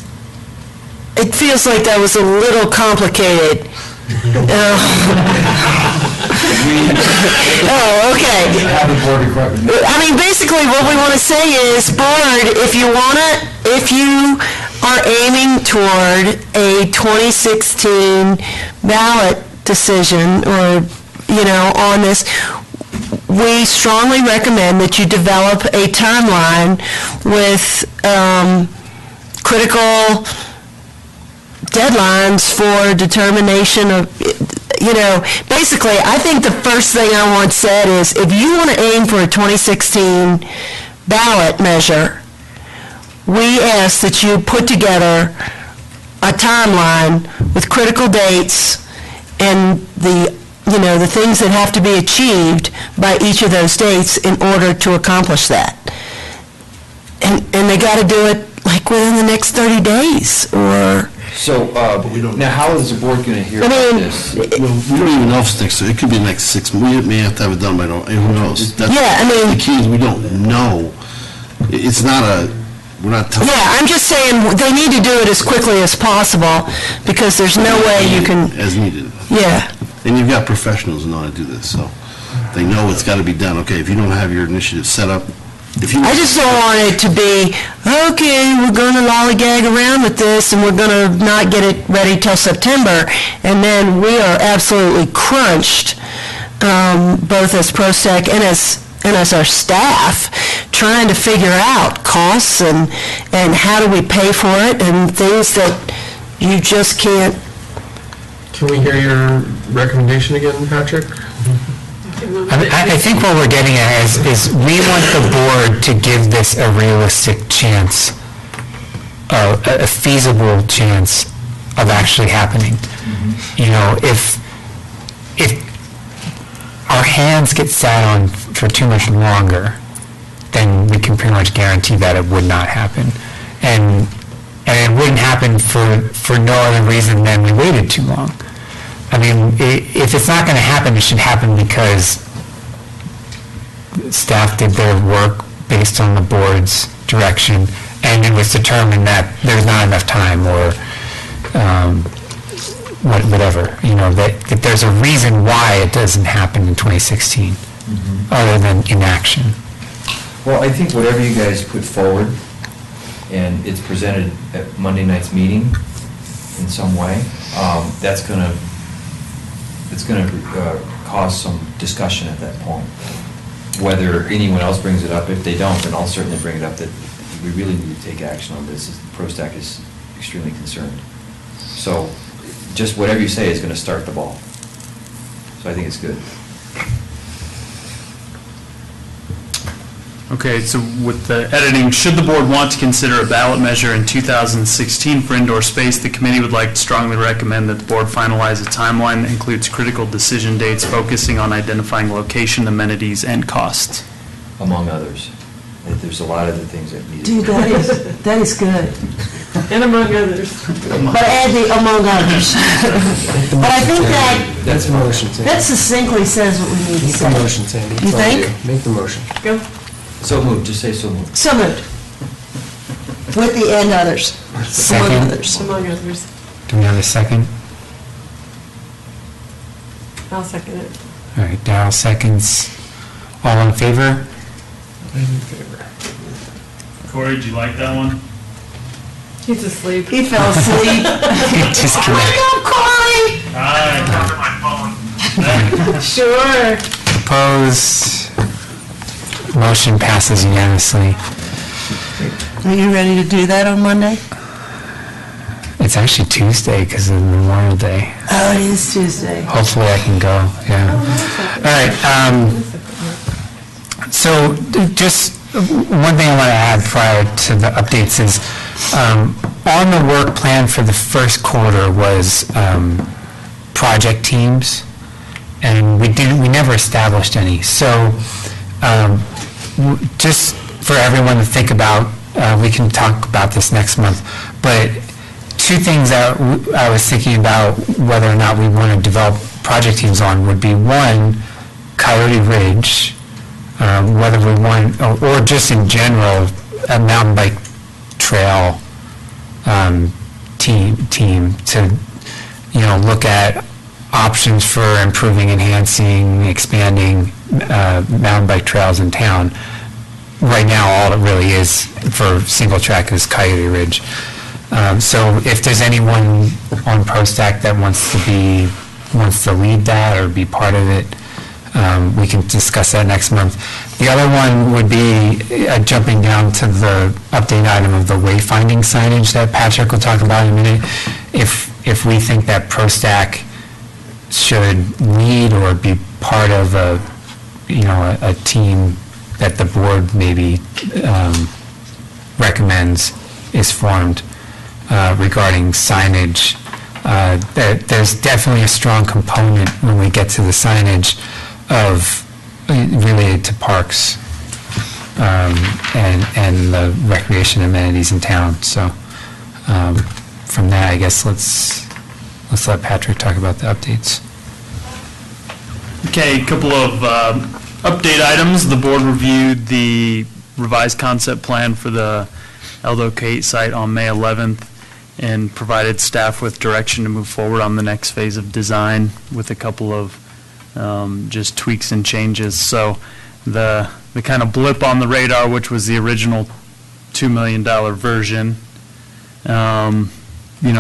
It feels like that was a little complicated. Oh, okay. Have the board Basically, what we want to say is, board, if you are aiming toward a 2016 ballot decision, or, on this, we strongly recommend that you develop a timeline with critical deadlines for determination of, basically, I think the first thing I want said is, if you want to aim for a 2016 ballot measure, we ask that you put together a timeline with critical dates and the things that have to be achieved by each of those dates in order to accomplish that. And they got to do it like within the next 30 days, or... So, now how is the board going to hear about this? Well, we don't even know if it's it could be the next 6 months. We may have to have it done by, who knows? The key is we don't know. It's not we're not telling. Yeah, I'm just saying, they need to do it as quickly as possible, because there's no way you can... As needed. Yeah. And you've got professionals who know how to do this, so they know it's got to be done. Okay, if you don't have your initiative set up, I just don't want it to be, okay, we're going to lollygag around with this, and we're going to not get it ready till September, and then we are absolutely crunched, both as ProStack and as our staff, trying to figure out costs and how do we pay for it, and things that you just can't. Can we hear your recommendation again, Patrick? I think what we're getting at is we want the board to give this a realistic chance, a feasible chance of actually happening. If our hands get sat on for too much longer, then we can pretty much guarantee that it would not happen. And it wouldn't happen for no other reason than we waited too long. I mean, if it's not going to happen, it should happen because staff did their work based on the board's direction, and it was determined that there's not enough time, or whatever, that there's a reason why it doesn't happen in 2016, other than inaction. Well, I think whatever you guys put forward, and it's presented at Monday night's meeting in some way, it's going to cause some discussion at that point. Whether anyone else brings it up, if they don't, then I'll certainly bring it up that we really need to take action on this. ProStack is extremely concerned. So just whatever you say is going to start the ball. So I think it's good. Okay, so with the editing, should the board want to consider a ballot measure in 2016 for indoor space, the committee would like to strongly recommend that the board finalize a timeline that includes critical decision dates focusing on identifying location, amenities, and costs. Among others. There's a lot of the things that need to Dude, that is good. And among others. But add the among others. But I think That's a motion, Sandy. that succinctly says what we need to Make say. the motion, Sandy. You It's all think? Make the motion. Go. So moved, just say so moved. So moved. With the and others. Second. Among others. Among others. Do we have a second? I'll second it. All right, Darrell seconds. All in favor? I'm in favor. Corey, do you like that one? He's asleep. He fell asleep. Just Wake up, Corey! Aye. Sure. Opposed? Motion passes unanimously. Are you ready to do that on Monday? It's actually Tuesday because of Memorial Day. Oh, it is Tuesday. Hopefully I can go, yeah. All right, so just one thing I want to add prior to the updates is, on the work plan for the first quarter was project teams, and we never established any. So just for everyone to think about, we can talk about this next month, but two things that I was thinking about whether or not we want to develop project teams on would be, one, Coyote Ridge, whether we want, or just in general, a mountain bike trail team to, look at options for improving, enhancing, expanding mountain bike trails in town. Right now, all it really is for single track is Coyote Ridge. So if there's anyone on ProStack that wants to lead that or be part of it, we can discuss that next month. The other one would be jumping down to the update item of the wayfinding signage that Patrick will talk about in a minute. If we think that ProStack should lead or be part of a team that the board maybe recommends is formed regarding signage. There's definitely a strong component when we get to the signage related to parks and the recreation amenities in town. So from that, I guess let's let Patrick talk about the updates. Okay, a couple of update items. The board reviewed the revised concept plan for the Eldo K8 site on May 11th and provided staff with direction to move forward on the next phase of design with a couple of just tweaks and changes. So the kind of blip on the radar, which was the original $2 million version,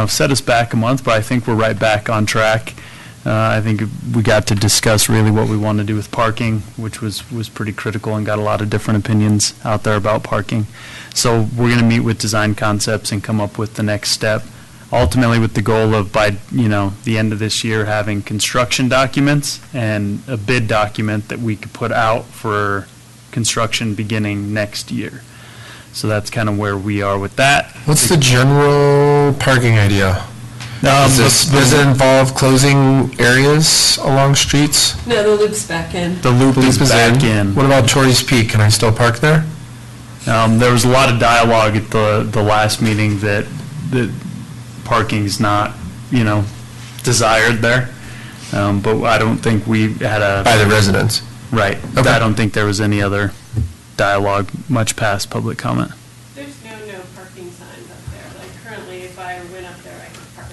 set us back a month, but I think we're right back on track. I think we got to discuss really what we want to do with parking, which was pretty critical and got a lot of different opinions out there about parking. So we're going to meet with design concepts and come up with the next step, ultimately with the goal of by the end of this year having construction documents and a bid document that we could put out for construction beginning next year. So that's kind of where we are with that. What's the general parking idea? Does it involve closing areas along streets? No, the loop's back in. The loop is back in. What about Torrey's Peak? Can I still park there? There was a lot of dialogue at the last meeting that parking's not, desired there. But I don't think we had By the residents? Right. Okay. I don't think there was any other dialogue much past public comment. There's no parking signs up there. Like currently, if I went up there, I could park.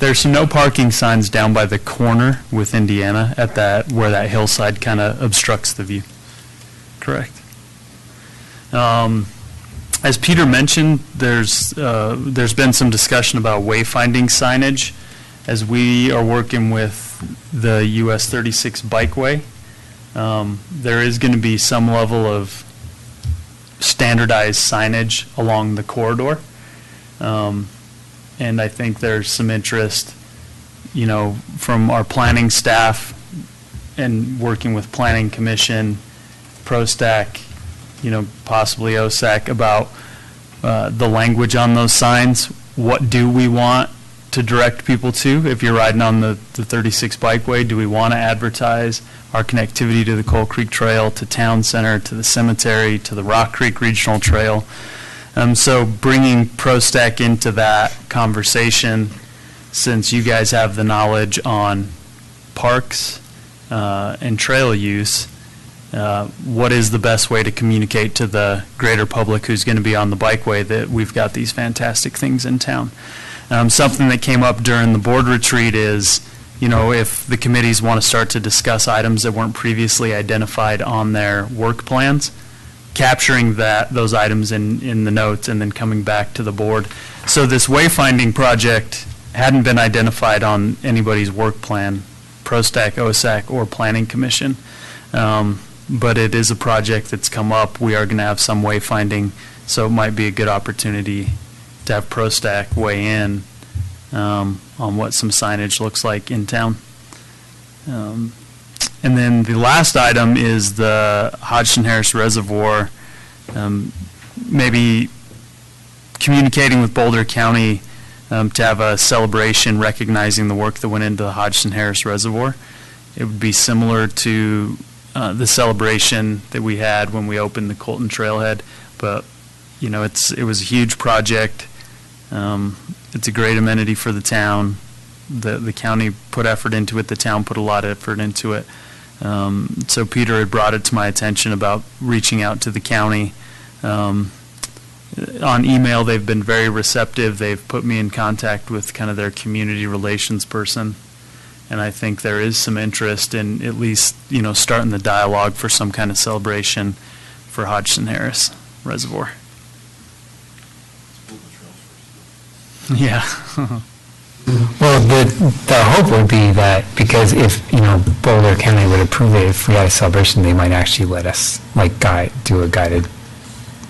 There's no parking signs down by the corner with Indiana at where that hillside kind of obstructs the view. Correct. As Peter mentioned, there's been some discussion about wayfinding signage as we are working with the US 36 bikeway. There is going to be some level of standardized signage along the corridor. And I think there's some interest, from our planning staff and working with Planning Commission, ProStack, possibly OSAC about the language on those signs. What do we want to direct people to? If you're riding on the 36 bikeway, do we want to advertise our connectivity to the Coal Creek Trail, to Town Center, to the cemetery, to the Rock Creek Regional Trail? So bringing ProStack into that conversation, since you guys have the knowledge on parks and trail use, what is the best way to communicate to the greater public who's going to be on the bikeway that we've got these fantastic things in town? Something that came up during the board retreat is, if the committees want to start to discuss items that weren't previously identified on their work plans, capturing those items in the notes and then coming back to the board. So this wayfinding project hadn't been identified on anybody's work plan, ProStack, OSAC, or Planning Commission. But it is a project that's come up. We are going to have some wayfinding, so it might be a good opportunity to have ProStack weigh in on what some signage looks like in town. And then the last item is the Hodgson Harris Reservoir. Maybe communicating with Boulder County to have a celebration recognizing the work that went into the Hodgson Harris Reservoir. It would be similar to the celebration that we had when we opened the Colton Trailhead, but it was a huge project. It's a great amenity for the town. The county put effort into it. The town put a lot of effort into it. So Peter had brought it to my attention about reaching out to the county. On email, they've been very receptive. They've put me in contact with kind of their community relations person. And I think there is some interest in at least, starting the dialogue for some kind of celebration for Hodgson Harris Reservoir. Yeah. Well, the hope would be that because if, Boulder County would approve it, if we had a celebration, they might actually let us, do a guided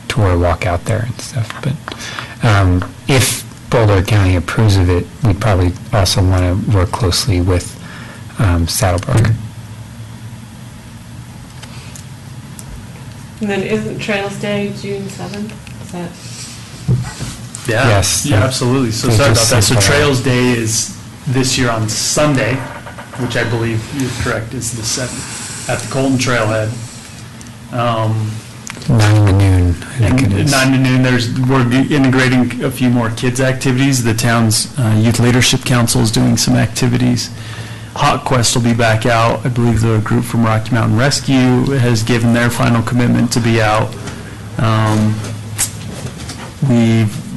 tour, walk out there and stuff. But if Boulder County approves of it, we'd probably also want to work closely with Saddlebrook. And then isn't Trails Day June 7th? Is that? Yeah. Yes. Yeah, absolutely. So They sorry just about that. So said that. Trails Day is this year on Sunday, which I believe you're correct, is the 7th at the Colton Trailhead. 9 to noon, I think it is. 9 to noon. We're integrating a few more kids' activities. The town's Youth Leadership Council is doing some activities. Hawk Quest will be back out. I believe the group from Rocky Mountain Rescue has given their final commitment to be out.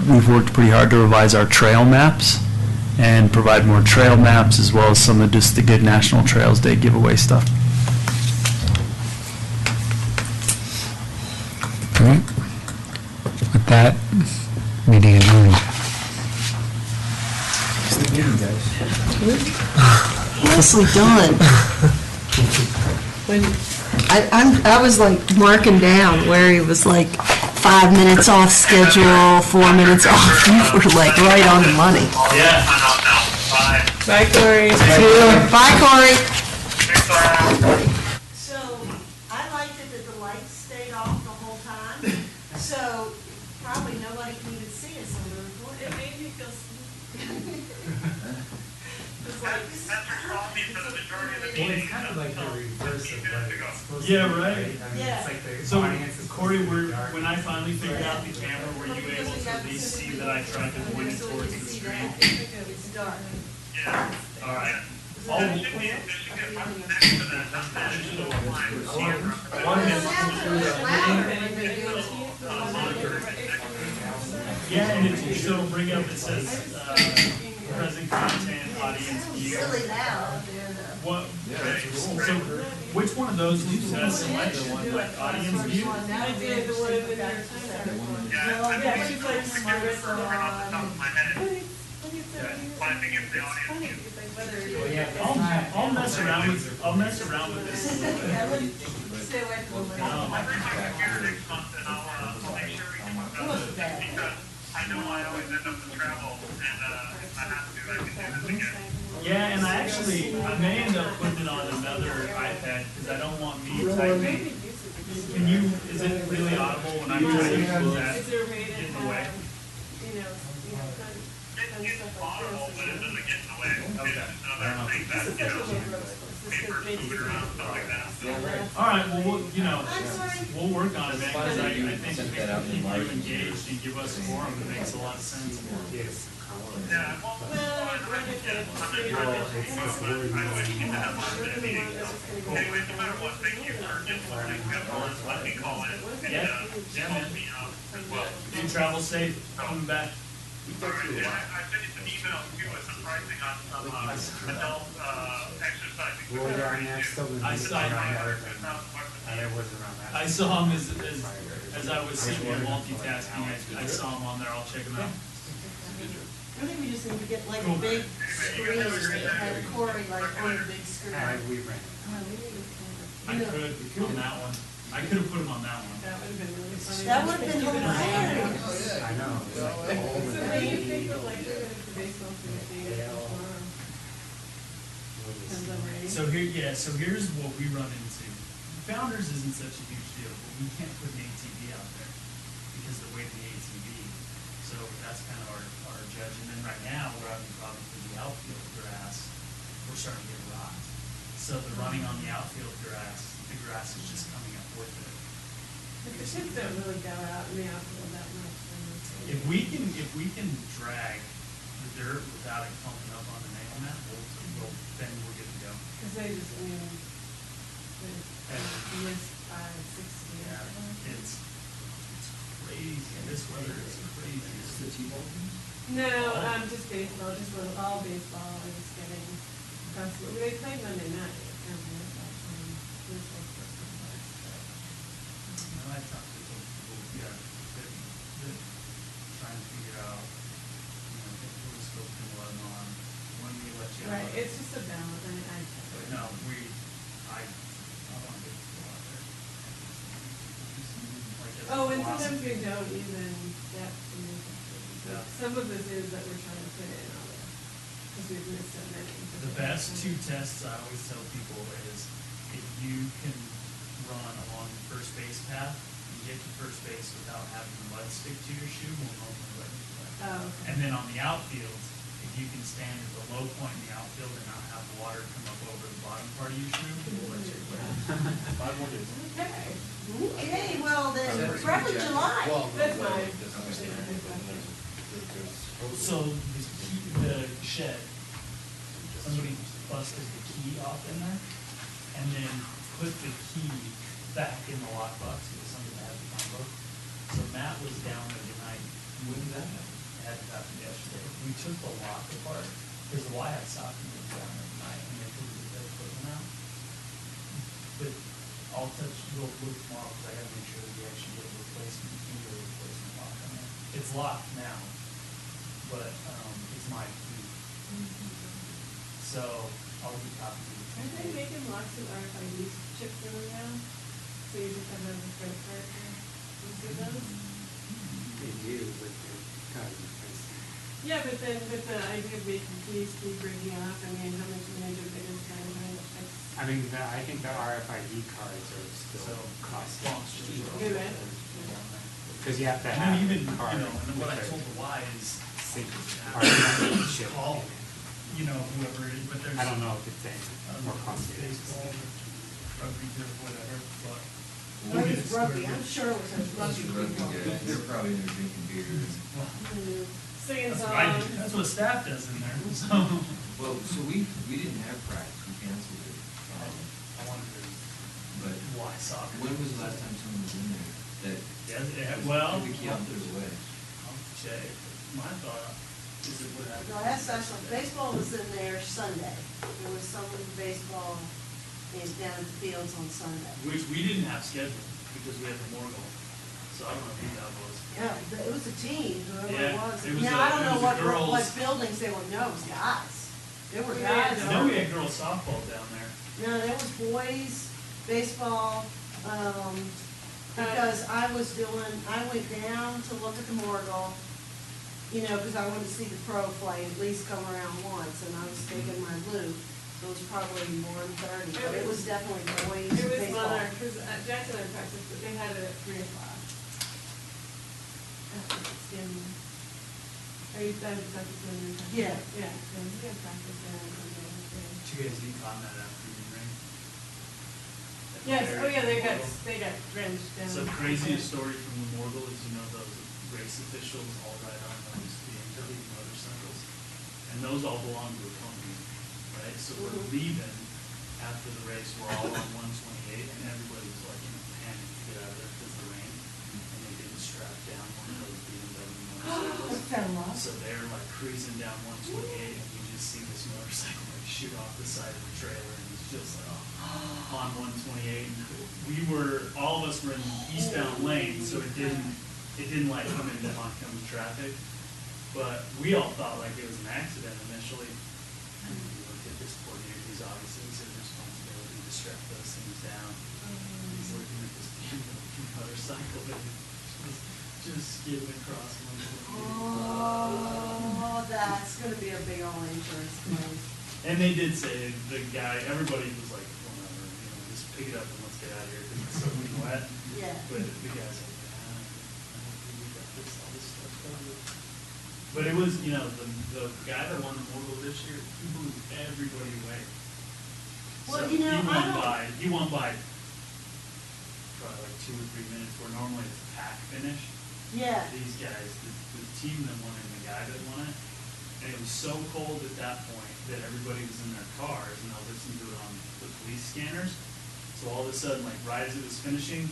We've worked pretty hard to revise our trail maps and provide more trail maps as well as some of just the good National Trails Day giveaway stuff. All right. With that, meeting adjourned. Nicely done. I was marking down where he was 5 minutes off schedule, 4 minutes off. You were right on the money. Yeah. Bye, Corey. Bye, Corey. Bye. So I liked it that the lights stayed off the whole time. So probably nobody can even see us on the report. It made me feel Well, it's kind of like the reverse of what it's supposed to be. Yeah, right. I mean, it's like the So, audience is Corey, supposed to be dark. when I finally figured out the camera, were you able to at least see that I tried to point it towards the screen? It's dark. All right. Yeah, and so it'll bring up, it says, present content, audience view. Silly now. What, so which one of those did you select? Like audience view? I did the one in the New York Times. Yeah, she's like smart for Well, yeah, if it's not- I'll mess around with this. Stay away from the Yeah, and I may end up putting it on another iPad because I don't want me typing. Can you, is it really audible when I'm typing? Will that Is there a way to get in the way? have, you know, fun stuff like this? All right, well, we'll work on it, man, because I think if we can keep you engaged and give us a forum, it makes a lot of sense. Yeah, man. You travel safe, coming back. I sent you some emails too with some pricing on some adult exercising. Well, yeah, I mean, I've still been I using saw- around everything. And it was around that. I saw him as I was sitting here multitasking, I saw him on there, I'll check him out. I think we just need to get like a big screen and have Corey like on the big screen. We ran. I could on that one. I could have put him on that one. That would have been really funny. That would have been hilarious. I know. It's like old So and what do you think lady. of like the baseball thing that they got tomorrow? Depends on rating. So here's what we run into. Founders isn't such a huge deal, but we can't put an ATV out there because of the weight of the ATV. So that's kind of our judge. And then right now, we're having problems with the outfield grass. We're starting to get rot. So the running on the outfield grass, the grass is just coming up with it. But the kids don't really go out in the outfield that much. If we can drag the dirt without it clumping up on the nail mat, then we're good to go. Because they just, I mean, they miss 5, 6 years. Yeah, it's crazy. This weather is crazy. Is the T-ball? No, just baseball, just all baseball, I was getting, they played Monday night. I talked to some people, that trying to figure out, if we're still going to let them on, when we let you out. Right, it's just a balance, I mean, But no, I want to get people out there. Like, as Oh, and possible. sometimes we don't even get to make it. Yeah. Some of this is that we're trying to put in all the, because we've missed so many. The best two tests I always tell people is if you can run along the first base path and get to first base without having the mud stick to your shoe, we'll normally let you play. Oh, okay. And then on the outfield, if you can stand at the low point in the outfield and not have water come up over the bottom part of your shoe, we'll let you play. Okay, Okay, well then, probably July. that's fine. So the shed, somebody busted the key off in there and then put the key back in the lockbox. It was something that had the combo. So Matt was down there tonight. When did that happen? It had to happen yesterday. We took the lock apart because the White House soccer was down there tonight and they put the equipment out. But I'll we'll look tomorrow because I gotta make sure that we actually get a replacement key or a replacement lock on there. It's locked now, but, it's my key. So I'll be copying it. Aren't they making lots of RFID chips in them now? So you just have a credit card for, you see those? They do, but they're kind of expensive. Yeah, but then with the idea of making keys keep breaking off, I mean, how much money do they just kind of fix? I mean, I think the RFID cards are still costly. Do it? Because you have to And have then even, a card. and then what I with told it. the Y is think part of that should Call, you know, whoever, but there's. I don't know if it's more complicated. Baseball, rugby, or whatever, but. Well, it's rugby, I'm sure it was a rugby. They're probably in there drinking beers. Singing That's songs. right, that's what staff does in there, so. Well, so we didn't have practice, we canceled it. I wanted to, But why soccer? when was the last time someone was in there that? Yeah, well. Took the key out and threw it away? I'll check. My thought is it would have. No, that's actually, baseball was in there Sunday. There was some baseball down at the fields on Sunday. Which we didn't have scheduled because we had the Morgul. So I don't know who that was. Yeah, it was a team, whoever it Yeah, was. it was Now, I don't know what girls. buildings they were, no, it was guys. There were Yeah, guys. I know we had girls softball down there. No, there was boys, baseball, because I went down to look at the Morgul, you know, because I wanted to see the pro play, at least come around once, and I was taking my loop. So it was probably more than 30, but it was definitely boys, It was baseball. Monarch, because Jackson had practice, but they had it at 3 o'clock. Are you done with practice when you're practicing? Yeah. Yeah, so we had practice there on Monday. Did you guys decon that afternoon, right? Yes, oh yeah, they got drenched down. So craziest story from the Morgul is, you know, those race officials all ride on those BMW motorcycles. And those all belong to a company, right? So we're leaving after the race, we're all on 128, and everybody was like in a panic to get out of there because of the rain. And they didn't strap down one of those BMW motorcycles. Fell off. So they're like cruising down 128, and you just see this motorcycle like shoot off the side of the trailer, and it's just like, on 128. And all of us were in the eastbound lane, so it didn't like come into oncoming traffic. But we all thought like it was an accident initially. And we looked at this poor dude, he's obviously, it's his responsibility to strap those things down. He's looking at this motorcycle that was just skidding across 128. Oh, that's gonna be a big old insurance claim. And they did say, the guy, everybody was like, whatever, you know, just pick it up and let's get out of here because it's so wet. Yeah. But the guy's like, I think we got this, all this stuff covered. But it was, you know, the guy that won the Morgul this year, he blew everybody away. Well, So you know, he won by probably like 2 or 3 minutes, where normally it's a pack finish. Yeah. These guys, the team that won it and the guy that won it, and it was so cold at that point that everybody was in their cars and they'll listen to it on the police scanners. So all of a sudden, like right as it was finishing,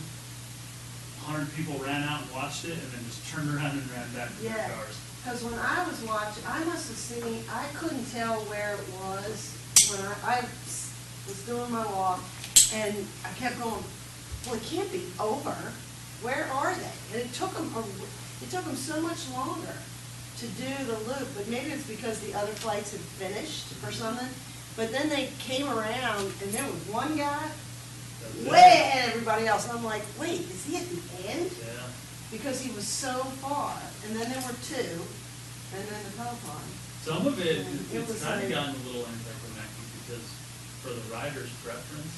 100 people ran out and watched it and then just turned around and ran back to their Yeah, cars. because when I was watching, I must have seen, I couldn't tell where it was when I was doing my walk, and I kept going, well, it can't be over. Where are they? And it took them so much longer to do the loop, but maybe it's because the other flights had finished or something. But then they came around, and there was one guy way ahead of everybody else. And I'm like, wait, is he at the end? Yeah. Because he was so far. And then there were 2, and then the peloton. Some of it, It it's was kind of like- gotten a little anticlimactic because for the rider's preference,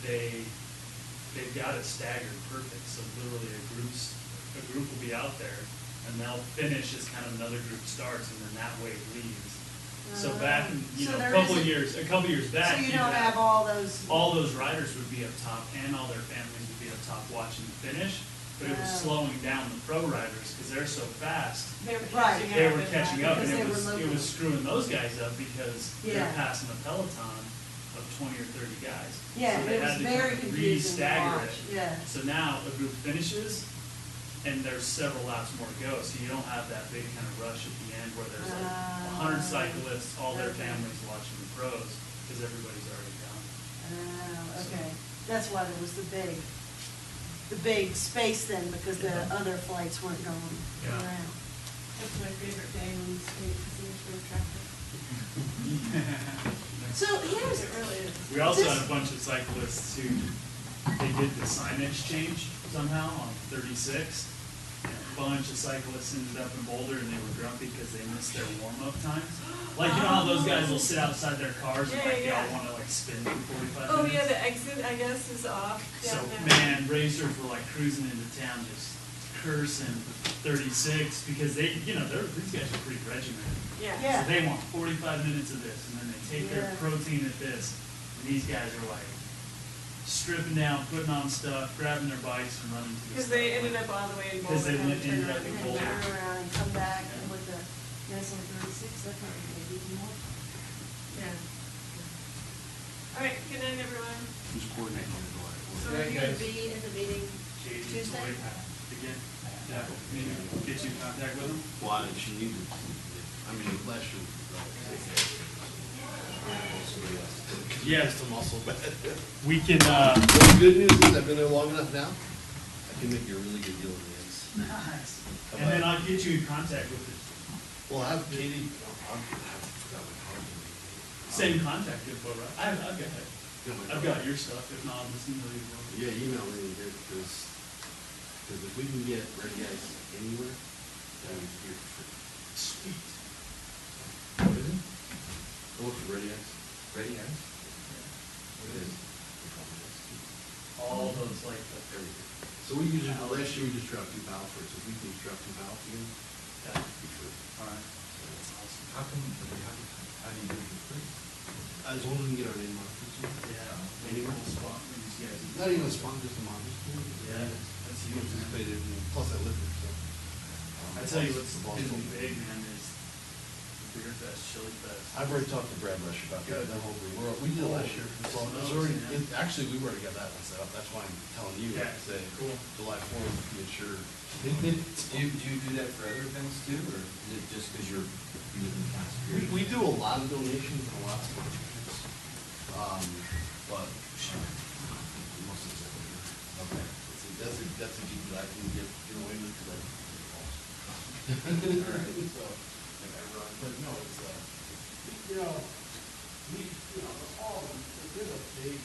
they've got it staggered perfect. So literally a group will be out there and they'll finish as kind of another group starts and then that wave leaves. So back in, So a there couple isn't- years back. So you you'd don't have all those. all those riders would be up top and all their families would be up top watching the finish, but it was Oh. slowing down the pro riders because they're so fast. They were Right. catching up. They were with catching that. up and Because it they was, were it looking. was screwing those guys up because they're Yeah. passing a peloton of 20 or 30 guys. Yeah, So they it was had to very kind of confusing to re-stagger watch, it. yeah. So now a group finishes and there's several laps more to go, so you don't have that big kind of rush at the end where there's like 100 cyclists, all their Okay. families watching the pros, because everybody's already gone. Oh, okay. That's why there was the big space then, because the other flights weren't going Yeah. around. That's my favorite day on the street, because there's no traffic. So here's, It really is. We also This- had a bunch of cyclists who, they did the signage change somehow on 36. And a bunch of cyclists ended up in Boulder and they were grumpy because they missed their warm-up times. Like, you know how those guys will sit outside their cars and like, they all Yeah. wanna like spin for 45 Oh, minutes? yeah, the exit, I guess, is off So, down there. man, racers were like cruising into town just Curson 36, because they, you know, these guys are pretty regimented. Yeah. So they want 45 minutes of this, and then they take their Yeah. protein at this, and these guys are like stripping down, putting on stuff, grabbing their bikes and running to the Because they ended up all the way in Boulder. Because they and went turned ended up around in and Boulder. came back. Turn around and come back and with the Minnesota 36, that probably maybe more. Yeah. All right, good night, everyone. Who's coordinating the So Are you gonna be at the meeting JD Tuesday? Toy again. Yeah, maybe get you in contact with them. Why did she need it? I mean, last year. Yes. I'm also bad. We can, The good news is I've been there long enough now, I can make you a really good deal in the ends. nice. And then I'll get you in contact with it. Well, I have Katie. Same contact info, right? I've got it. I've got your stuff, if not, I'll just email you. Yeah, email me here, because if we can get Ready Ice anywhere, that would be here for free. Sweet. What is it? I work for Ready Ice. Ready, Aaron? What is it? All those like the. Everything. So we usually, last year we just dropped 2 pallets for it, so if we can drop 2 pallets again, that would be free. All right. How do you do it for free? As long as we can get our name on it. Yeah. Anywhere spot for these guys. Not even a sponsor, just a monitor. Yeah, that's huge, Which is man. paid, plus I live here, so. I tell you what's The boss been told me. big, man, is the Beer Fest, Chili Fest. I've already talked to Brad Rush about that, that whole, we did it last year. Well, it's already, actually, we've already got that one set up, that's why I'm telling you, like I say, Cool. July 4th, make sure. Do you do that for other events too, or is it just because you live in the council? We do a lot of donations and a lot of sponsorships, but most of it's over here. Okay. That's a gig that I can get away with, because I don't pay the cost. So, like I run, but no, it's, you know, all, there's a big